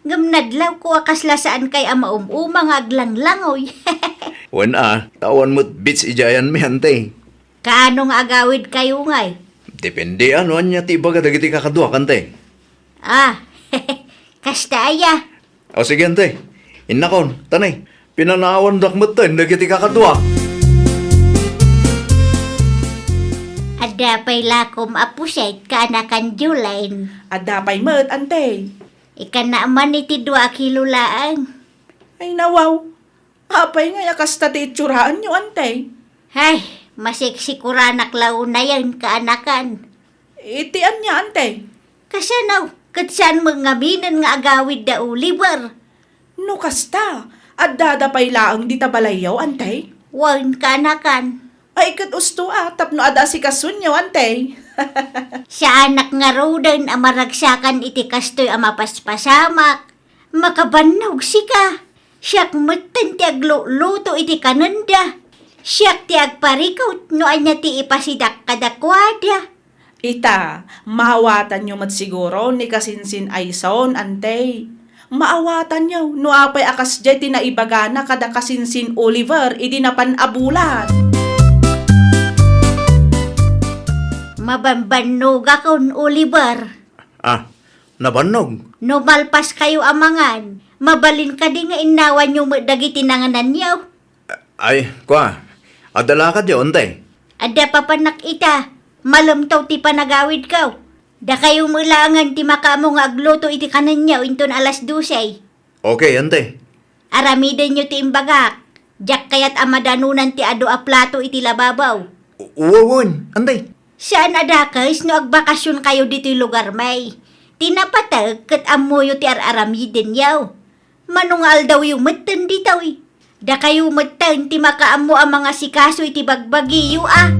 Ngamnadlaw ko akasla saan kay amaumumang aglanglangoy. Wan tawan mo't bits ijayan mi, Ante. Kaano nga agawid kayo ngay? Depende ano anya ti baga dagiti kakadwa, Ante. Ah, kasta aya. O sige, Ante. Innakon, tanay. Pinanawan dakmatan dagiti kakadwa. Ada pa'y lakom apusay kaanakan Julain. Adda pa'y mat, Ante. Ika naaman iti 2 kilo laang. Ay nawaw, apay nga yakas ta ti itsuraan nyo, Ante. Ay, masiksikuranak lao na yan kaanakan. Itian niya, Ante. Kasanaw, katsan mga minan nga agawid da Oliver. No kasta, adda da pa'y laang di tabalayaw, Ante. Wan kaanakan. Ay kat usto tapno ada si kasunyo, Ante. Sa anak nga rodan amaragsakan iti kastoy amapaspasamak. Makabannog sika. Siyak matan ti agluto iti kananda. Siyak ti agparikot no anya ti ipasidak kadakwada. Ita, mahawatan nyo mat siguro ni kasinsin Aison, Ante. Maawatan nyo, no apay akas jay tinaibagana kada kasinsin Oliver, idi na panabulan. Mabambanog akon, Oliver. Ah, nabanog. No malpas kayo amangan, mabalin ka di nga inawan yung dagiti nanganan niyo. Ay, kwa. Adala ka di, ontay. Ada pa panak ita, malamtaw ti panagawid ka. Da kayo mulangan ti makamo nga agluto iti kanan niyo inton alas 12. Okay, ontay. Aramiden nyo ti imbagak. Jak kayat amadanunan ti ado a plato iti lababaw. Uwawon, ontay. Saan adakes no agbakasyon kayo dito lugar may? Tinapatag kat amoyo ti aramiden yaw. Manungal daw yung matan dito eh. Da kayo matan ti makaamo ang mga sikaso iti bagbagiyo ah.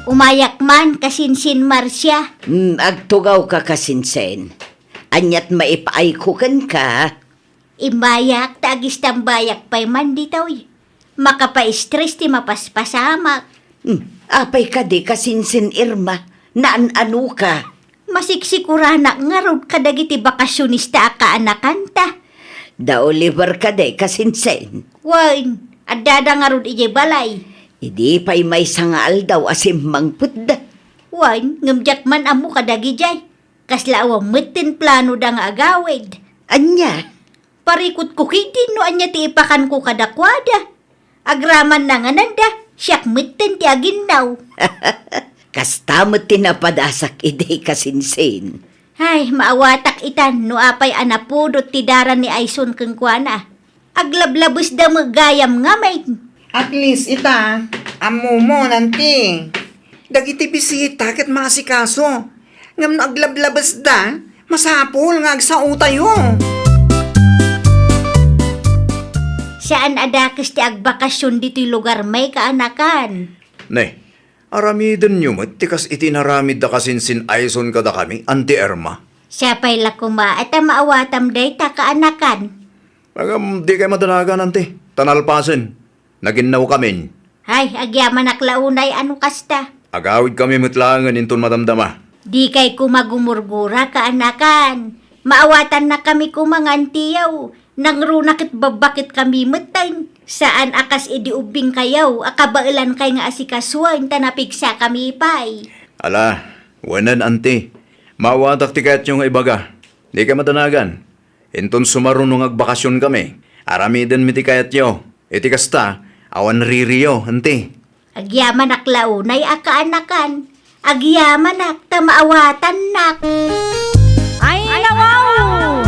Umayak man kasinsin Marcia. Agtugaw ka kasinsen. Anyat maipaay ko kan ka. Imbayak tagis tambayak pa'y man dito eh. Makapa-stress ti mapaspasamak. Apay ka di kasinsen Irma. Naan-ano ka? Masiksikuranak nga rod kadagiti bakasyonista kaanakan ta. Da Oliver ka di kasinsen. Wan, adada nga rod ije balay. Idi pa'y may sangaal daw asim mangputda. Wan, ngamjak man amo kadagi jay. Kaslaawa metin plano da nga agawid. Anya? Parikot ko kitin no anya ti ipakan ko kadakwada. Agraman na nga nanda, siyak metin ti aginaw. Kastamot tinapadasak idi kasinsen. Ay, maawatak itan no apay anapudot ti dara ni Aison keng kuana. Aglablabos da magayam nga may. At least ita, amo mo nanti. Dagiti bisita ket masikaso. Ngam no aglablabas da, masapol nga agsao tayo. Saan adakes ti agbakasyon dito'y lugar may kaanakan? Ne, aramiden nyo mo't tikas itinaramid da kasinsin Aison kada kami, Auntie Irma. Siya pa'y lakuma at maawatam day ta kaanakan. Pagam di kayo madanagan, Auntie. Tanalpasin. Naginaw kami. Hay, agyaman aklaunay ano kasta. Agawid kami mutlangan inton madamdama. Di kay kumagumurgura kaanakan. Maawatan na kami kumangantiyaw. Nang runakit babakit kami metain. Saan akas idiubing kayaw, akabailan kay nga asikaswan, tanapigsa kami pay. Ala, wanan, Auntie. Mawatak tikat yung ibaga. Di ka madanagan. Inton sumarunong agbakasyon kami. Aramiden mi tikayat yo. Itikasta, awan ririyo, Auntie. Agyaman aklaunay akaanakan. Agyaman ak, tamaawatan nak. Ay, nawaw!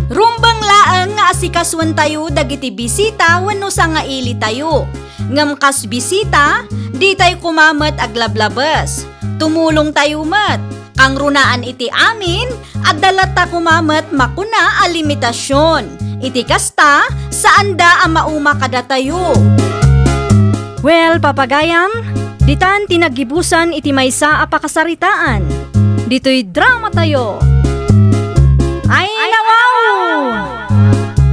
Rumbang laang nga asikaswan tayo dagiti bisita wenno sa nga ili tayo. Ngam kas bisita, di tayo kumamat aglablabas. Tumulong tayo mat. Kang runaan iti amin, agdalat ta kumamat makuna a limitasyon. Iti kasta, saan da ang mauma kada tayo. Well, papagayam, ditan tinagibusan iti maysa a pakasaritaan. Dito'y drama tayo. Ay, nawaw!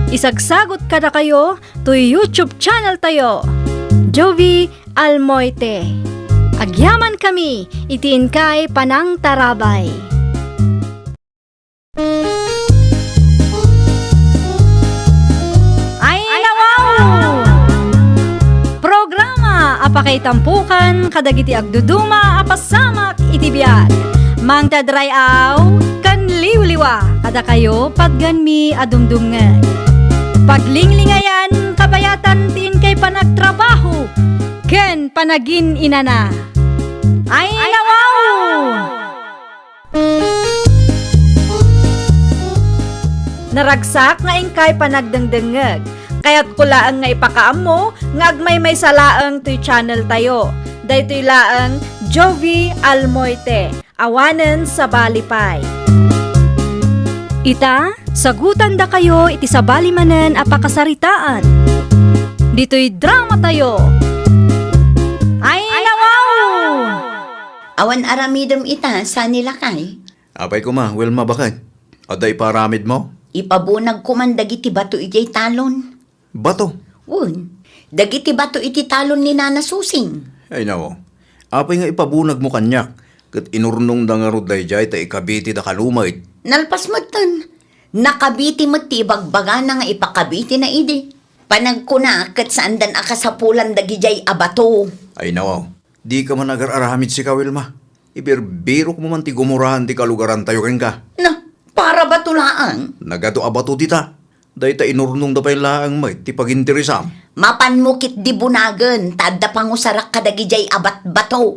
Isagsagot kada kayo to YouTube channel tayo. Jovi Almoite. Agyaman kami, itiin kay Panang Tarabay. Ay, nawaw! Programa apakay tampukan kadagiti agduduma apasamak iti biag. Mang tadrayaw kan liwliwa kada kayo pagganmi adumdumngan. Paglinglingayan kabayatan tin kay panagtrabaho ken panagin inana. Ay, nawaw! Naragsak nga ingkay panagdengdengeg. Kaya't kulaang nga ipakaamo nga agmay may salaang to'y channel tayo. Daytoy laang Jovi Almoite. Awanen sa Balipay. Ita, sagutan da kayo iti sa balimanen a pakasaritaan. Dito'y drama tayo. Ay, nawaw! Awan aramidom ita sa nila kay. Apay ko ma, Wilma bakit? Aday paramid mo? Ipabunag ko man dagiti bato iti talon. Bato? Un, dagiti bato iti talon ni Nana Susing. Ay nawo. Apay nga ipabunag mo kanyak. Kat inurnong da nga ruday jay ta ikabiti da kalumait. Nalpas mo tan. Nakabiti mo ti bagbaga na nga ipakabiti na idi. Panagkuna kat saan dan akasapulan dagijay abato. Ay nawaw, di ka man agar-aramid si ka, Wilma. Ibirbiro mo man ti gumurahan ti kalugaran tayo ken ka. Na, para ba tulaang? Nagato abato dita. Dahi ta inurnong da pa'y laang may ti paginteresam. Mapan mo kit di bunagan, tadda pangusarak kadagijay abat bato.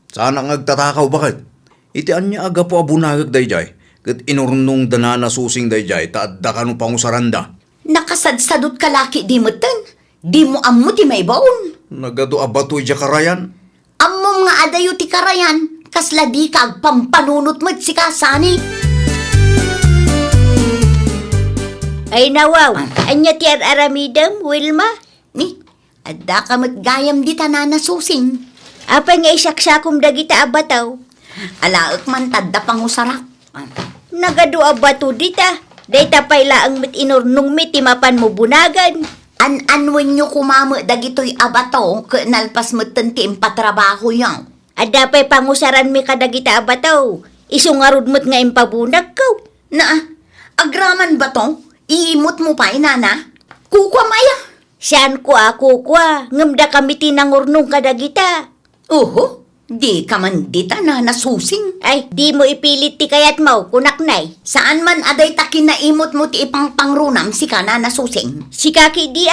Sana nga agtatakaw bakit? Iti anya aga po abunagag dayjay. Kat inurnong danana susing dayjay, taadda ka no pangusaranda. Nakasadsadot ka laki di mutan. Di mo ammo ti may baon. Nagato abato ija karayan. Ammom nga adayo ti karayan. Kasla di ka agpampanunot mo't si kasani. Ay nawaw, anya ti aramidam, Wilma? Ni, adda ka mo't gayam di tanana susing. Apay nga isaksakom dagita abataw. Alaak man tadda pangusarak. Nagadua bato dita. Dayta pay laang mit inurnong mit timapan mo bunagan. An-anwen nyo kumamo dagitoy abato ke nalpas mo ti impatrabaho yang. Ada pay pangusaran mi kadagita abataw. Isungarod mo't nga impabunag ko. Na, agraman ba to? Iimot mo pa inana? Kukwa maya. Saan ko ako kwa? Ngamda kami tinangurnong kadagita. Oho, di ka man dita na nasusing. Ay, di mo ipilit ti kayat mo, kunaknay. Saan man aday takin na imot mo ti ipang pangrunam si ka na nasusing. Si kaki di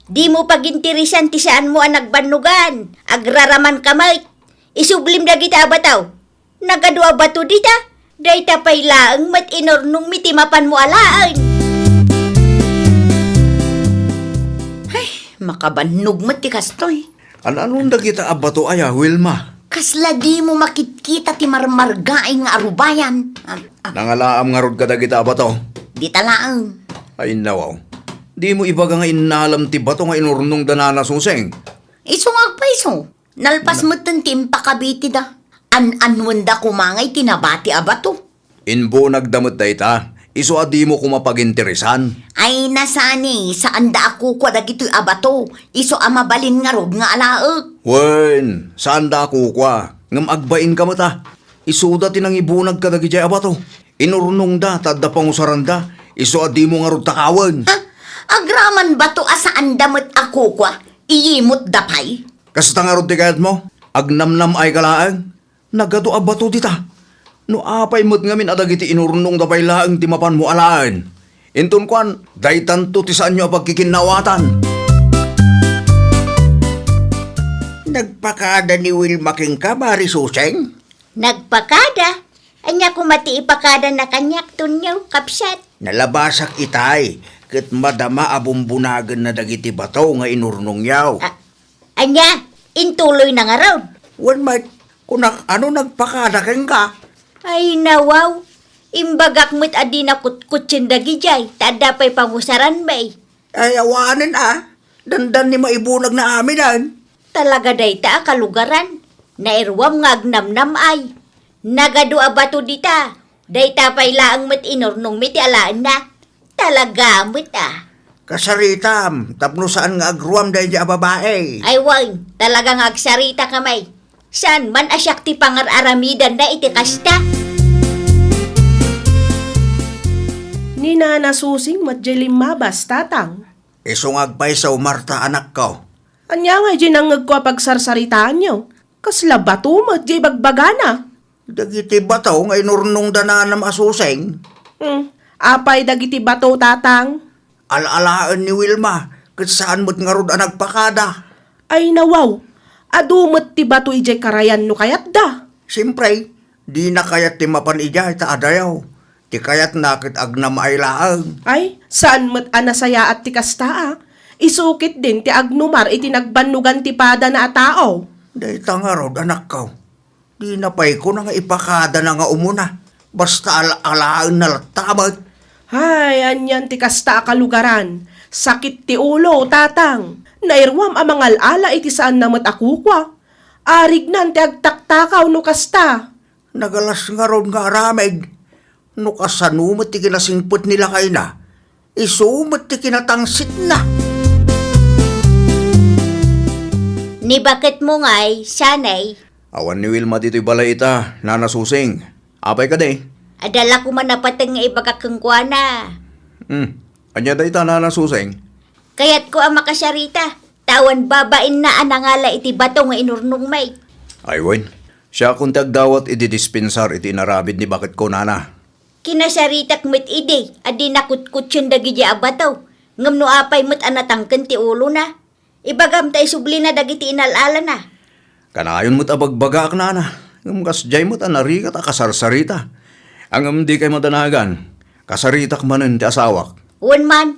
di mo pagintirisan ti saan mo ang nagbanugan. Agraraman kamay. Isublim dagita abataw. Nagadua bato dita. Dayta pay laang mat inornong mitimapan mo alaan. Makabannog mo ti kastoy. Anong dagita abato aya, Wilma? Kasla di mo makitkita ti marmargaay nga arubayan. Nangalaam nga rod ka dagita abato. Di talaang. Ay nawaw, di mo ibaga nga inalam ti bato nga inurnong danana suseng. Isungag pa iso. Nalpas mo tantim pakabiti da. An-anwanda kumangay tinabati abato. Inbo nagdamot da ita, iso adi mo kumapaginteresan. Ay nasani, saan da ako kwa dagito'y abato. Iso amabalin nga rod nga alaag. Wen, saan da ako kwa? Ngam agbain ka mata. Isuda tinang ibunag ka dagijay abato. Inurnong da, tadda pangusaran da. Iso adi mo nga rod takawan. Ha? Agraman ba to asaan damot ako kwa? Iyimot dapay? Kasta nga rod ti kayat mo, agnamnam ay kalaang. Nagado abato dita. No apay mo't ngamin adagiti inurnong dapay laang timapan mo alaan. Inton kwan, day tanto ti saan nyo pagkikinawatan. Nagpakada ni Wilma king ka, Mari Suseng? Nagpakada. Anya kumati ipakada na kanyak tunyaw, kapsat. Nalabasak itay, kat madama abumbunagan na dagiti bato nga inurnong yaw. Anya, intuloy na nga raw. Wan mat, kunak ano nagpakada king ka? Ay nawaw. Imbagak mo't adi na kutkutsin dagijay. Tada pa'y pangusaran bay. Ay awanan dandan ni maibunag na aminan. Talaga dayta kalugaran. Nairwam nga agnamnam ay. Nagadua bato dita. Dayta pa'y laang mo't inornong miti alaan na. Talaga mo't Kasaritam, tapno saan nga agruam dahil di babae. Ay wang, talagang agsarita kamay. Saan man asyak ti pangar-aramidan na iti kasta. Ni Nana Susing madyalim mabas tatang. Isungag pa sa Marta anak ko. Anya nga ginangag ko pagsarsaritaan nyo. Kasla bato madjay bagbagana. Dagiti bato nga inurnong dananam asuseng. Apay dagiti bato tatang. Alalaan ni Wilma, kat saan mo't nga rod ang nagpakada. Ay nawaw, adumot ti bato ijay karayan no kayat da. Siyempre, di na kayat ti mapan ija ita adayaw. Ti kayat nakit agnam ay laang. Ay, saan mo't anasaya at ti kastaa? Isukit din ti agnumar iti nagbanugan ti pada na atao. Dahita nga rod anak ko. Di na pa'y ko na nga ipakada na nga umuna. Basta alalaan na latamat. Hay, anyan ti kasta kalugaran. Sakit ti ulo, tatang. Nairwam amang alala iti saan namat akukwa. Arig nan ti agtaktakaw no kasta. Nagalas nga rod nga arameg. No kasanumot ti kinasingput nila kay na. Isumot ti kinatangsit na. Ni bakit mo nga'y, sanay, Awan ni Wilma dito'y balay ita, Nana Susing. Apay ka de. adala ko man napatang nga ibagakangkwana. Anya da ita, Nana Susing. Kaya't ko ang makasyarita. Tawan babain na anangala iti bato nga inurnong may. Ay, Wen. Siya kung tagdawat dispensar iti narabid ni bakit ko nana. Kinasyaritak met ide, adi nakutkutsun dagi di abato. Ngam no apay met anatangken ti ulo na. Ibagam tay subli na dagiti inalala na. Kanayon mo't abagbagak nana. Ngam kasjay mo't anarikat akasarsarita. Ang di kay madanagan. Kasaritak manen ti asawak. Wan man,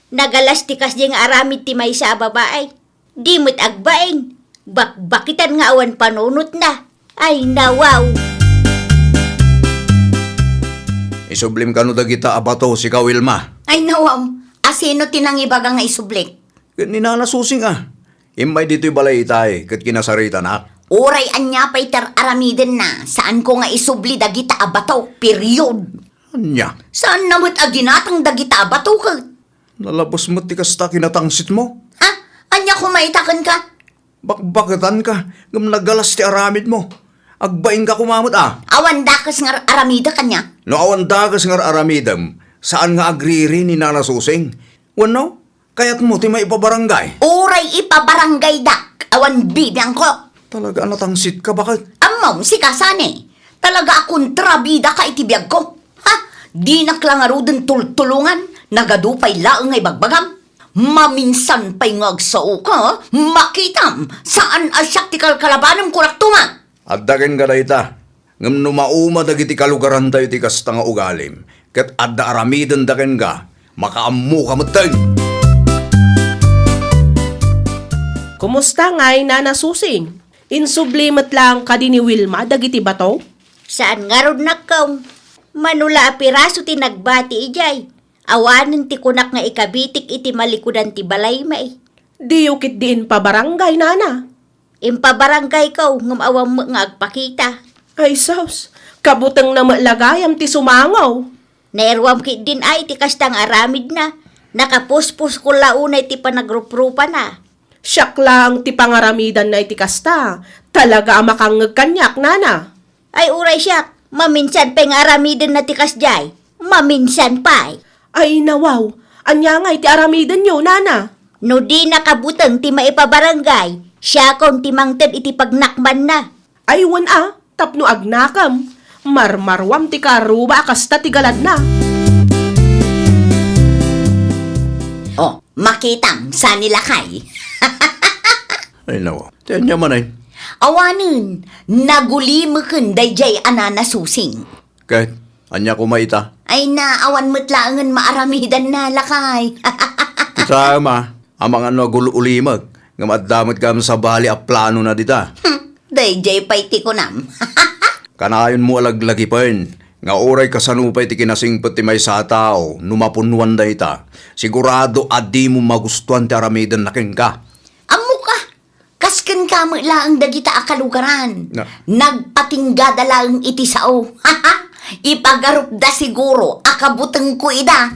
nagalas ti kasdi nga aramid ti may sa babaay. Di mo't agbain. Bakbakitan nga awan panunot na. Ay nawaw. Isublim ka no dagita abato si ka Wilma. Ay nawaw, asino tinangibaga nga isublik? Ninanasusing ah. Imay dito'y balay itay, kat kinasarita na. Uray anya pa'y aramiden na, saan ko nga isubli dagita abato, period. Anya, Saan namot aginatang dagita abato ka? nalabos mo ti kasta kinatangsit mo. Ha? Anya kumaitakan ka? Bakbakatan ka, ngam nagalas ti aramid mo. Agbaing ka kumamot ah. Awan dakas nga aramida kanya. No awan dagas nga aramidam, saan nga agriri ni nanasusing? Wano, kayat mo ti maipabarangay. Uray ipabarangay dak, awan bibiyang ko. Talaga natangsit ka, bakit? Amaw si kasane. Talaga akong trabida ka itibiyag ko. Ha? Di naklangaro din tultulungan, nagadupay laang ay bagbagam. Maminsan pa'y ngagsao ka, makitam, saan asyak ti kalkalabanang kuraktuman. At dagan ka na ita, ngam numauma dagiti kalugaran tayo ti kasta nga ugalim, kat adda aramidan dagan ka, makaamu ka matag. Kumusta nga'y nanasusing? Insublimat lang ka din ni Wilma dagiti bato? Saan nga rod nakaw? Manula a piraso ti nagbati ijay. Awanan ti kunak nga ikabitik iti malikudan ti balay may. Di yukit diin pa barangay, nana. Impabarangay ko ngam awang mo nga agpakita. Ay sus, kabutang na malagayam ti sumangaw. Nairwam kit din ay ti kastang aramid na. Nakapuspus ko launay ti panagruprupa na. Siyak lang ti pangaramidan na iti kasta. Talaga makangag kanyak, nana. Ay uray siyak, maminsan pa nga aramidan na ti kasjay. Maminsan pa. Ay nawaw, anya nga iti aramidan nyo, nana. No di nakabutang ti maipabarangay, siya kong timangted iti pagnakman na. Ay wan tapno agnakam. Marmarwam ti karuba kasta ti galad na. Oh, makitam, saan nila kay? Ay nawa, tiyan niya man ay. Awanin, nagulimukin dayjay ananasusing. Kahit, anya kumaita. Ay na, awan mutlaangan maaramidan na lakay. Sama, ang mga nagululimag, ngam addamot kam sa bali a plano na dita. Dayjay pa'y tikunam. Kanayon mo alaglagi pa yun. Nga oray kasanupay ti kinasingpot ti may sa tao, numapunuan da ita. Sigurado adi mo magustuhan ti aramidan na ken ka. Amo ka, kasken ka mo laang dagita akalugaran. Na. Nagpatinggada laang iti sao. Ipagarup da siguro, akabuteng ko ida.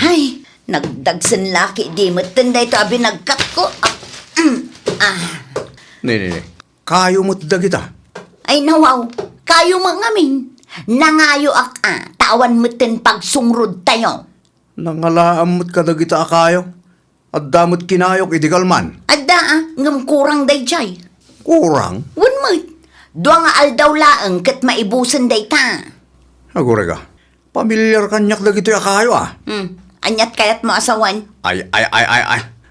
Hay, nagdagsan laki di matanda ito abi nagkat ko. Ni. Kayo mo't dagita. Ay nawaw, kayo mangamin. Nangayo tawan mo't pagsungrod tayo. Nangalaamot ka dagita akayo. At damot kinayok idigalman. Adda ngam kurang dayjay. Kurang. Wan mo, duwa nga aldaw laang kat maibusan day ta. Agure ka. Pamilyar kanyak dagito akayo ah. Anyat kayat mo asawan. Ay.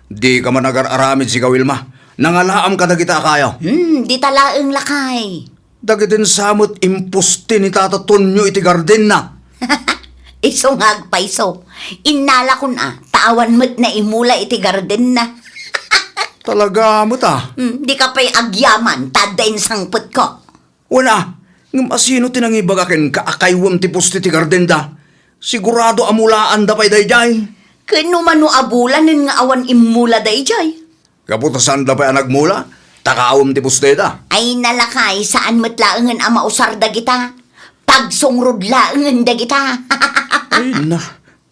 Di ka man agar-aramid si Wilma. Nangalaam ka dagita akayo. Di talaang lakay. Dagitin samot impusti ni Tata Tonyo iti garden na. Isungag pa iso. Inala ko na, tawan mo't na imula iti garden na. Talaga mo ta. Di ka pa'y agyaman, tadain sangput ko. Wala. Ngam asino tinangibagakin ka akaywam ti pusti ti garden da. Sigurado amulaan da pa'y dayjay. Kano mano abulanin nga awan imula dayjay. Kaputasan da pa'y nagmula. Takaawam ti pusti da. Ay nalakay, saan mo't laangan ama usar da kita. Pagsungrod laangan da kita. Ay na.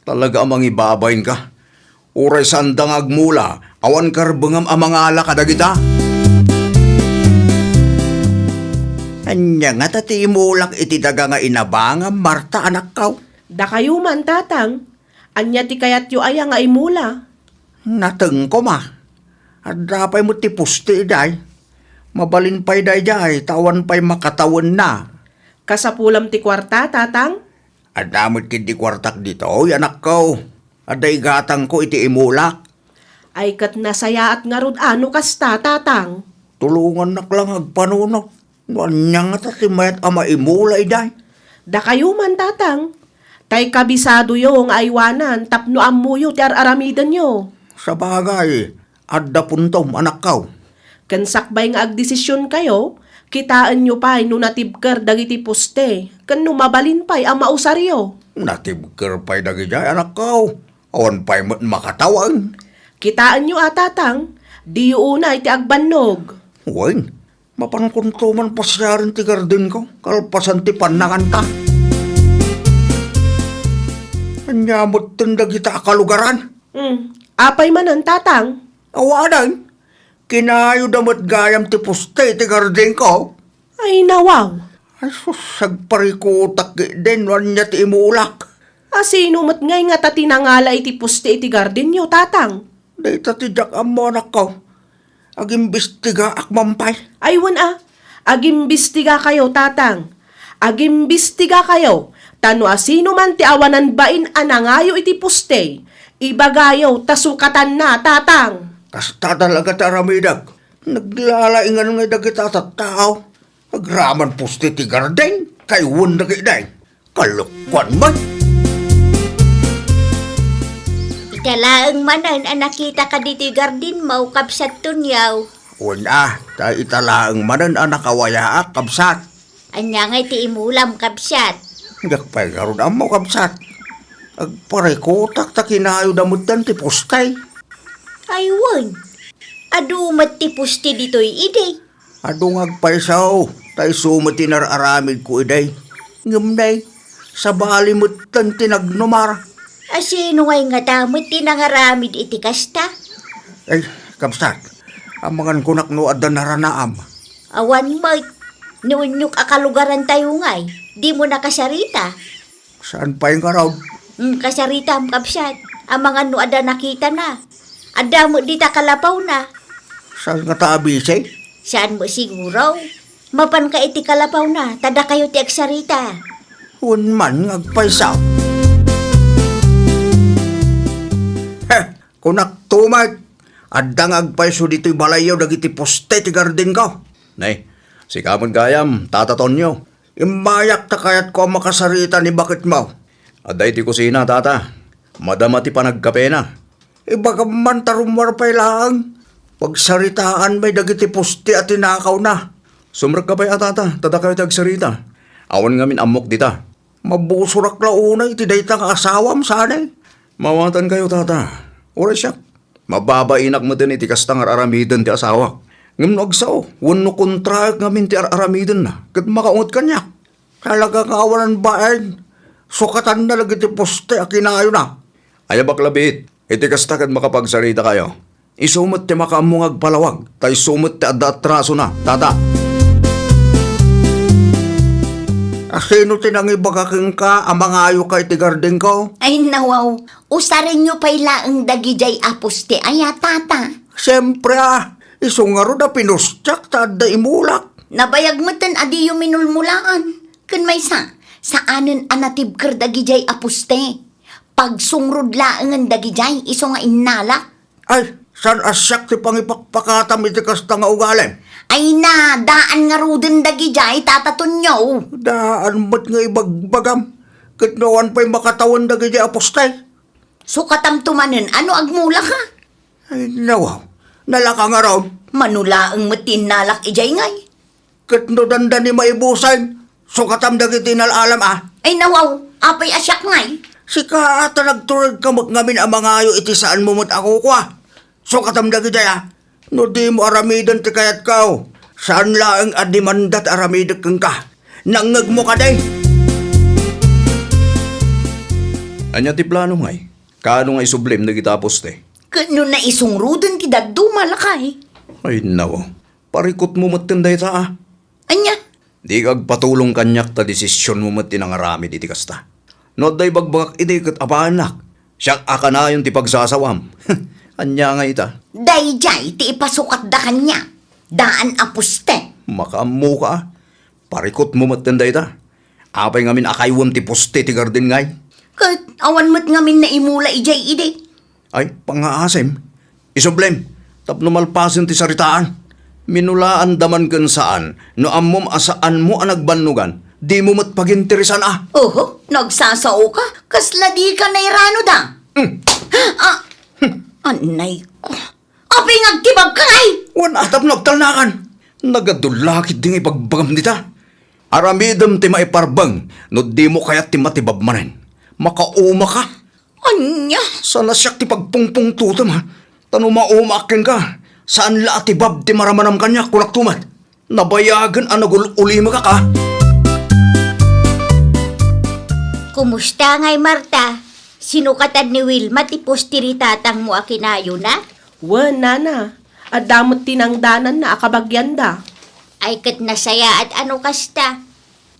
Talaga amang ibabayin ka. Uray sandang agmula. Awan karbangam amang ala ka dagita. Anya nga tati imulak iti daga nga inabangam Marta anak kaw. Da kayo man, tatang. Anya ti kayat yu aya nga imula. Nateng ko ma. At dapay mo ti pusti day. Mabalin pa'y day day, tawan pa'y makatawan na. Kasapulam ti kwarta, tatang? At damot kindi kwartak dito, oy anak ko. At day gatang ko iti imulak. Ay kat nasaya at ngarud ano kasta, tatang? Tulungan nak lang agpanunok. Wanya nga ta si mayat ama imulay day. Da kayo man, tatang. Tay kabisado yo nga aywanan, tapno amuyo ti araramidan yo. Sa bagay, adda puntom anak ko. Kan sakbay nga agdesisyon kayo, kitaan nyo pa'y no natibker dagiti poste, kan numabalin pa'y ang mausaryo. Natibker pa'y dagijay anak ko. Awan pa'y makatawan. Kitaan nyo atatang, di una iti agbannog. Uy, mapankuntuman pa siya rin ti garden ko. Kalpasan ti panangan ta. Anyamot tindag kita akalugaran. Apay manan, tatang. Awanan, kinayo damot gayam ti puste ti garden ko. Ay nawaw. Ay sus, sagparikutak din, wanya ti imulak. Sino mat ngay nga ta tinangala iti poste iti garden nyo, tatang? Dita ti jak amo anak ko. Agimbestiga akmampay. Aywan agimbistiga kayo, tatang. Agimbistiga kayo. Tano asino man ti awanan bain anangayo iti poste. Ibagayo, tasukatan na, tatang. Kasta talaga taramidag. Naglalaingan nga dagita at tao. Agraman pusti ti garden. Kaywan na kiday. Kalukwan man. Italaang manan ang nakita ka dito garden mo, kapsat tunyaw. Una, tayo italaang manan anak kawayaak kabsat. Anya nga iti imulam kapsat. Gakpay karon amo kabsat. Agparekutak ta kinayo damutan ti postay. Aywan. Adumat ti pusti dito'y iday. Adong agpaisaw, tayo sumati nararamid ko iday. Ngumday, sa balimutan tinagnumar. Asino ngay nga damot tinangaramid iti kasta? Ay, kabsat, amangan ko naknuad na naranaam. Awan mo, nuunyok akalugaran tayo ngay. Di mo nakasarita. Saan pa yung karaw? Kasarita ang kapsat. Ang mga nuada nakita na. Ada mo dita kalapaw na. Saan nga taabisay? Saan mo siguro? Mapan ka iti kalapaw na. Tada kayo ti agsarita. Huwag man agpaisaw. Heh, kunak tumag. Adang agpaiso dito'y balayaw dagiti poste ti garden ko. Nay, si Kamon Gayam, tataton nyo. Imayak ta kayat ko ang makasarita ni bakit mo. Aday ti kusina, tata. Madama ti panagkape na. Ibaga man tarumar pa'y lang. Pagsaritaan may dagiti poste at tinakaw na. Sumrak ka pa'y atata, tada kayo tagsarita. Awan ngamin amok dita. Mabusurak la unay, ti dayta nga asawam sanay. Mawatan kayo, tata. Oras siya. Mababainak mo din iti kastang araramidan ti asawa. Ngam nagsaw, wano kontrayak ngamin ti araramidan na. Kat makaungot ka niya. Talaga kawanan baen. Sukatan na lagi ti poste, akinayo na. Ay baklabit, iti kasta kad makapagsarita kayo. Isumot ti makamungag palawag, tay sumot ti adatraso na, tata. Asino tinangibagaking ka, amangayo ka iti garden ko? Ay nawaw, usarin nyo pa'y laang dagijay aposte ay tata. Siyempre isungaro na pinustyak, tada imulak. Nabayag mo tan adi yung minulmulaan. Kun may saanan anatibker dagijay aposte. Pagsungrod laang ang dagijay, iso nga inalak. Ay, saan asyak ti pangipakpakatam iti kasta nga ugalim? Ay na, daan nga rudin dagijay, tataton nyo. Daan mo't nga ibagbagam. Kitnawan pa'y makatawan dagijay apostay. Sukatam tumanin, ano agmula ka? Ay, nawaw. Nalaka nga raw. Manulaang matinalak ijay ngay. Kitno danda ni maibusan. Sukatam dagiti nalalam Ay nawaw, apay asyak ngay. Si kaata nagturag kamot ngamin ang mga ayo iti saan mo mo't ako kwa. Sukatam dagiti No di mo aramidan ti kayat kao. Saan laang adimandat aramidak kang ka. Nangag mo ka day. Anya ti plano ngay? Kaano nga isublim na kita poste? Kano na isungrudin ti daddo malakay. Ay nawo, parikot mo matinday ta Anya? Di kag patulong kanyak ta desisyon mo matinangarami diti kasta. No day bagbagak iti kat apanak. Siya aka na yung ti pagsasawam. Anya nga ita. Dayjay ti ipasukat da kanya. Daan apuste. Makamu ka. Parikot mo matanda ita. Apay ngamin akaywam ti poste ti garden ngay. Kat awan mo't ngamin na imula ijay ide. Ay, pangaasem. Isoblem. Tapno malpasin ti saritaan. Minulaan daman kan saan. No ammom asaan mo ang nagbanugan. Di mo matpaginteresan ah. Oho, nagsasao ka? Kasla di ka nairano da. Ah, anay ko. Apay ngagtibag ka ngay! Wan atap nagtalnakan. Nagadulakit ding ipagbagam nita. Aramidam ti maiparbang. No di mo kaya ti matibab manen. Makauma ka. Anya? Sana siyak ti pagpungpung tutam ha. Tano maumakin ka. Saan la ti bab ti maramanam kanya kulak tumat. Nabayagan anagul ulima ka ka. Kumusta ngay, Marta? Sinukatan ni Wilma ti postiritatang mo akinayo na? Wen, nana. Adamot tinangdanan na akabagyan da. Ay kat nasaya at ano kasta?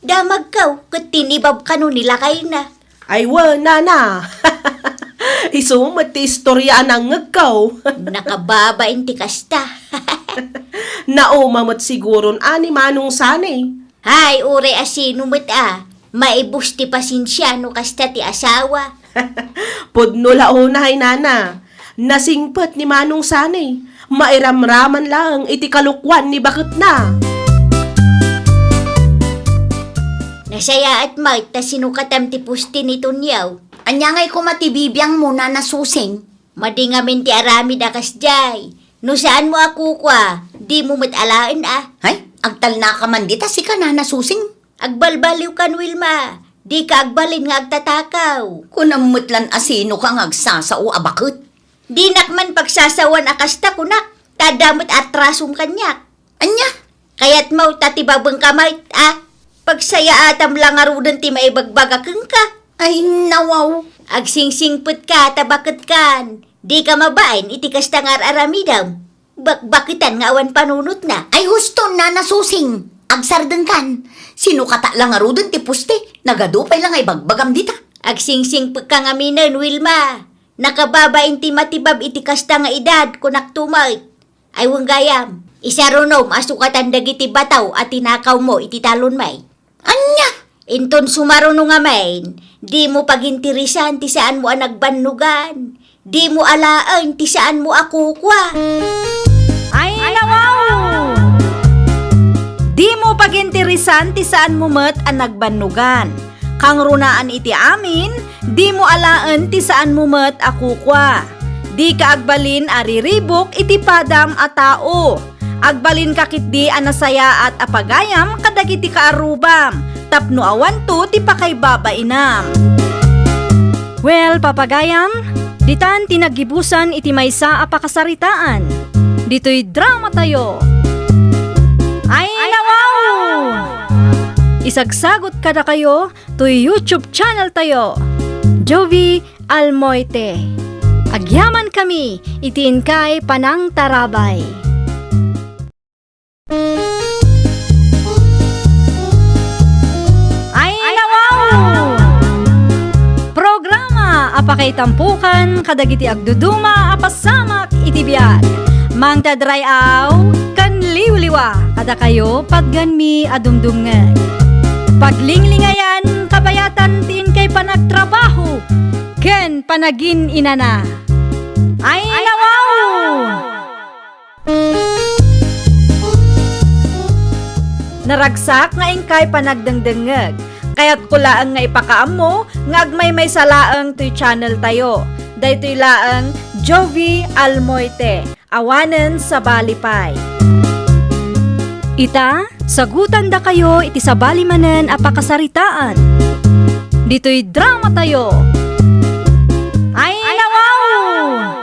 Damag kaw, kat tinibab ka no nila kay na. Ay, wen, nana. Isumot ti istorya ang ngagkaw. Nakababain ti kasta. Naumamot siguron ani manong sanay. Hay, ure asino mo't maibus ti pasinsya no kasta ti asawa. Pudno launay, nana. Nasingpet ni manong sanay. Mairamraman lang iti kalukwan ni bakit na. Nasaya at Mike ta sinukatam ti pusti ni Tunyaw. Anya ngay ko matibibiyang muna na susing. Madingamin ti arami da kasjay. No saan mo ako kwa? Di mo matalaan Ay, agtal na ka man dita si ka na nasusing. Agbalbaliw kan Wilma. Di ka agbalin nga agtatakaw. Kunamutlan asino kang agsasao abakot. Di nakman pagsasawan akasta kunak. Tadamot atrasong kanyak. Anya? Kaya't mau tatibabang kamay Pagsaya atam lang arudan ti maibagbagakeng ka. Ay, nawaw. Agsingsingput ka, tabaket kan. Di ka mabain, iti kastangar aramidam. Bakbakitan nga awan panunot na. Ay, husto na nasusing. Agsardan kan. Sino kata lang arudan ti puste. Nagadupay lang ay bagbagam dita. Agsingsingput ka nga minan, Wilma. Nakababain ti matibab iti kasta nga edad kunak tumay. Ay gayam. Isarunom asukatan dagiti bataw at tinakaw mo iti talon may. Anya? Inton sumaruno nga main, di mo pagintirisan ti saan mo ang nagbannugan. Di mo alaan ti saan mo akukwa. Ay, nawaw! Di mo pagintirisan ti saan mo met ang nagbannugan. Kang runaan iti amin, di mo alaan ti saan mo met akukwa. Di ka agbalin ariribok iti padam a tao. Agbalin kakit di anasaya at apagayam kadagiti kaarubam. Tapno awan to ti pakaybabainam. Well, papagayam, ditan tinagibusan iti maysa apakasaritaan. Dito'y drama tayo. Ay, nawaw! Isagsagot kada kayo to YouTube channel tayo. Jovi Almoite. Agyaman kami, itiin kay Panang Tarabay. Apakay tampukan, kadagiti agduduma, apasamak, itibiyag. Mang tadrayaw, kan liwliwa, kada kayo, pagganmi, adumdumngan. Paglinglingayan, kabayatan, tiin kay panagtrabaho, ken panagin inana. Ay, nawaw! Naragsak nga ingkay panagdangdangag. Kaya't kulaang nga ipakaam mo, nga agmay may salaang to'y channel tayo. Daytoy laang Jovi Almoite, awanen sa balipay. Ita, sagutan da kayo iti sa balimanen apakasaritaan. Dito'y drama tayo. Ay, nawaw!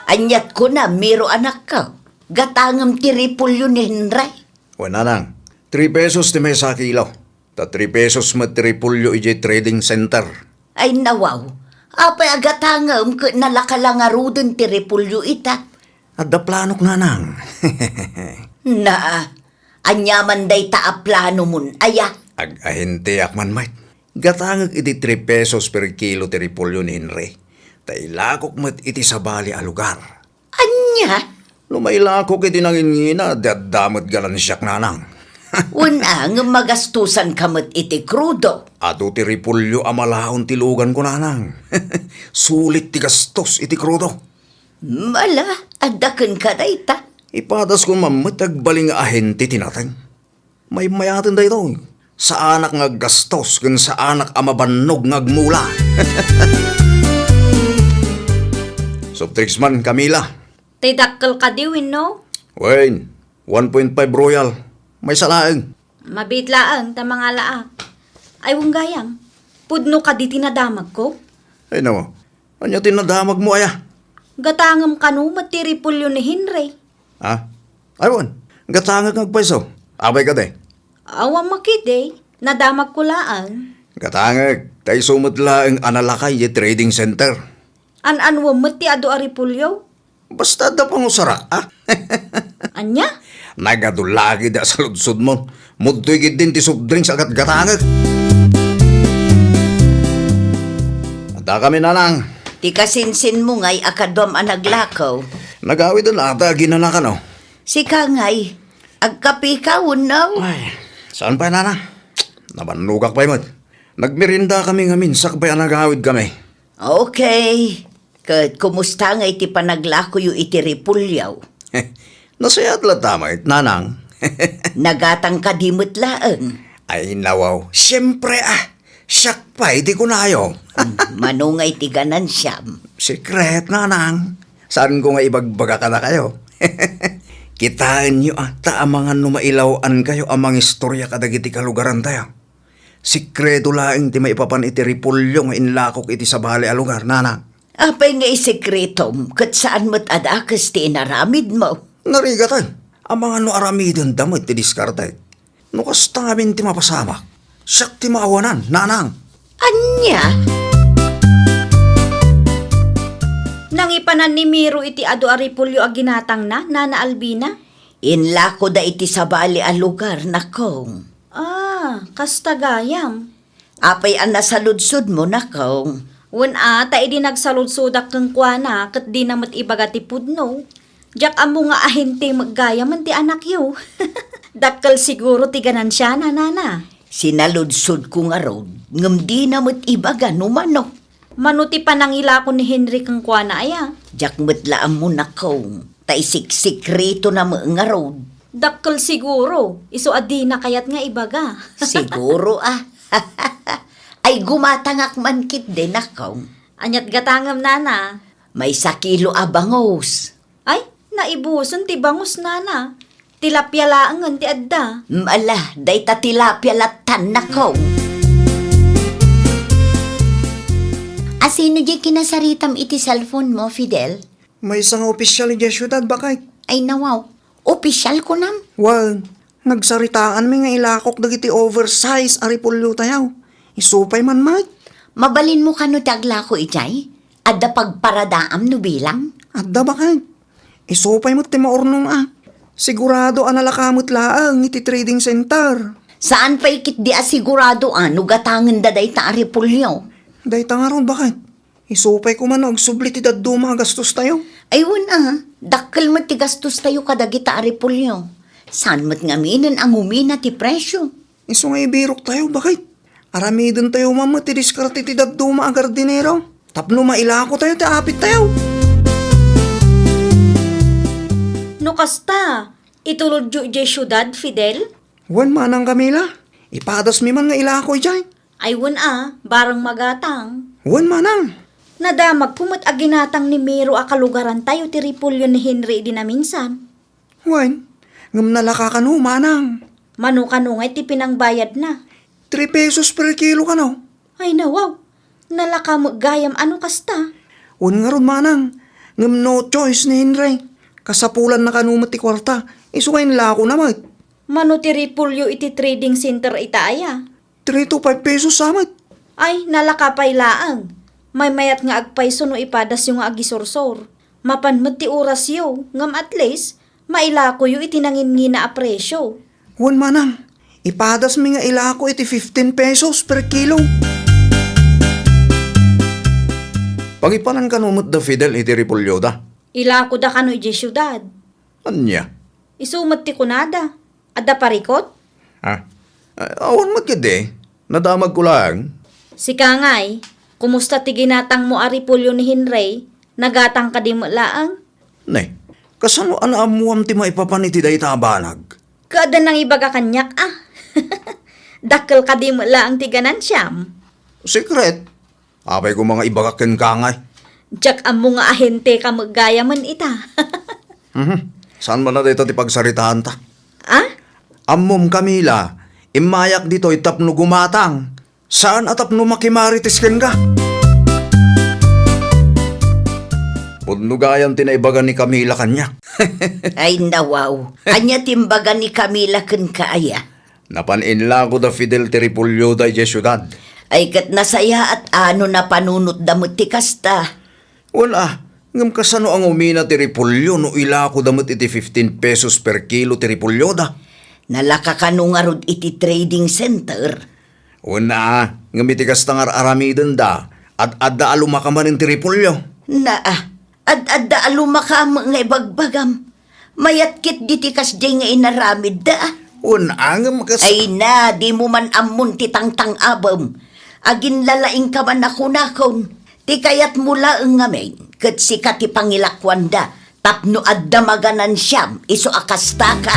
Anyat ko na, miro anak ka. Gatangam tiripulyo ni Henry. Wala nang. 3 pesos ti may sa kilaw. Ta 3 pesos matripulyo ije trading center. Ay, nawaw. Apay agatangam ka nalakalangarudan tiripulyo ita. Adda planok na nang. Na, anyaman day taaplano mun, aya. Ag-ahente akman mait. Gatangag iti 3 pesos per kilo tiripulyo ni Henry. Tailakok mo't iti sabali a lugar. Anya? Lumailakok iti nangingina, dadamot galan siyak nanang. Una nga magastusan kamot iti krudo. Ato ti ripulyo amalahon ti lugan ko nanang. Sulit ti gastos iti krudo. Mala, adakan ka dayta. Ipadas ko mamatag baling ahente tinatang. May mayatin da ito. Sa anak nga gastos kung sa anak amabanog ngagmula. Subtrix man, Camila. Tidakkel ka diwin, no? Wayne, 1.5 royal. May salaang. Mabitlaang ta mga laak. Ay wong gayam, pudno ka di tinadamag ko? Ay naman, anya tinadamag mo aya? Gatangam kanu matiripulyo ni Henry. Ha? Aywan, gatangag ngagpaiso. Abay ka de. Awang makide, nadamag ko laan. Gatangag, tayo sumutla ang analakay y trading center. An-anwam mati ado aripulyo? Basta da pang usara, ha? Anya? Nagadulagi da sa ludsod mo. Mudtoy gid din ti soft drinks agat gatangag. Ada kami nanang. Ti kasinsin mo ngay akadom ang naglakaw. Nagawid na ata ginanakan no. Si Kangay, agkapi ka unaw. Ay, saan pa nanang? Nabanugak pa imod. Nagmerinda kami nga minsak pa nagawid kami. Okay. Kat kumusta ngay ti panaglako yu iti ripulyaw? Nasayat la tamay, nanang. Nagatang kadimot laeng. Ay nawaw, siyempre siyak pa, di ko na ayaw. Manungay ti ganan siyam. Secret, nanang. Saan ko nga ibagbaga ka na kayo? Kitaan nyo taamangan numailawan kayo amang istorya kadagiti kalugaran tayo. Sikreto laing ti maipapan iti ripulyo nga inlakok iti sabali a lugar, nanang. Apay nga isekretom, kat saan mo't adakas ti inaramid mo? Narigatan, ang mga no aramidon damot ti diskarte. No kasta ngamin ti mapasamak. Siyak ti maawanan, nanang. Anya? Nang ipanan ni Miro iti ado aripulyo a ginatang na, Nana Albina? Inlako da iti sabali a lugar na kong. Kasta gayam. Apay ang nasaludsod mo na kong. Wun ta idi nagsaludsudak kang kuana kat di namat ibaga ti pudno. Jak amo nga ahente maggayaman ti anak yo. Dakkel siguro ti ganan siya, Nana. Sinaludsod ko nga road, ngam di na mo't ibaga numano. Manuti pa nangila ko ni Henry kang kuana aya. Jak matlaan mo na kong. Taisik-sikrito na mo nga road. Dakkel siguro, iso adi na kayat nga ibaga. Siguro Ay gumatangak man kit din akong. Anyat gatangam, Nana. May sakilo abangos. Ay, naibuson ti bangus, Nana. Tilapia laangan ti adda. Mala, day ta tilapia latan na kong. Asino di kinasaritam iti cellphone mo, Fidel? May isang opisyal di syudad bakay. Ay nawaw, opisyal ko nam. Well, nagsaritaan mi nga ilakok dagiti oversize aripulyo tayaw. Isupay man mat. Mabalin mo kano tagla ko ijay? Adda pagparadaam no bilang? Adda bakay. Isupay mo't ti maurnong Sigurado analakamot laang iti trading center. Saan pa ikit di asigurado ano gatangan daday ta aripulyo? Day tangaron bakit? Isupay ko man agsubli ti daddo mga gastos tayo. Ay wala, dakkel mo ti gastos tayo kadagi ta aripulyo. Saan mo't ngaminan ang umina ti presyo? Iso nga ibirok tayo bakit? Aramidon tayo mama ti diskarte ti daddo mga gardinero. Tapno mailako tayo ti apit tayo. No kasta, itulod yu di syudad, Fidel? Wan manang Camila. Ipadas mi man nga ilako ijay. Ay wun barang magatang. Wan manang. Nadamag pumat aginatang ni Miro akalugaran tayo ti ripulyo ni Henry di na minsan. Wan. Ngam nalaka ka no manang. Mano kanungay ti pinangbayad na. 3 pesos per kilo ka no. Ay nawaw, nalaka mo gayam ano kasta? Wan nga ron manang. Ngam no choice ni Henry. Kasapulan na kanumat ti kwarta. Iso kayo nilako naman. Mano ti ripulyo iti trading center itaaya. 3 to 5 pesos samat. Ay, nalakapay laang. May mayat nga agpayso no ipadas yung agisursor. Mapanmat ti oras yo, ngam at least, mailako yu iti nangingina a presyo. Wan manang. Ipadas mi nga ilako iti 15 pesos per kilo. Pagipanan ka numot da Fidel iti Repolyo da. Ila ko da kano iti syudad. Anya? Isumat ti kunada. Adda parikot? Ha? Awan magkide. Nadamag ko lang. Si Kangay, kumusta ti ginatang mo a Repolyo ni Henry? Nagatang ka di mo laang? Ne, kasano anaamuam ti maipapaniti da itabanag? Kada nang ibaga kanyak Dakkel ka di mo laang ti ganan siyam. Secret. Apay ko mga ibagakin kangay. Diyak amo nga ahente ka maggaya man ita. Saan man na dito ti pagsaritahan ta? Ah? Ammom Camila, imayak dito itapno gumatang. Saan atapno makimaritis ken ka? Pudnugayan tinaibagan ni Camila kanya. Ay nawaw, anya timbaga ni Camila ken kaaya. Napaninla ko da Fidel ti Repolyo da syudad. Ay kat nasaya at ano na panunot damot ti kasta. Wala, ngam kasano ang umina ti Repolyo no ila ko damot iti 15 pesos per kilo ti Repolyo da. Nalakakanungarod iti trading center. Una, ngam iti kastangar aramiden da at adda alumakaman ti Repolyo. Adda alumakam nga ibagbagam. Mayat kit diti kasjay nga inaramid da. Una, ngam Ay na, di mo man amon ti tangtang abam. Agin lalaing ka man ako nakon. Ti kayat mula ang ngamin, kat si ka ti pangilakwanda, tapno adda maganan siyam, iso akasta ka.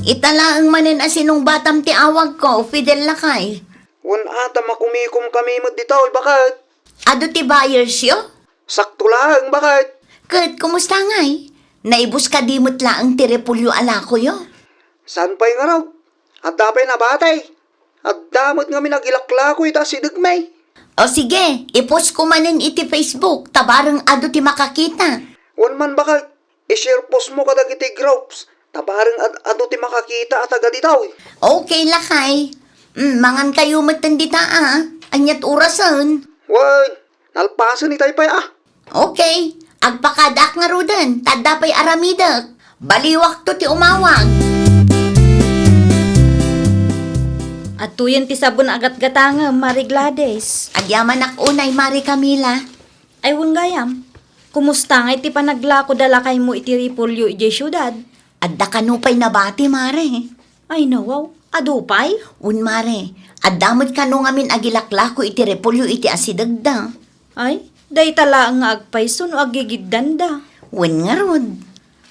Italaang manin asinong batam ti awag ko, Fidel Lakay. Wan ata makumikom kami mo dito, bakit? Ado ti buyers yo? Sakto lang, bakit? Kat, kumusta ngay? Naibus ka dimot laang ti Repolyo alako yo? San pa'y nga raw? At dapay na batay. At damot nga minagilakla ko ita si Dugmay. O sige, ipost ko manin iti Facebook, tabarang ado ti makakita. Wan man bakit? I-share post mo kadag iti groups. Tabarang ado ti makakita at agad itaw. Okay, Lakay. Mangan kayo matandita anyat orasan. Wan, nalpasan itay pa'y Okay, agpakadak nga rudan, tada pa'y aramidak. Baliwak to ti umawag. At tuyan ti sabon agat-gatanga, Mari Gladys. Agyaman ak unay, Mari Camila. Ay gayam. Kumusta nga iti panaglako dala kay mo iti Repolyo iti syudad? Adda kanupay nabati, Mare. Ay nawaw, adupay? Mare, addamot kanu ngamin agilaklako iti Repolyo iti asidagda. Ay, day tala nga agpayso no agigiddan da. Nga rod.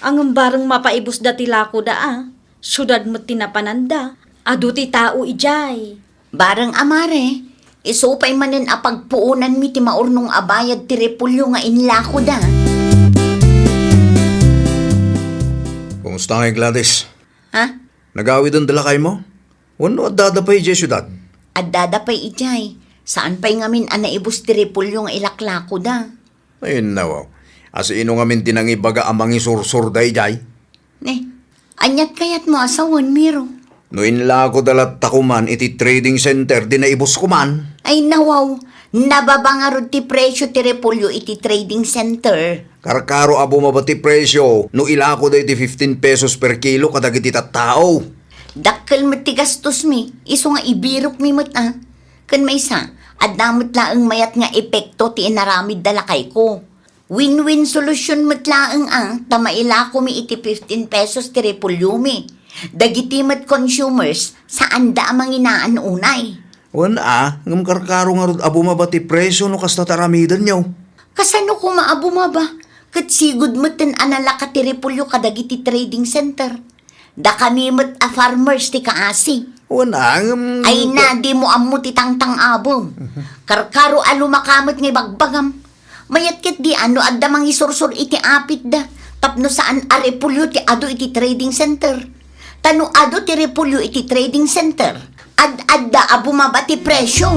Ang barang mapaibos da tilako da syudad mo tinapananda. Adu ti tao ijay. Barang amare, isupay manin apagpuunan mi ti maurnong abayad ti Repolyo nga inlako da. Kumusta ngay Gladys? Ha? Nagawid ang dala kay mo? Wano at dadapay di syudad? Addada pa'y ijay. Saan pa'y ngamin naibus ti Repolyo nga ilaklako da? Ayun na wow. As ino nga min tinangibaga amang isursur da ijay. Anyat kayat mo asawan, Miro. No inla ko dalat takuman iti trading center di naibos ko man. Ay nawaw, nababangarod ti presyo ti Repolyo iti trading center. Karkaro abo mabati presyo no ila ko da iti 15 pesos per kilo kadag iti tattao. Dakkel mo ti gastos mi, iso nga ibirok mi mat Kan may isa, adamot laang mayat nga epekto ti inaramid dalakay ko. Win-win solusyon mat laang tamaila ko mi iti 15 pesos ti Repolyo mi. Dagiti mat consumers, saan da amang inaan unay. Wana, ngam karkaro nga rod abo mabati presyo no kas tataramidan nyo. Kasano ko maabuma ba? Kat sigud mo tin analaka ti Repolyo kadagiti trading center. Da kami mat farmers ti kaasi. Wana, ngam... Ay na, di mo ammo ti tangtang abom. Karkaro alumakamot nga bagbagam. Mayat kit di ano adda mang isursur iti apit da. Tapno saan a Repolyo ti ado iti trading center. Tano ado ti Repolyo iti trading center. Adda abumaba ti presyo.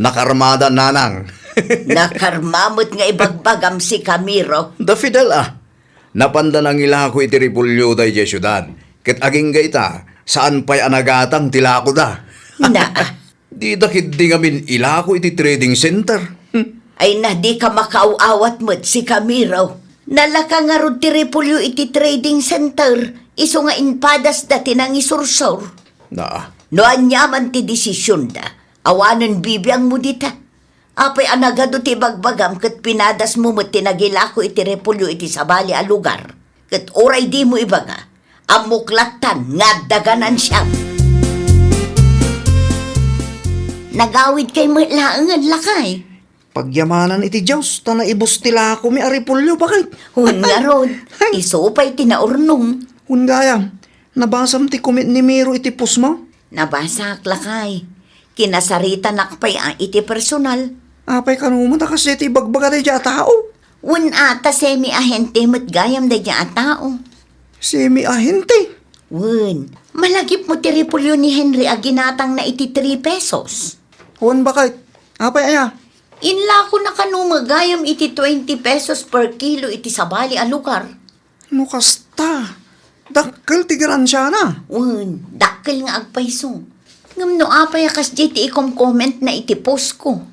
Nakarmada nanang. Nakarmamot nga ibagbagam si Camilo. Da Fidel Napanda nang ila ko iti Repolyo da iti syudad. Ket aging gaita, saan pa'y anagatang tilako da. Di dakit di ngamin ila ko iti trading center. Ay na di ka makauawat mo't si Camilo. Nalaka nga rod ti Repolyo iti trading center. Iso nga inpadas dati nang isursor. Na, Noan yaman ti desisyon da, awanan bibiyang mo dita. Apay anagado ti bagbagam kat pinadas mo mo tinagilako iti repulyo iti sabali a lugar. Kat oray di mo ibaga, amuklatan nga daganan siya. Nagawid kay matlaangan lakay. Pagyamanan iti Diyos, ta naibos tila ako may aripulyo, bakit? Hun nga ron, isupay tinaurnong. Gayam, nabasam ti kumit ni Miro iti pus mo? Nabasak lakay. Kinasarita nakpay ang iti personal. Apay kanuman ta kasi ti bagbaga tayo dya tao. Un ata semi-ahente matgayam da dya tao. Semi-ahente. Wun, malagip mo ti repulyo ni Henry a ginatang na iti 3 pesos. Huwan bakit? Apay aya. Inla ko na kanumagayam iti 20 pesos per kilo iti sabali a lugar. No kasta. Dakkel ti garansya na. Wun, dakkel nga agpaiso. Ngam no apay akas di ti ikom-comment na iti post ko.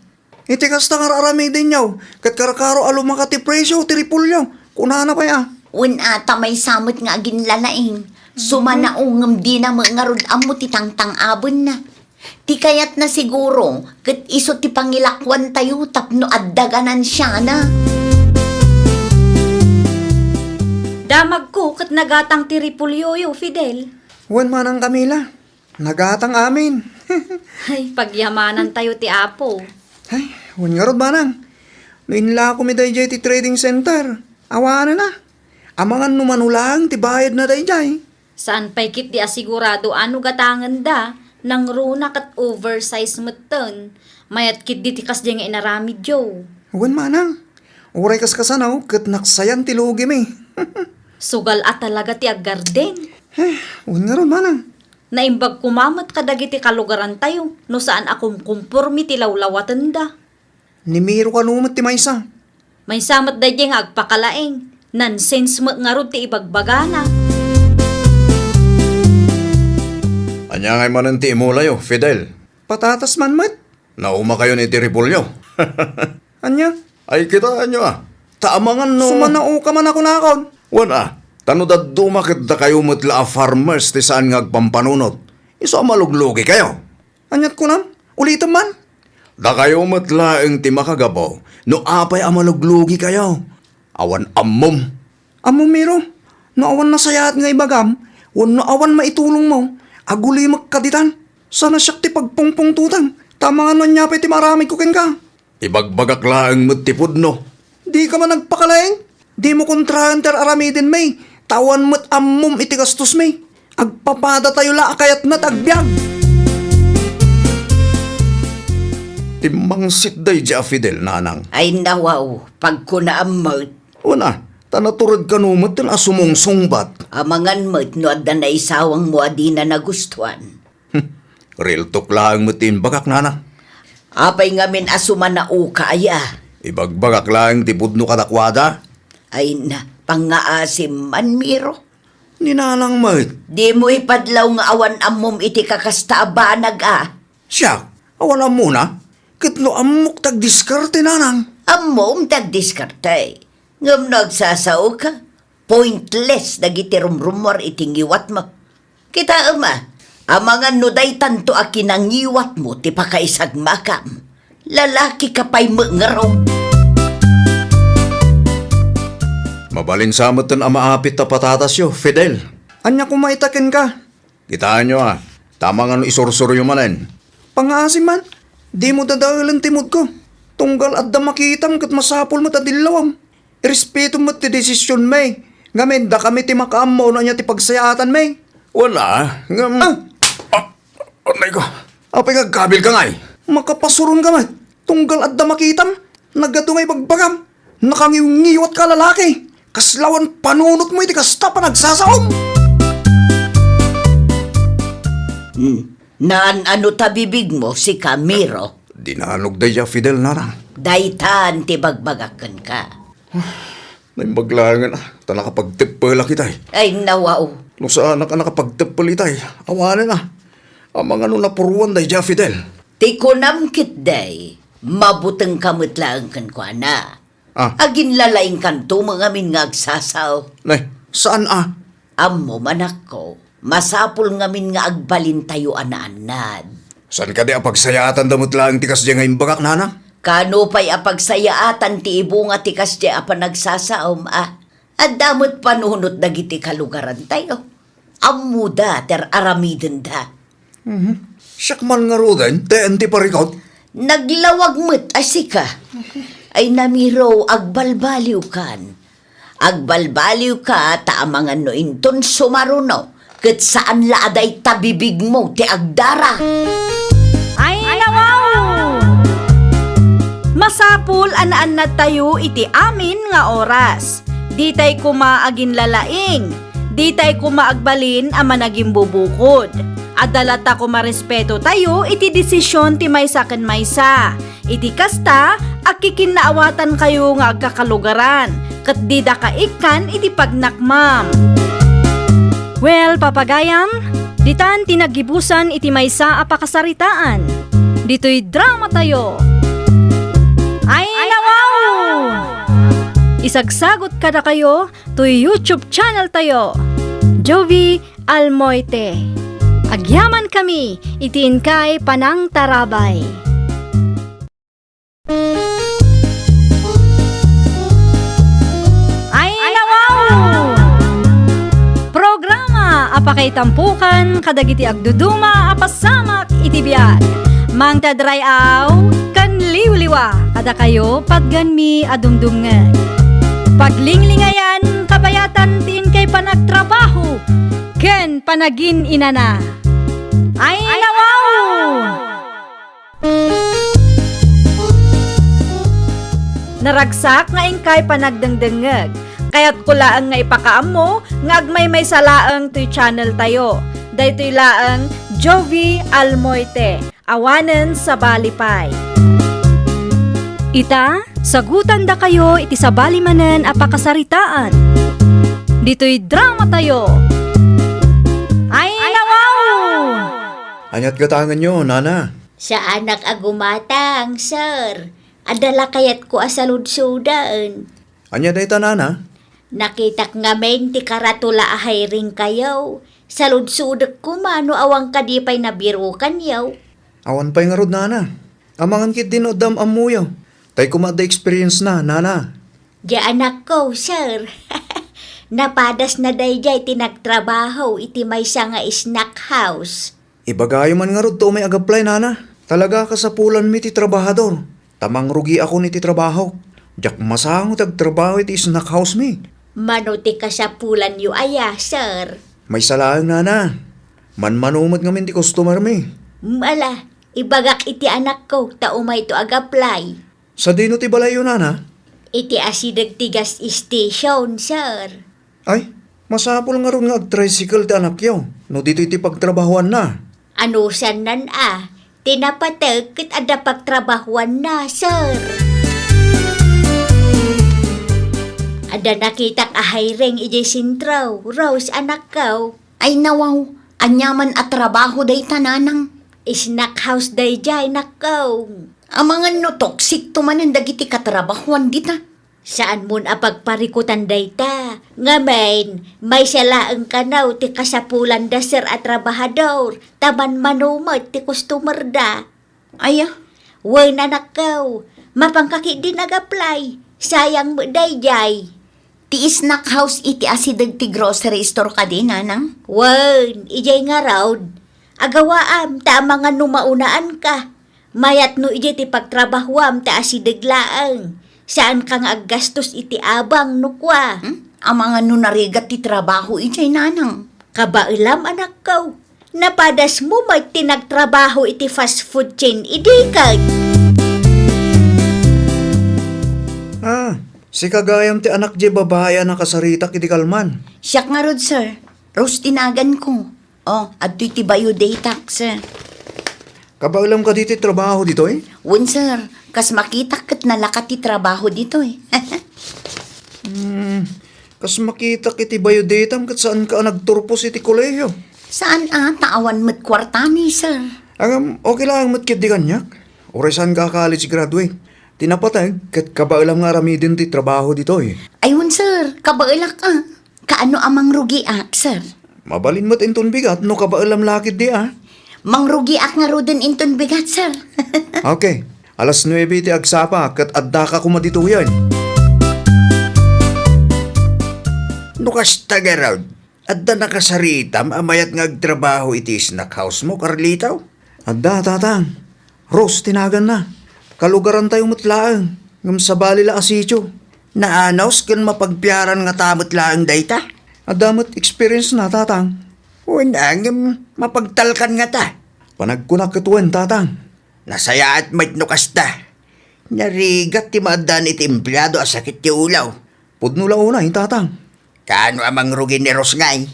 Iti kasta kararami din yaw. Kat karakaro alumaka ti presyo, ti ripulyo. Kunana pa ya. Un ata may samot nga ginlalaing. Sumanaungam di na mangarod amo ti tangtang abon na. Ti kayat na siguro, kat iso ti pangilakwan tayo tapno addaganan siya na. Damag ko kat nagatang ti repulyoyo, Fidel. Huwan manang Camila. Nagatang amin. Ay, pagyamanan tayo ti Apo. Ay, huwan nga rod manang. Noinla ko mi day ti trading center. Awana na. Amangan numanulang ti bayad na day jay. Saan pa'y kit di asigurado ano gatangan da, nang runa kat oversize matan. Mayat kit di tikas di nga inarami, Joe. Huwan manang. Uray kas kasanaw, kat naksayan ti lugi mi. Sugal at talaga ti aggarden. Huwan nga rod manang. Naimbag kumamat kadagiti kalugaran tayo, no saan akong kumpurmi ti lawlawatan da. Nimiro ka numat ti maysa. May samat da nga agpakalaeng, nonsense mo nga ron ti ibagbagana. anya ngay manan ti imulayo, Fidel. Patatas man mat. Nauma kayo ni ti repulyo. Anya? Ay kita nyo Taamangan no. Sumanao ka man ako nakon. Wan tano da dumakit da kayo mutla a farmers ti saan nga agpampanunot. Iso maluglugi kayo. Anyat ko nam? Ulitan man? Da kayo mutla ang ti makagabaw, no apay a maluglugi kayo. Awan ammom. Amo Miro, no awan na sayat nga ibagam, no awan maitulong mo, aguli magkaditan. Sana siya ti pagpungpung tutang. Tama nga nun niya ti marami ko ken ka. Ibagbagak laang matipod no. Di ka man nagpakalaeng. Di mo kontrahan ter aramidin may. Tawan mo't ammom iti gastos may. Agpapada tayo la kayat na tagbyag. Timangsit day ja Fidel nanang. Ay nawaw, pagkunaam mo't, Una, tanaturad ka numot tin asumungsungbat. amangan mo't no adda na isawang mo adi na nagustuhan. Real talk laang matin bagak nanang. Apay ngamin asuman na ukaya. Ibagbagak laang tipudno kadakwada. Ay na, pangaasim man Miro. Ninanang mat. Di mo ipadlaw nga awan amom iti kakasta abanag Siya, awalan muna. Kitno amok tagdiskarte nanang. Amom tagdiskarte. Ngam nagsasaw ka. Pointless dagiti rumrumor itingiwat mo. Kita amangan nuday tanto a kinangiwat mo ti pakaisag makam. Lalaki ka pa'y mengaraw. Mabalin samot ang amaapit na patatas yo, Fidel. Anya kung maitakin ka. Kitaan nyo tama nga no isursuro yung manen. Pangaasim man. Di mo dadahilan timod ko. Tunggal at da makitam kat masapol mo tadilawam. Irespeto mo ti desisyon may. Ngamen da kami ti makaamaw na niya ti pagsayatan may. Wala. Anay ko. Apay kagkabil ka ngay. Makapasuron ka man. Tunggal at da makitam. Nagadungay bagbagam. Nakangiwat ka lalaki. Kaslawan panunot mo iti kasta pa nagsasaom. Naan ano tabibig mo si Camiro? Dinanog day ja Fidel narang. Daytan ti bagbagakan ka. Naimaglangan tanakapagtipala kitay. Ay nawaw. Nung saan nakapagtipal itay, awanan Amang ano napuruan day ja Fidel. Ti kunam kit day. Mabuteng kamutlaan kan kwa na. Agin lalaing kanto mga min nga agsasaw. Nay, saan Amo manak ko. Masapul ngamin nga agbalin tayo anaanad. San ka di apagsayaatan damot lang tikas dyan ngayong bagak, nana? Kano pa'y apagsayaatan ti ibo nga tikas di apa nagsasaom At damot panunot dagiti kalugaran tayo. Amuda ter aramiden da. Siyak man nga roden, te anti parikot. Naglawag mo't asika. Ay namiro agbalbaliw kan. Agbalbaliw ka taamangan no inton sumaruno. Kat saan laaday tabibig mo ti agdara. Ay, nawaw! Masapul anaan na tayo iti amin nga oras. Di tay kumaagin lalaing. Di tay kumaagbalin ama naging bubukod. Adalata ko marespeto tayo iti desisyon ti maysa ken maysa. Iti kasta, akikinnaawatan kayo nga agkakalugaran. Kat di da kaikan iti pagnakmam. Well, papagayam, ditan tinagibusan iti maysa a pakasaritaan. Dito'y drama tayo. Ay, nawaw! Isagsagot kada kayo to YouTube channel tayo. Jovi Almoite. Agyaman kami, itiin kay Panang Tarabay. Ay, nawaw! Programa apakay tampukan kadagiti agduduma apasamak iti biag. Mang tadray aw kan liwliwa kada kayo pagganmi adumdumngeg. Paglinglingayan kabayatan tin kay panagtrabaho ken panagin inana. Ay, nawaw! Naragsak nga ingkay panagdengdengeg. Kaya't kulaang nga ipakaam mo, nga agmay may salaang to'y channel tayo. Daytoy laang Jovi Almoite, awanen sa balipay. Ita, sagutan da kayo iti sa balimanen a pakasaritaan. Dito'y drama tayo. Ay, nawaw! Anyat gatangan nyo, nana. Sa anak agumatang, sir. Adala kayat ko asaludsudan. Anya day ta, nana? Nakitak nga men ti karatula ahay ring kayaw. Saludsudak ko mano awang kadipay na biro kanyaw. Awan pa'y nga rod, nana. Amangan kit din o dam amuyaw. Tay kumada experience na, nana. Di anak ko, sir. Napadas na dayjay tinagtrabaho iti maysa nga snack house. Ibagayo man nga rod to may agaplay, nana. Talaga ka sa pulan mi ti trabahador. Tamang rugi ako ni ti trabaho. Diyak masango tagtrabaho iti snack house mi. Manuti ka sa pulan yu aya, sir. May salaang, nana. Manumot ngamin ti customer mi. Mala, ibagak iti anak ko, taumay to agaplay. Sa dino ti balayo, nana? Iti asidag tigas station, sir. Ay, masapol nga ron nga ag-tricycle ti anak yaw. No dito iti pagtrabahuan na. Ano sanan tinapatag kit ada pagtrabahuan na, sir. Ada nakitak ahay ring iji sintraw, Rose anak ko. Ay nawaw, anyaman at trabaho day tananang. Snack house day jay nakaw. Amangan no toxic tumanan dagiti katrabahuan dita. Saan mo apagparikutan day ta? Ngamen, may salaang kanaw ti kasapulan da sir at trabahador. Taman manumot ti customer da. Aya, Wen anak ko, mapangkaki din nag-apply. Sayang mo day jay. ti snack house iti asidag ti grocery store ka din, nanang. Wen, ijay nga raud. Agawaam, ta mga numaunaan ka. Mayat no ijay ti pagtrabahuam ta asidaglaang. Saan kang aggastos iti abang nukwa? Amang ano narigat ti trabaho ijay, nanang. Kabailam anak ko. Napadas mo may tinagtrabaho iti fast food chain idikag. Si kagayam ti anak di babaya na kasarita kiti kalman. Siyak nga rod, sir. Rose tinagan ko. Oh, at ti biodatax, sir. Kabailam ka dito trabaho dito eh? Wun, sir. Kas makita kat nalakat ti trabaho dito eh. Kas makita kiti biodatam kat saan ka nagturpos iti koleyo. Saan taawan mo't kwartami, sir? Okay lang mat kit di kanyak. Oray saan ka college graduate. Tinapatag kat kabailam nga ramidin ti trabaho dito eh. Ayun, sir. Kabailak ka. Kaano amang rugi sir? Mabalin mo't inton bigat no kabaalam lakid di ah. Mangrugi ak nga roden inton bigat, sir. Okay, alas 9 ti agsapa kat adda ka kumadituyan. Nukas tagaraw. Adda nakasaritam amayat nga agtrabaho iti snack house mo, Carlito. Adda, tatang. Rose, tinagan na. Kalugaran tayo mutlaang. Ngam sa balila asityo. Naanaws kan mapagpiaran nga tamot laang dayta. Adamot experience na, tatang. Unang mapagtalkan nga ta. Panagkunak katuan, tatang. Nasaya at may nukas ta. Narigat ti maadan iti empleyado asakit ti ulaw. Pudno launa, tatang. Kaano amang rugi ni Ros ngay?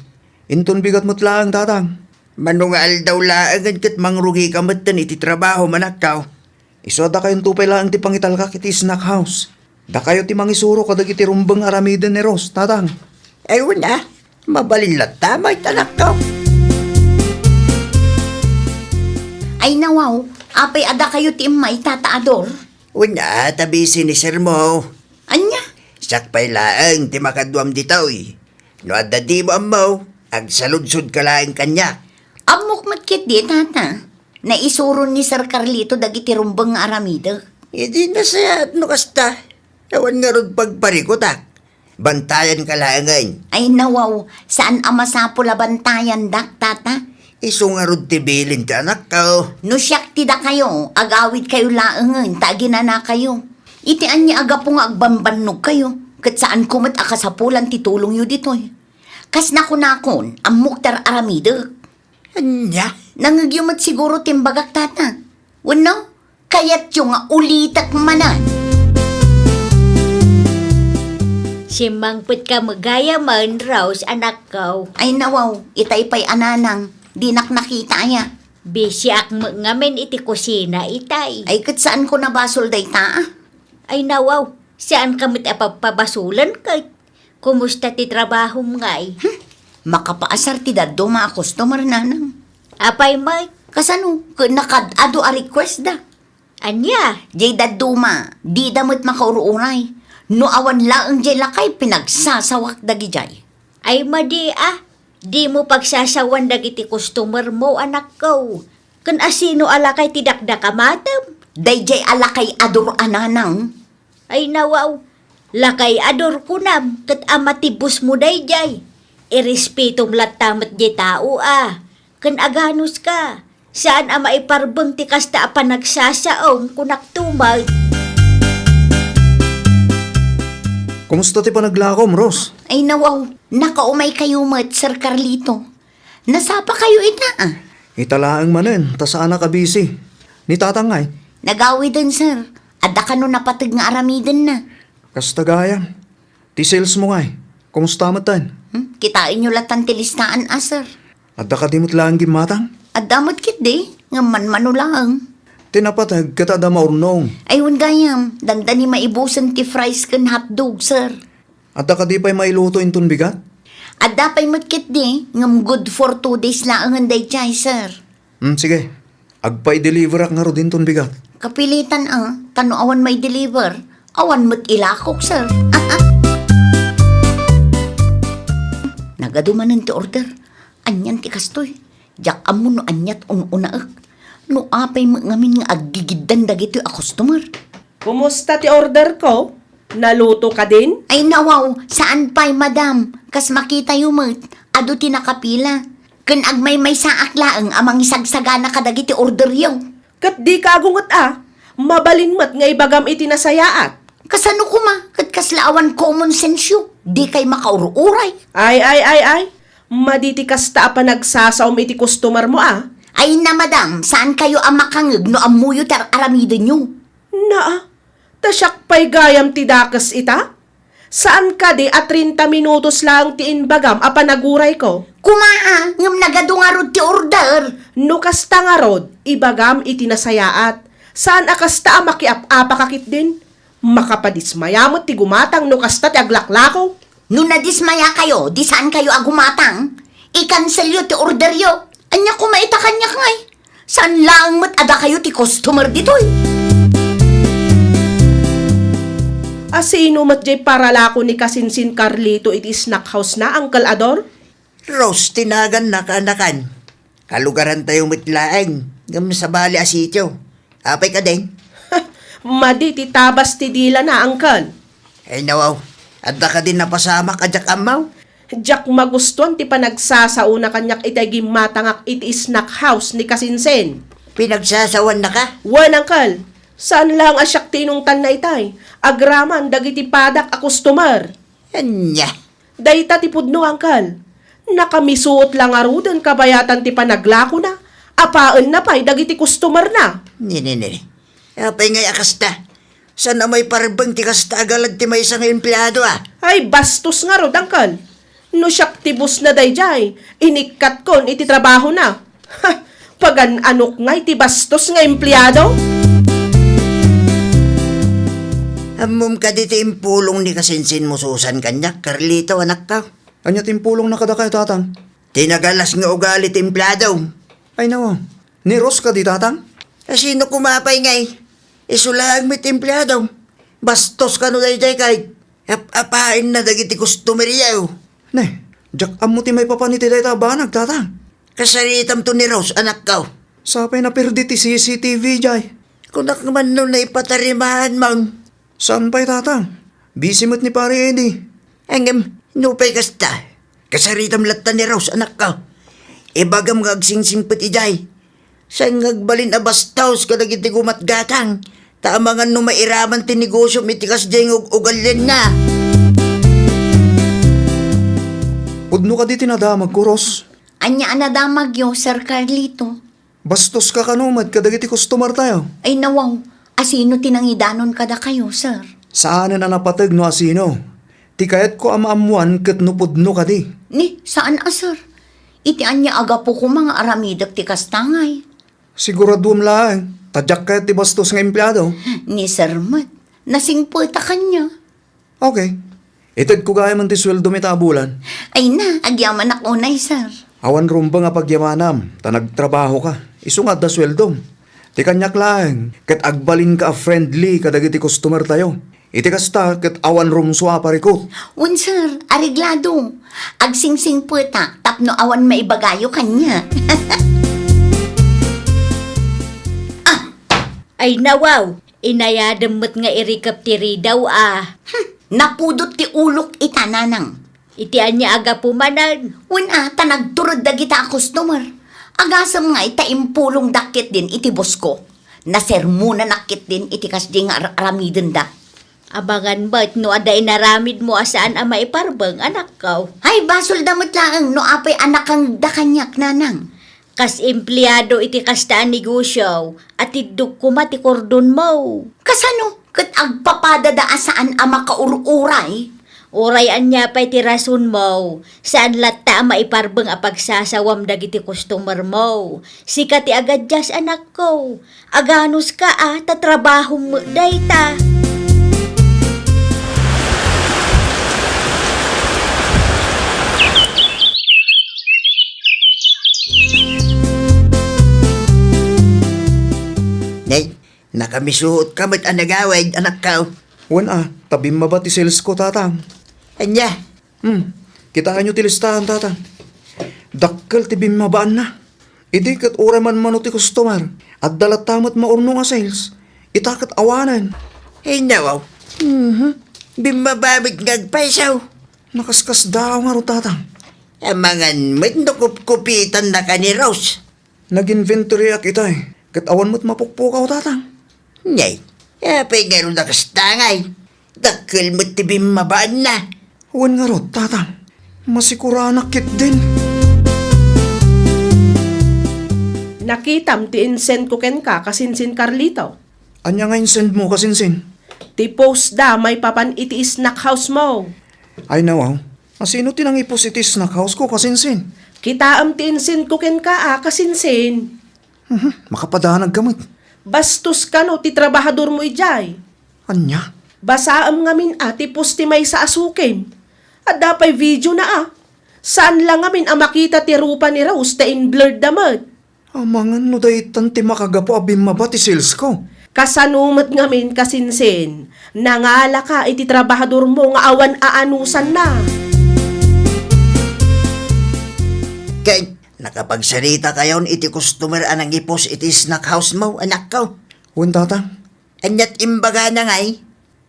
Inton bigat mutlaang, tatang. Manungal daw laangan kat mangrugi ka matan iti trabaho manakaw. Iso da kayong tupay lang ti pangital ka kiti snack house. Da kayo ti mangisuro kadag iti rumbang aramiden ni Ros, tatang. Ayun na, mabalin lata may tanakaw. Ay nawaw, apay ada kayo ti imay tataador. Una, tabisi ni Sir Mo. Anya? Sakpay laang ti makadwam ditoy. No adda di mo amaw, ag saludsod ka laang kanya. Amok matkit di, tata. Naisuron ni Sir Carlito dagiti rumbang nga aramida. Hindi na siya at nukasta. Awan nga ron pagparikotak. Bantayan ka laangan. Ay nawaw, saan ama sa pula bantayan dak, tata? Iso nga ron tibilin ka anak ka. No siyak ti da kayo, agawid kayo laangan, tagina na kayo. Itian niya aga po nga agbambanog kayo, kat saan kumat akasapulan titulong yu ditoy. Kas nakunakon, ang muktar aramida. Anya? Nangagyumat siguro timbagak, tata. Wano? Kayat yung nga ulitak manan. Si mangput ka magaya man, Rose, anak ko. Ay nawaw, itay pa'y ananang, di nakita ya. Bisi ak ngamen iti kusina itay. Ay kat saan ko nabasol day ta? Ay nawaw, saan kamit apapabasulan kay? Kumusta ti trabaho mo ngay? Makapaasar ti daddo mga customer nanang. Apay may, Kasano, nakadado a request da. anya? Jay daduma, di damot makauruunay. No awan laang jay lakay pinagsasawak dagi jay. Ay madi di mo pagsasawan dagiti customer mo, anak ko. Kan asino alakay ti dakdakamatem? Day jay alakay ador ananang. Ay nawaw, lakay ador kunam, kat amatibus mo dayjay. Irespetom latamat di tao Kan aganos ka, saan ama iparbeng ti kasta pa nagsasaom kunak tumag. Kumusta ti panaglakom, Ros? Ay nawaw, nakaumay kayo mat, Sir Carlito. Nasapa kayo ita Italaang manen, ta saan ka busy. Ni tatangay, Nagawi din, sir. Adda ka no napatig nga aramiden na. kastagayan. Ti sales mo ngay, kumusta matan? Kitain nyo latan tilistaan, sir. Adda ka dimot lang gimatang? Adamot kit di, nga manmano lang. Tinapatag katada maurnong. Ayun gayam, dandani maibusan ti fries kan hotdog, sir. Adda ka di pa'y mailuto inton bigat? Adda pa'y matkit di, ngam good for 2 days lang ang day chay, sir. Sige. Agpa'y deliver ak nga ro din ton bigat. Kapilitan tano awan may deliver, awan mat ilakok, sir. Nagadumanan ti order, anyan ti kastoy. Jak amo no anyat unaak. No apay mo ngamin nga aggigidan dagito a customer. Kumusta ti order ko? Naluto ka din? Ay nawaw, saan pa'y madam? Kas makita yumat, ado ti nakapila. Kan agmay may saak laang amang isagsagana kadagiti order yaw. Kat di ka agungot mabalinmat nga ibagam iti nasayaat. Kasano kuma, kat kaslaawan common sense yu, di kay makauruuray. Ay. Maditi kasta pa nagsasaom iti customer mo Ay na madam, saan kayo ang makangag no amuyo tar aramida nyo? Tasyak pa'y gayam ti dakas ita? Saan ka di at 30 minutos lang ti inbagam apanaguray ko? Kumaa, ngam nagadungarod ti order. No kasta nga rod, ibagam iti nasayaat. Saan akasta makiap-apakakit din? Makapadismayamot ti gumatang no kasta ti aglaklako. No nadismaya kayo, di saan kayo agumatang? I-cancel yo ti order yo. Anya kumaita kanya ngay. Saan lang mat ada kayo ti customer ditoy? Asino mat jay paralako ni Kasinsin Carlito iti snack house na, Uncle Ador? Rose, tinagan na kaanakan. Kalugaran tayo mitlaang. Ngam sa bali asityo. Apay ka din. Madi ti tabas ti dila na, angkan. Ay nawaw. Adda ka din napasama kajak amaw. Jack magustuhan ti panagsasauna kanyak itay matangak iti snack house ni Kasinsen. Pinagsasawan na ka? Wan, angkal. Saan lang asyak tinungtan na itay? Agraman dagiti padak a customer. Anya. Dayta ti pudno, angkal. Nakamisuot lang arudan kabayatan ti panaglako na. Apaan na pa'y dagiti customer na. Nini. Apay ngay akasta. Saan na may parbang ti kasta agalad ti may isang empleyado ah? Ay, bastos nga ro, angkal. No siyak tibus na dayjay, inikat kon iti trabaho na. Ha, pagan anok nga iti bastos nga empleyado? Amom ka dito impulong ni Kasinsin mo susan kanya, Carlito anak ka. Anya timpulong na kada kay tatang. Tinagalas nga ugali ti empleyado. Ay nawa, ni Rose ka di tatang? Sino kumapay ngay? Isulang mit empleyado. Bastos ka no dayjay kay. Apain na dagiti customer yaw. Ne, Jack amo ti may papaniti day tabanag tatang. Kasaritam to ni Rose anak ka. Sapay na perdi ti CCTV jay. Kunak naman nun na ipatarimahan mang. Saan pa'y tatang? Busy mo't ni pare Eddie. Angam, nupay kasta. Kasaritam latta ni Rose anak ka. Ibagam nga agsingsing pati jay. Sa ngagbalin abastaws kadagiti gumatgatang. Taamangan no mairaman ti negosyo mitikas jay ugalin na. Pudno ka di tinadamag ko, Ros. Anya anadamag yo, Sir Carlito. Bastos ka kanumad kadagiti customer tayo. Ay nawaw, asino tinangidanon kada kayo, sir? Saanan na napatag no asino? Ti kayat ko amaamuan kat no pudno ka di. Ni, saan sir? Iti anya aga po ko mga aramidak ti kastangay. Siguraduam lang, tadyak kayat ti bastos nga empleyado. Ni Sir Mat, nasingpulta kanya. Okay. Itad ko gaya man ti sweldo mi tabulan. Ay na, agyaman ako na, sir. Awan rumba nga pagyamanam, ta nagtrabaho ka. Isungad da sweldo. Ti kanyak lang, kat agbalin ka friendly kadagiti customer tayo. Iti kasta kat awan rumswa parikot. Un sir, ariglado. Agsingsing puta, tapno awan maibagayo kanya. Ay nawaw, inayadamot nga irikap tiri daw ah. Napudot ti ulok itananang. Itian niya aga pumanan. Una, tanagturod da kita a customer. Agasam nga ita impulong dakit din iti boss ko. Nasermuna nakit din iti kasdi nga aramiden da. Abangan ba't no aday naramid mo asaan ang maiparbang anak ko. Ay, basol damot lang no apay anak kang dakanyak nanang. Kas empleyado iti kastaan negosyo at iduk kumati kordon mo. Kasano? Kat agpapadada saan ama kaururay? Orayan niya pa'y ti rason mo. Saan lata maiparbang a pagsasawam dagiti customer mo. Sika ti agad jas anak ko. Aganos ka tatrabaho mo dayta. Nay, nakamisuot ka ba't anagawid anak ka. Wan tabim ba ti sales ko tatang? Anya, Kitaan nyo ti listahan tatang. Dakkal ti bimabaan na. Idi kat ura man mano ti customer. At dalat tamat maurno nga sales. Itakat awanan. ay nawaw. Bimababit ngagpaisaw. Nakaskas daw nga ro tatang. Amangan mo't nukup-kupitan na ka ni Rose. Nag-inventory ak itay. Kat awan mo't mapukpukaw tatang. Nyay, apay nga rin nakastangay. Dakil mo't tibim mabaan na. Wan nga ro tatang. Masikuranak kit din. Nakitam ti insend ko ken ka kasinsin Carlito. Anya nga send mo kasinsin. Ti post da may papan iti snack house mo. Ay nawaw. Asino tinang ipositis na house ko kasinsin. Kitaam ti insend ko ken ka kasinsin. Makapadanag gamit. Bastos ka no ti trabahador mo ijay. Anya? Basaam ngamin ti post ti may sa asukin. At dapay video na Saan lang ngamin makita ti rupa ni Rose ta in blurred damad. Amangan no daytan ti makagapo abim mabati sales ko. Kasanumat ngamin kasinsin. Nangala ka iti trabahador mo nga awan aanusan na. Nakapagsalita kayon iti customer anang ipos iti snack house mo, anak ko. Wen tatang, Anyat imbaga na ngay.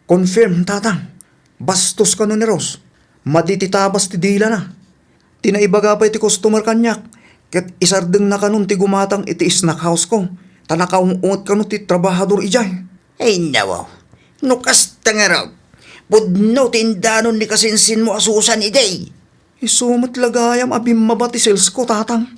confirm tatang. Bastos ka no ni Ros. Madititabas ti dila na. Tinaibaga pa iti customer kanyak. Ket isardeng na kanon ti gumatang iti snack house ko. Tanakaungot ka no ti trabahador ijay. Ay nawaw, nukas nga raw. Pudno tindanon ni kasinsin mo asusan iday. Isumat lagayam abim mabati sales ko tatang.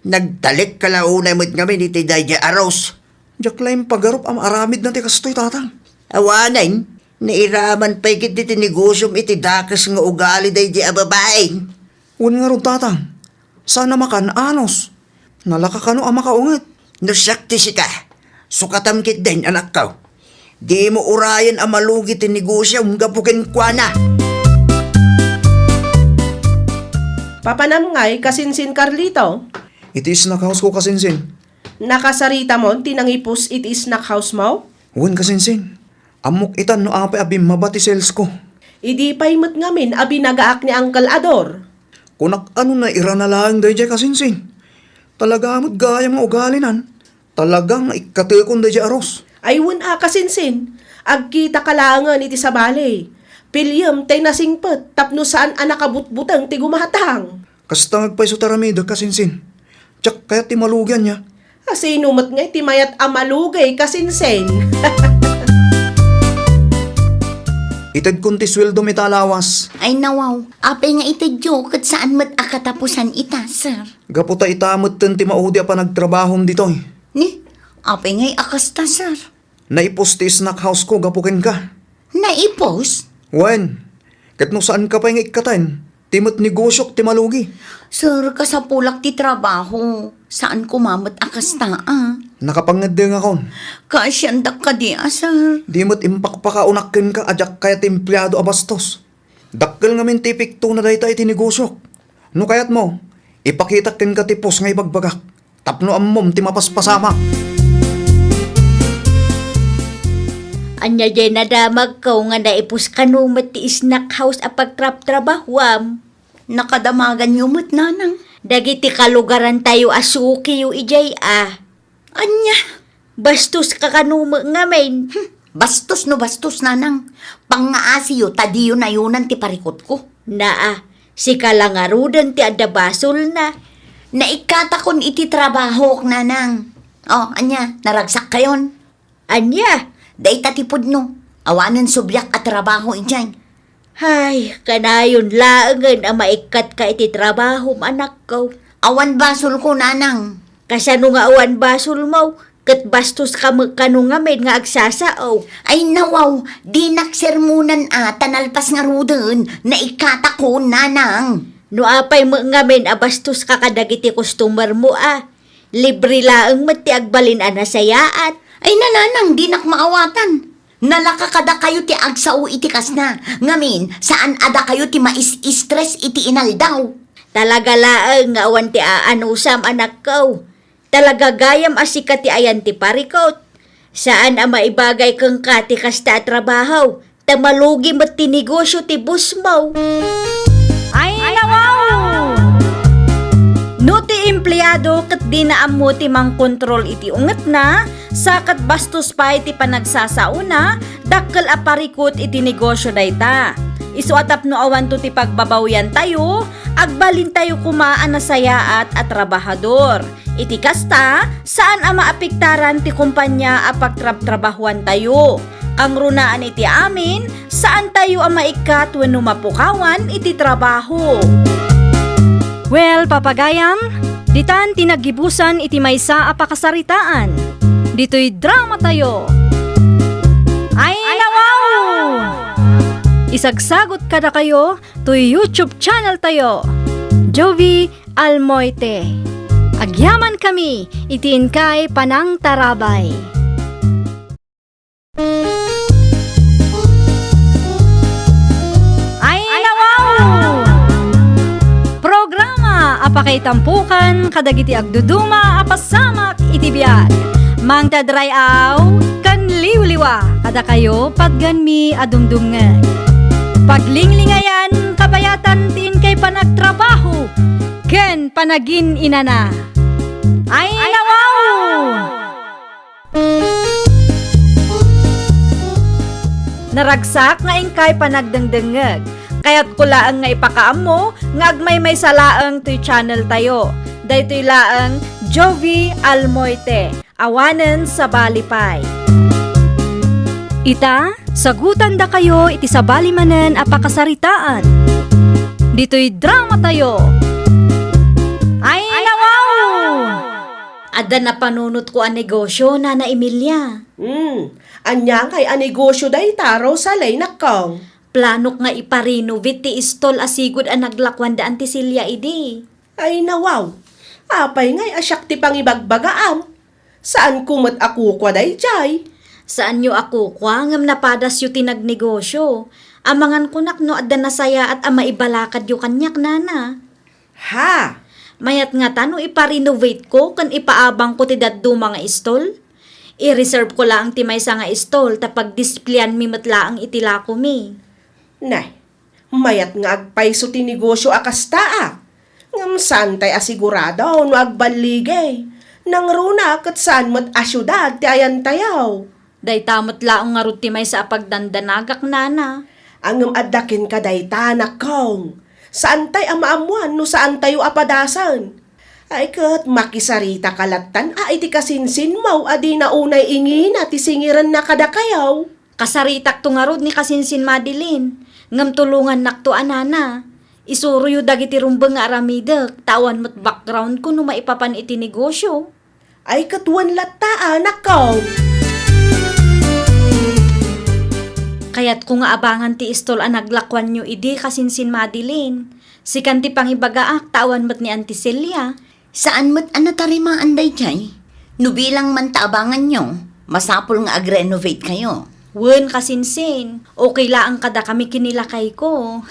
Nagtalik kalaunay mo't ngamin iti dayja aros. Jaklaim pagarup am aramid na ti kastoy tatang. Awanan, nairaman pa ikit iti negosyom iti dakas nga ugali dayja ababae. Un nga ron tatang. Sana makan anos. Nalaka ka no ang makaungat. No sakti si ka, sukatam kit din anak ko. Di mo urayan ang malugi ti negosyom gapukin kwa na. Papanam ngay kasinsin Carlito. Iti snack house ko kasinsin. Nakasarita mo, tinangipos iti snack house mo? Wen kasinsin. Amok itan no apay abim mabati sales ko. Idi pa'y mat ngamin abi nagaak ni Uncle Ador. Kunak ano na ira na lang dayjay kasinsin. Talaga mo't gaya mga ugalinan. Talagang ikatekon dayjay aros. Ay wala kasinsin. Agkita kalangan iti sa balay. Pilyam tay nasingpet tapno saan anak kabutbutang ti gumatang. Kasta ngagpay so taramida kasinsin. Tsak kaya ti malugyan niya. Kasi inumat nga iti mayat amalugay kasinsin. Itad kun ti sweldo mitalawas. Ay nawaw, apay nga itadyo kat saan mat akatapusan ita, sir. Gaputa itamot ten ti maudi pa nagtrabahom ditoy. Ni, apay nga'y akasta, sir. Naipos ti snack house ko gapukin ka. Naipos? Wen, kat no saan ka pa yung ikatan? Timot negosyok ti malugi. Sir, kasapulak ti trabaho. Saan kumamat akasta, ah? Nakapangadeng akon. Kasyandak ka di, sir. Di mo't impakpakaunakin ka ajak kaya ti empleyado abastos. Dakkel nga min ti pikto na dayta iti negosyok. No kayat mo, ipakitakin ka ti pos nga ibagbagak. Tapno ammom ti mapaspasamak. Anya jay nadamag ko nga naipos kanumat ti snack house a pagtrap-trabahwam. Nakadamagan yumot, nanang. Dagiti kalugaran tayo asuki yu ijay ah. Anya, Bastos ka kanuma ngamin. bastos no bastos, nanang. Pangaasiyo, tadiyo na yunan ti parikot ko. Naa, si kalangarudan ti adabasol na. Naikatakon iti trabaho, nanang. Oh, anya, naragsak kayon. Anya, Day tatipod no. Awanan subyak at trabaho injay. ay, kanayon laangan ang maikat ka iti trabaho anak ko. Awan basol ko, nanang. Kasano nga awan basol mo, kat bastos ka magkano ngamin nga agsasao. Ay nawaw, di naksermunan tanalpas nga ruden. Naikatakon, nanang. No apay mo ngamin abastos ka kadagiti customer mo ah. Libre laang mati agbalin anasayaat. Ay nananang, di nakmaawatan. Nalaka kada kayo ti agsao iti kasna. Ngamin, saan ada kayo ti mais-stress iti inaldaw. Talaga laang nga awan ti aanusam anak ko. Talaga gayam asika ti ayan ti parikot. Saan ang maibagay kang kati kasta trabaho. Tamalugi mo ti negosyo ti bus mo. Ay, nawaw! No ti empleyado kat di na amo ti mang kontrol iti unget na, sakat bastos pa iti panagsasauna, dakkel aparikot iti negosyo dayta. Isuatap no awan to ti pagbabawyan tayo, agbalin tayo kumaan na sayaat at trabahador. Iti kasta, saan ang maapiktaran ti kumpanya a pagtrabahuan tayo. Ang runaan iti amin, saan tayo ang maikat wenno mapukawan iti trabaho. Well, papagayam, ditan tinagibusan iti maysa a pakasaritaan. Dito'y drama tayo. Ay, nawaw! Isagsagot kada kayo to YouTube channel tayo. Jovi Almoite. Agyaman kami, itiin kay Panang Tarabay. Ay, nawaw! Programa apakay tampukan kadagiti agduduma apasamak iti biag. Mang tadrayaw kan liwliwa kada kayo pagganmi adumdumngan. Paglinglingayan kabayatan tiin kay panagtrabaho ken panagin inana. Ay nawaw! Naragsak nga ingkay panagdengdengeg. Kaya't kulaang nga ipakaamo nga agmay may salaang to'y channel tayo. Daytoy laang Jovi Almoite. Awanen sa Balipay. Ita, sagutan da kayo iti sabali manen apakasaritaan. Dito'y drama tayo. Ay nawaw! Ada na panunot ko ang negosyo, Nana Emilia. Anya kay anegosyo day taro sa lay nakaw. Planok nga iparenovate ti istol asigod ang naglakwan da antisilya idi. Ay nawaw, apay ngay asyak ti pangibagbagaam. Saan kumot ako kwa day jay? Saan nyo ako kwa ngam napadas yu tinagnegosyo? Amangan kunak no adda nasaya at ama ibalakad yu kanyak, Nana. Ha? Mayat nga tano iparenovate ko kan ipaabang ko ti daddo mga istol. I-reserve ko lang ti maysa nga istol tapag displayan mi matlaang itila ko mi. Nay, mayat nga agpayso ti negosyo akasta Ngam saan tay asigurado no agbaligay. Nang runa kat saan mo't asyudad ti ayan tayaw. Day tamot laong nga ruti may sa pagdandanagak, Nana. Angam adakin ka day tanak kong. Saan tay amaamuan no saan tayo apadasan? Ay kat makisarita kalatan iti kasinsin mau adi na unay ingin at isingiran na kadakayaw. Kasaritak to nga rod ni Kasinsin Madeline. Ngam tulungan nakto anana. Isuro yu dagiti rumbeng nga aramidek. Tawan mo't background ko no maipapan iti negosyo. Ay katuan lataan nakaw. Kaya't kung nga abangan ti istol ang naglakwan nyo idi Kasinsin Madeline. Sikan ti pangibagaak tawan mo't ni Auntie Celia. Saan mo't anatarimaan day jay? Nubilang man taabangan nyo, masapol nga ag-renovate kayo. Wen Kasinsin, okay laang kada kami kinilakay ko.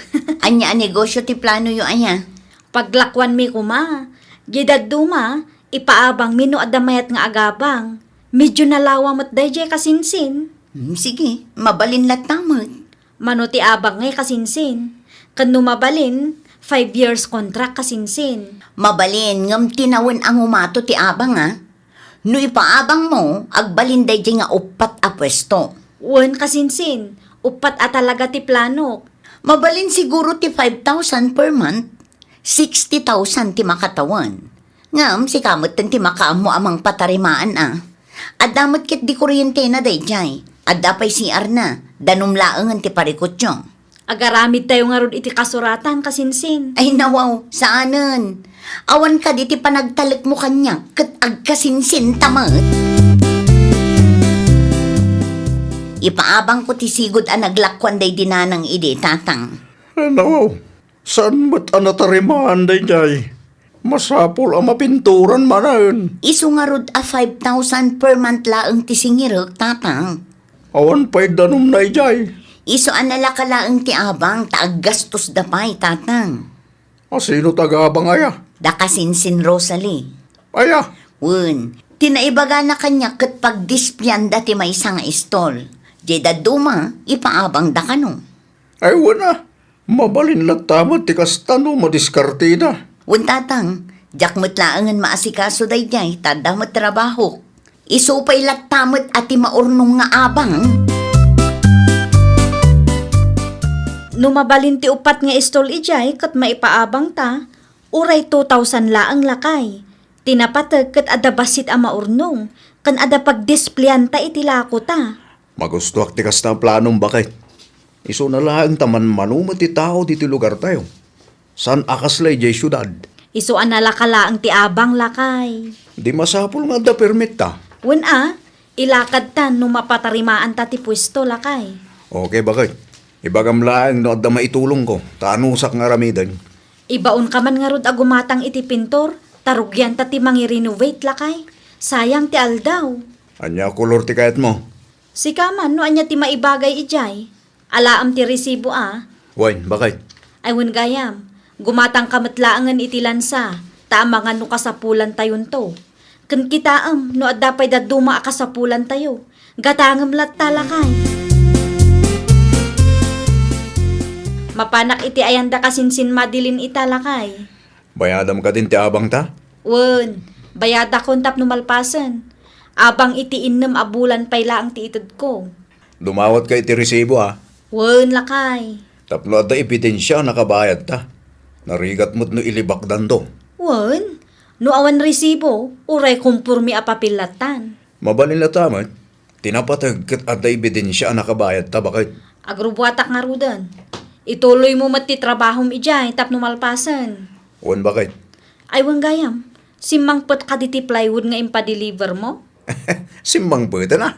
Anya ang negosyo ti plano yo aya? Paglakwan mi kuma, gidad duma, ipaabang mino adamayat nga agabang. Medyo nalawa mo't dayjay Kasinsin. Sige, mabalin latamot. Mano ti abang ngay Kasinsin. Kan mabalin, 5 years contract Kasinsin. Mabalin, ngam tinawin ang umato ti abang No ipaabang mo, agbalin day jay nga upat a pwesto. Wen Kasinsin, upat at talaga ti planok. Mabalin siguro ti 5,000 per month, 60,000 ti makatawan. Ngam, si kamot ti makaamo amang patarimaan At damot kit di kuryente na day jay. At dapay CR na, danumlaangan ti parikotyo. Agaramid tayo nga rod iti kasuratan Kasinsin. Ay nawaw, saanan? Awan ka di ti panagtalik mo kanya, kat agkasinsin tamat. Ipaabang ko ti sigod ang naglakwan day dinanang ide, tatang. Ano? Saan mo't anatarimaan day jay? Masapol ang mapinturan manan. Isu nga rod a 5,000 per month laang ti singirok, tatang. Awan pa'y danum na jay. Isu analakalaang ti abang, taaggastos dapay, tatang. Sino tagabang aya? Dakasinsin Rosalie. Aya, Wun, tinaibaga na kanya kat pagdisplyan dati may isang istol. Jeda duma, ipaabang da kano. ay wana. Mabalin latamat ti kastano madiskartida. Wun tatang, jak mutlaangan maasikaso day jay, tadamot trabaho. Isupay latamot ati maurnong nga abang. Numabalin ti upat nga istol ijay kat maipaabang ta, uray 2,000 laang lakay. Tinapatag kat adabasit ang maurnong, kan adapag-displayan ta itilako ta. Magustuak ti kasta planong bakit. Iso na lang taman manumat ti tao diti lugar tayo. San akaslay jay syudad. Isu analakala ang ti abang lakay. Di masapol nga da permit ta. Wen ilakad ta no mapatarimaan ta ti pwesto lakay. Okay bakit? Ibagam laang no adda maitulong ko. Tanusak nga ramidan. Ibaon ka man nga rod agumatang iti pintor, tarugyan ta ti mangi-renovate lakay. Sayang ti aldaw. Anya kulor ti kayat mo? Si kaman no anya ti maibagay ijay. Alaam ti resibo Wain, bakit? Ay wen gayam. Gumatang kamatlaangan iti lansa. Taamangan no kasapulan tayon to. Ken kitaam no adda pay daduma akasapulan tayo. Gatangam lat talakay. Mapanak iti ayanda Kasinsin Madeline italakay. Bayadam ka din ti abang ta? Wen, bayada ko tap numalpasan. Abang itiin nam abulan pay laang ti itod ko. Dumawat ka iti resibo ha. Wen, lakay. Tapno at da ipitensya nakabayad ta. Narigat mo't no ilibakdan do. Wen, no awan resibo, uray kumpurmi apapilatan. Mabalin na tamat, tinapatag kat at da ebidensya nakabayad ta bakit? Agrubuatak nga rudan. Ituloy mo mati trabahom ijay tap numalpasan. Wan bakit? Ay wan gayam, simangpot ka diti plywood nga impa-deliver mo? Simbang pwede na.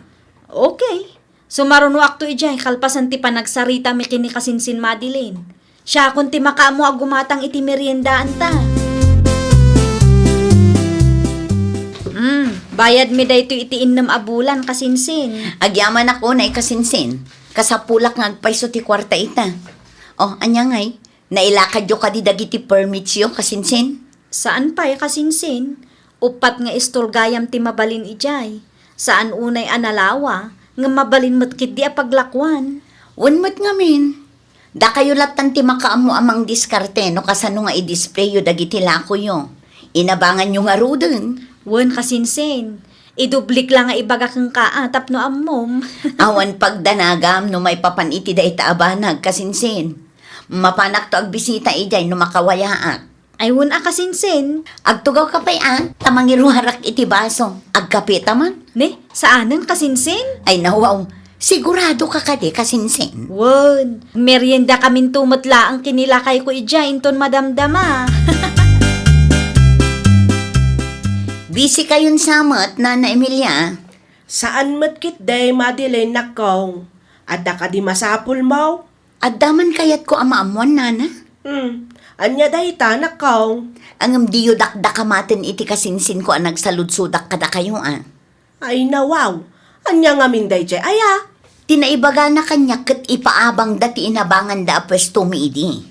Okay. Sumaruno akto ijay, kalpasan ti panagsarita mi kini kasinsin Madeline. Siya kung ti makaamo agumatang iti meriendaan ta. Bayad mi dayto iti innam abulan kasinsin. Agyaman ako na ikasinsin. Kasapulak nga agpaiso ti kwarta ita. Oh, anya ngay, nailakad yo ka di dagiti permits yo kasinsin. Saan pa'y kasinsin? Upat nga istol gayam ti mabalin ijay. Saan unay analawa, nga mabalin matkit di apaglakwan. Unmat nga min. Da kayo latan ti makaamo amang diskarte no kasano nga i-display yo dagiti lako yo. Inabangan yo nga ruden. Wen kasinsin, idublik lang nga ibaga kang kaatap no ammom. Awan pagdanagam no may papaniti da itaabanag kasinsin. Mapanak to agbisita ijay no makawayaak. Ay wen a kasinsin. Agtugaw ka pa'y tamangiruharak iti baso. Agkape taman. Ne, saanan kasinsin? Ay nawaw, sigurado ka kade kasinsin. Wen, merienda kamin tumatla ang kinilakay ko ijay inton madamdama. Busy kayon samat, Nana Emilia. Saan matkit day Madeline nakaw? Adda ka di masapul mo? Addaman kayat ko amaamuan, Nana. Anya day ta nakaw? Angam diyo dakdakamaten iti kasinsin ko ang nagsaludsudak kada kayo Ay nawaw. Anya nga min day jay aya? Tinaibaga na kanya kat ipaabang dati inabangan da pwesto mi idi.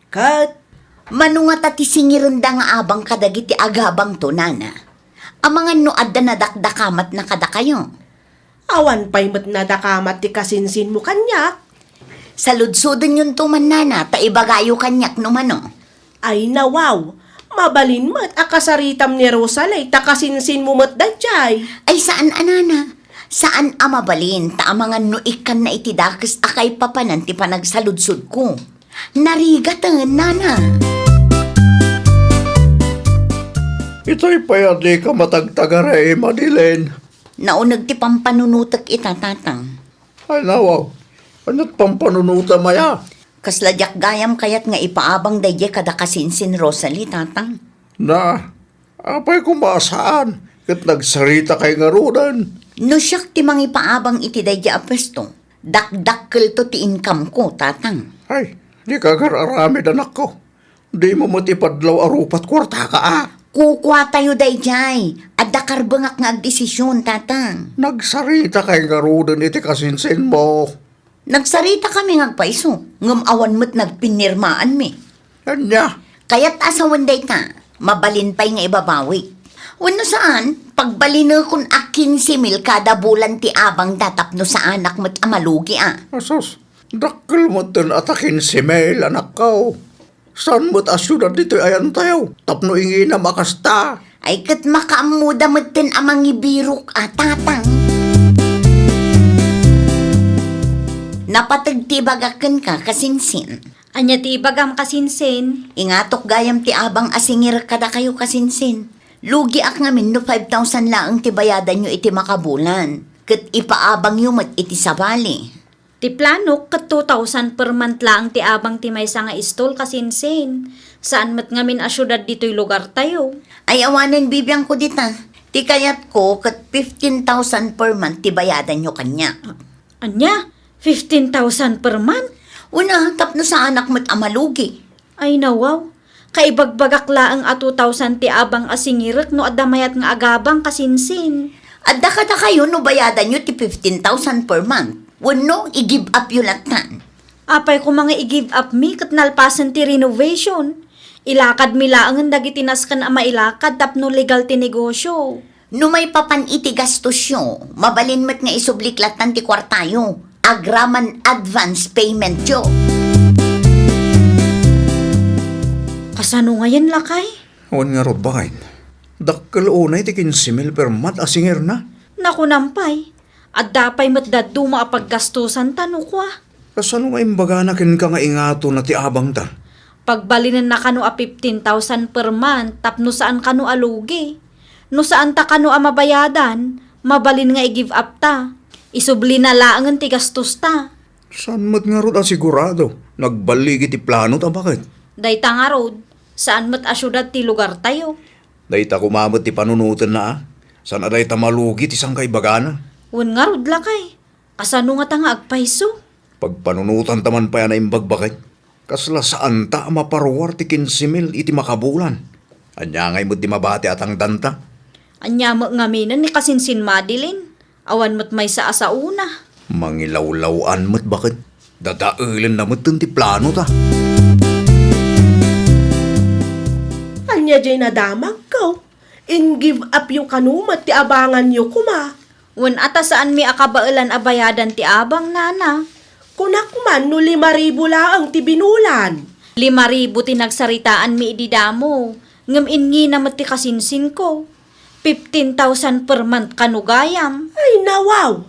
Kat, Manunga tati singirunda nga abang kadagiti agabang to, Nana. Amangan no adda na dakdakamat na kada kayo. awan pa'y mat na dakamat ti kasinsin mo kanyak. Saludsudon yun tuman, Nana, taibagayo kanyak no mano. Ay nawaw, mabalin mat akasaritam ni Rosalay takasinsin mo mat dayjay. Ay saan, Anana? Saan amabalin ta amangan no ikan na itidakas akay papanan ti panagsaludsud ko. Narigatan, Nana. Ito'y payadi ka matagtagaray, Madeline. Naunag ti pampanunutak itatatang. Ay nawaw, ano't pampanunuta maya? Kasladyak gayam kayat nga ipaabang daye kada kasinsin Rosalie, tatang. Na, apay kumasaan, kat nagsarita kay ngarudan. No siyak ti mang ipaabang iti daye apesto. Dakdakkel to ti income ko, tatang. Ay, di ka gararamid anak ko. Di mo matipadlaw arupat kwarta ka Kukwa tayo dayjay. Adda karbangak nga agdesisyon, tatang. Nagsarita kay ngarudan iti kasinsin mo. Nagsarita kami ngagpaiso. Ngam awan mo't nagpinirmaan mi. Anya, Kaya't asawan day ka, mabalin pa'y nga ibabawi. Wano saan, pagbalino kun a 15,000 kada bulan ti abang datap no sa anak mo't amalugi asos, dakkel mo tin atakin si Mel, anak ko. Saan mo't asyudad dito ayan tayo? Tapno ingi na makasta. Ay kat makaamuda mo't tin amang ibirok tatang. Napatagtibagakan ka kasinsin. Anya ti ibagam kasinsin. Ingatok gayam ti abang asingir kada kayo kasinsin. Lugi ak ngamin no 5,000 laang ti bayadan nyo iti makabulan. Kat ipaabang yung mat iti sabali. Ti plano kat 2,000 per month lang ti abang ti maysa nga istol kasinsin. Saan mat ngamin asyudad dito'y lugar tayo? Ay awanan bibiyang ko dita. Ti kayat ko kat 15,000 per month ti bayadan nyo kanya. Anya? 15,000 per month? Una, tapno sa anak mo't amalugi. Ay nawaw. Kaibagbagak laang a 2,000 ti abang asingirek no adamayat nga agabang kasinsin. Adda kada kayo no bayadan nyo ti 15,000 per month. Wano, i-give up yung latan. Apay ko mga i-give up mi kat nalpasan ti renovation. Ilakad mi laangan dagiti naskan a mailakad tapno legal ti negosyo. No may papan iti gastos nyo, mabalin mo't nga isubliklatan ti kwartayo. Agraman advance payment yo. Kasano ngayon lakay? Awan nga rod bakit? Dakkal unay ti 15,000 per month asinger na. Naku nampay, at dapay matdaddo maapaggastusan tano ko ah. Kasano nga imbaga na kin ka nga ingato na ti abang ta? Pagbalinan na kano a 15,000 per month, tapno saan kano alugi. No saan ta kano a mabayadan, mabalin nga i-give up ta. Isubli na laangan ti gastos ta. Saan mat nga rod asigurado? Nagbaligi ti plano ta bakit? Dayta nga road, saan mat asyudad ti lugar tayo. Dahita kumamot ti panunutan na ah. Saan aday ta malugi ti sang kaibagana? Wan nga road lakay, kasano nga ta nga agpaiso. Pag panunutan taman pa yan na imbag bakit? Kasla saan ta maparuwar ti 15,000 iti makabulan? Anya ngay mo di mabati atang danta? Anya mo nga minan ni kasinsin Madeline, awan mo't may sa asauna. Mangilawlawan mo't bakit? Dadailan na mo't ti plano ta. Anya jay nadamag ko. In give up yung kanumat ti abangan nyo kuma. Wan ata saan mi akabailan abayadan ti abang nana. Kunak man no 5,000 laang ti binulan. 5,000 ti nagsaritaan mi ididamo. Ngam ingi na ti kasinsin ko. 15,000 per month kanugayam. Ay nawaw.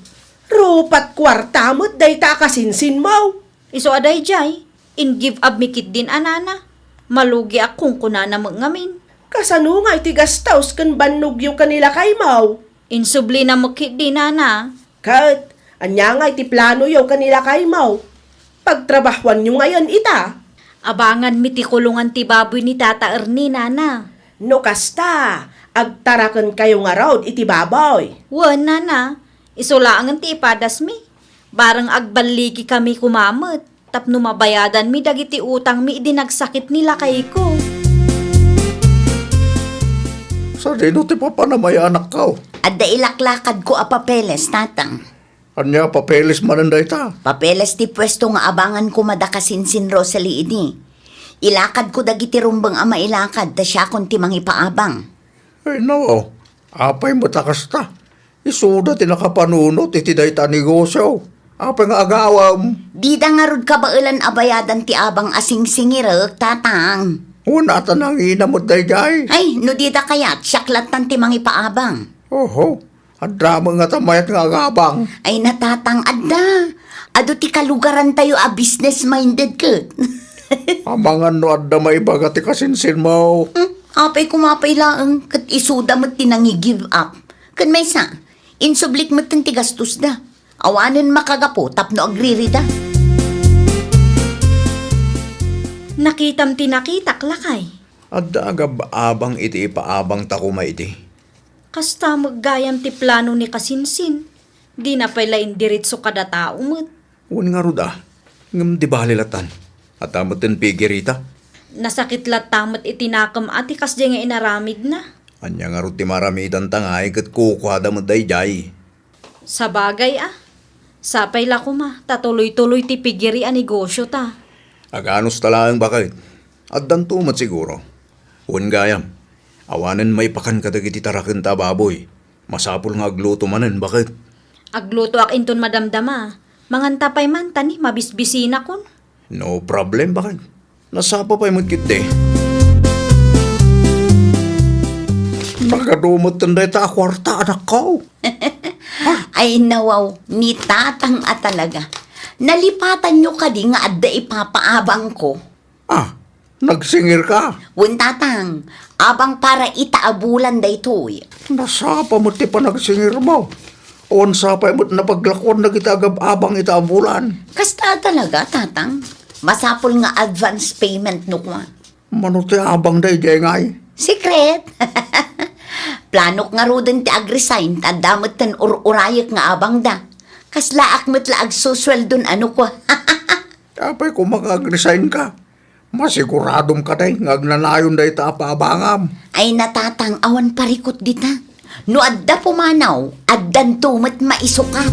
Rupat kwarta mo't day ta kasinsin mo. Iso aday jay, in give up mikit din anana. Malugi akong kunana mo ngamin. Kasano nga iti gastaws kan banugyo kanila kay mo. Insubli na makit din nana. Kat, anya nga iti plano yo kanila kay mo. Pagtrabahuan nyo ngayon ita. Abangan mi ti kulungan ti baboy ni Tata Ernie nana. No kasta, agtarakan kayo nga raw iti baboy. Wan nana, isulaangan ti ipadas mi. Barang agbaligi kami kumamot. Tapno mabayadan mi dagiti utang mi idinagsakit nila kay ko. Sa dino ti papanamay anak ka? At dailaklakad ko a papeles, tatang. Anya papeles mananday ta? Papeles ti pwesto nga abangan ko madakasinsin Rosalie ini. Ilakad ko dagiti rumbang ama ilakad, ta siya kon ti mangipaabang. Ay no, apay mo takas ta. Isuda ti nakapanunot iti dayta negosyo. Apay nga agawam. Di da nga rod kabailan abayadan ti abang asing singirek, tatang. Una ta nang inamot dayjay. Ay, no di da kayat, siyaklatan ti mangipaabang. Oho, ang drama nga tamayat nga agabang. Ay natatang adda. Ado ti kalugaran tayo a business-minded ket. Amangan no adda maibaga ti kasinsin mo. Apay kumapay laang, kat isuda mo't tinangi-give up. Kan may sa, insublik mo't ti gastos da. Awanin makagapo, tapno agririda. Nakitam ti nakitak lakay. Adda agab-abang iti ipaabang takuma iti. Kasta maggayam ti plano ni kasinsin. Di na pala indiritso kada tao mo't. Uwan nga ruda, ngam di balilatan. At amotin pigirita. Nasakit latamot itinakam ati kasdi nga inaramid na. Anya nga ruti maramidan tangay kat kukwada mo dayjay. Sa bagay Sapay la ko ma, tatuloy-tuloy ti pigiri a negosyo ta. Aganos talaang bakit? At dantumat siguro. Uwan gayam, awanan may pakan kadagiti tarakan ta baboy. Masapul nga agluto manen, bakit? Agluto ak inton madamdama. Manganta pa'y man tani, mabisbisina kon. No problem, bakit? Nasapa pa'y magkite. Nakadumot tanday ta kwarta anak ko. Ay nawaw, ni tatang at talaga. Nalipatan nyo ka di nga adda ipapaabang ko. Ah, nagsingir ka. Wen tatang, abang para itaabulan da ito'y. Nasapa mo ti pa nagsingir mo. Oon sapay mo't napaglakwan na kita agab-abang itaabulan. Kasta talaga, tatang. Masapol nga advance payment no kwa. Manuti abang day ngay. Secret. Planok nga ro din ti agresign, tandamot ten urayak nga abang da. Kaslaak mo't laag susweldon ano kwa. Kapay kung mag-resign ka, masiguradom ka day, ngagnanayon day ta paabangam. Ay natatang awan parikot dita. No adda pumanaw, addan tumat maisukat.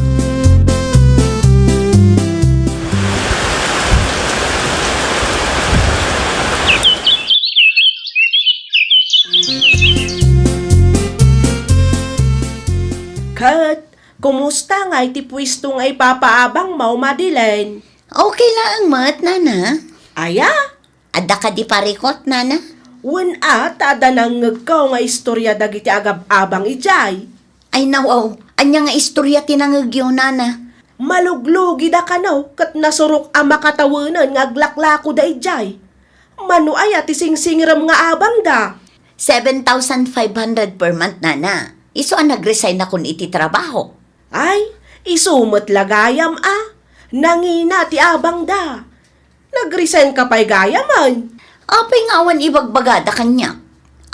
Kat, kumusta nga iti pwesto nga ipapaabang mo, Madeline? Okay lang mat, nana. Aya, Adda ka di parikot, nana. Wen tada nang ngagkaw nga istorya dagiti agab-abang ijay. Ay nawaw, anya nga istorya tinangagyo nana. Maluglugi da kanaw kat nasurok ang makatawanan nga aglaklako da ijay. Mano ay ati singsingram nga abang da. 7,500 per month nana. Iso ang nag-resign na kun iti trabaho. Ay, isumot lagayam Nangina ti abang da. Nag-resign ka pa'y gayaman. Apay ngawan ibagbagada kanya.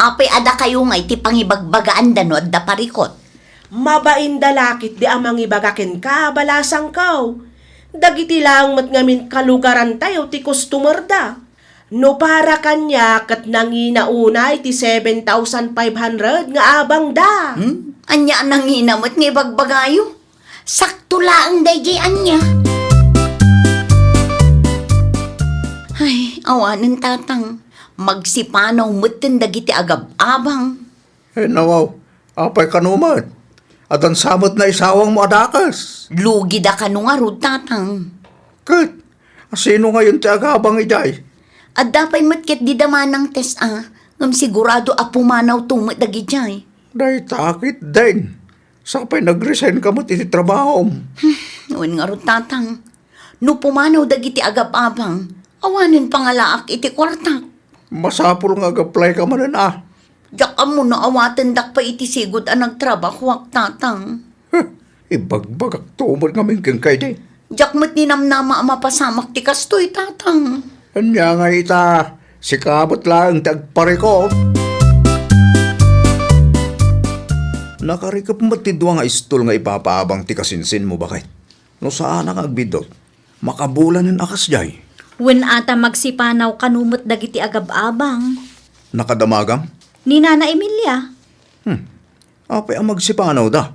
Apay ada kayo nga iti pangibagbagaan danod da parikot. Mabain dalakit di amang ibagakin ka, balasang kaw. Dagiti lang mat ngamin kalugaran tayo ti customer da. No para kanya kat nanginaunay ti 7,500 nga abang da. Anya nang hinamot nga ibagbagayo. Sakto laang dayjay anya. Ay, awanin tatang. Magsipanaw mutin dagiti agab-abang. Nawaw, apay kanumat. At ang samot na isawang mo adakas. Lugi da ka nung arud tatang. Kat, sino ngayon ti agabang ijay? At dapay matkit di damanang tes ngam sigurado apumanaw tumot dagijay. Day takit din. Sakapay nag-resign ka mo iti trabaho. Noon nga ro tatang. No pumanaw dagiti agab-abang, awanin pangalaak iti kwartak. Masapul ngaag-apply ka man Diyak mo na awaten dak pa iti sigod ang nagtrabaho tatang. Ibagbagak tumot ngamin kang kay di. Diyak mo't ninamnama ang mapasamak ti kastoy tatang. Anya nga ita, si kabot lang tagparikot. Nakarikap matidwa nga istol nga ipapaabang ti kasinsin mo bakit? No saan ang agbidot? Makabulan ng akas jay. Wen ata magsipanaw kanumot dagiti agab-abang. Nakadamagam? Ni Nana Emilia. Apay ang magsipanaw da.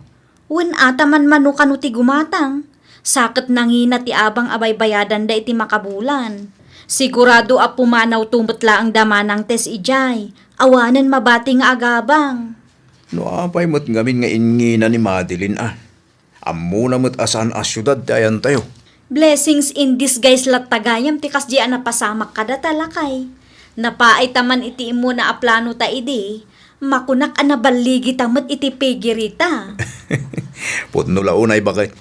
Wen ata man mano kanu ti gumatang. Sakit nangina ti abang abay bayadan da iti makabulan. Sigurado a pumanaw tumutla ang damanang tes ijay. Awanan mabati nga agabang. No apay mo't ngamin nga ingina ni Madeline Amuna mo't asan a syudad dayan tayo. Blessings in disguise lat tagayam ti kasdi na pasamak kada talakay. Napaay taman iti imo na aplano ta idi. Makunak anabaligi tamat iti pigirita. Putno launay bakit?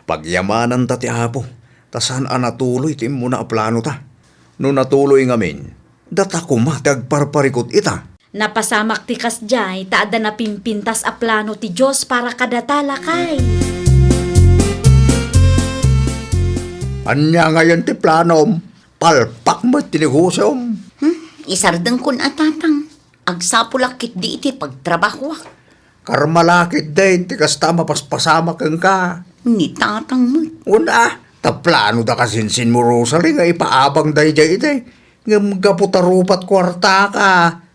Pagyamanan ta ti apo. Tasan natuloy ti imo na aplano ta. No natuloy ngamin, data ko matagparparikot ita. Napasamak ti kasjay taada na pimpintas a plano ti Diyos para kada talakay. Anya ngayon ti planom, palpak mo tinihusom. Isardeng kun atatang. Agsapulakit di iti pagtrabaho. Karmalakit din, ti kasta mapaspasamak kang ka. Ni tatang mo. Una, taplano da kasinsin mo Rosalie nga ipaabang day jay ite. Ngam gaputarupat kwarta ka,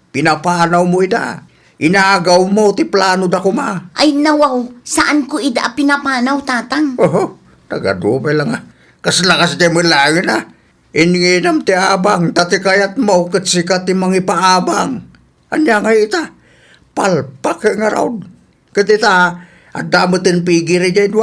pinapanaw mo ida. Inagaw mo ti plano da kuma. Ay nawaw, saan ko ida pinapanaw tatang? Tagadupay lang Kaslakas di mo lang Inginam ti abang, tati kayat mo kat sikat ti mga ipaabang. Anya nga ita, palpak nga raw. Katita, adamutin pigiri dyan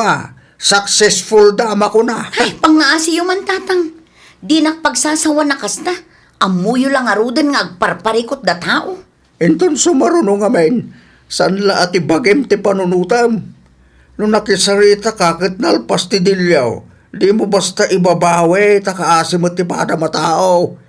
successful dama ko na. Ay, pangaasiyo man tatang. Di nakpagsasawa na kasta. Amuyo lang arudan nga agparparikot da tao. Enton sumarunong amen, saan la ati bagem ti panunutam. Nung nakisarita kakit nalpas ti dilyaw, di mo basta ibabawe, takaasim mo ti pada matao.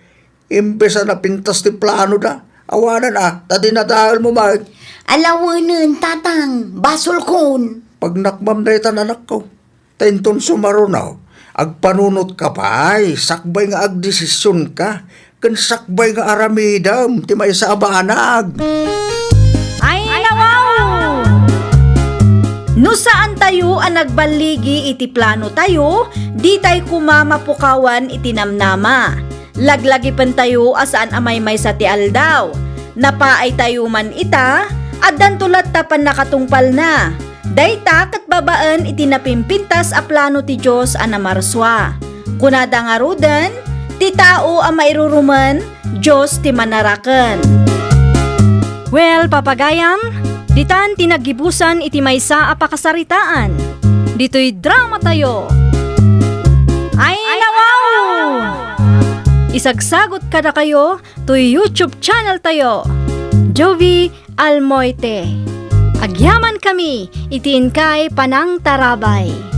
Imbesa na pintas ti plano da, awanan tadi na dahil mo mag. Alawanan tatang, basol kun. Pag nakmam na itan anak ko, tenton sumarunaw, agpanunot ka pa sakbay nga agdesisyon ka, kan sakbay nga aramidam, ti may sa abanag. Ay, nawaw! No saan tayo ang nagbaligi iti plano tayo, di tayo kumamapukawan iti namnama. Laglagi pan tayo asaan amay may sa ti aldaw. Napaay tayo man ita, at dantulat tapan nakatungpal na. Dayta kat babaan iti napimpintas a plano ti Diyos a namarswa. Kunada nga rudan, ti tao a mairuruman, Diyos ti manaraken. Well, papagayam, ditan tinagibusan iti maysa a pakasaritaan. Dito'y drama tayo. Ay, nawaw! Magsagsagot kada kayo to YouTube channel tayo. Jovi Almoite. Agyaman kami, itin kay Panang Tarabay.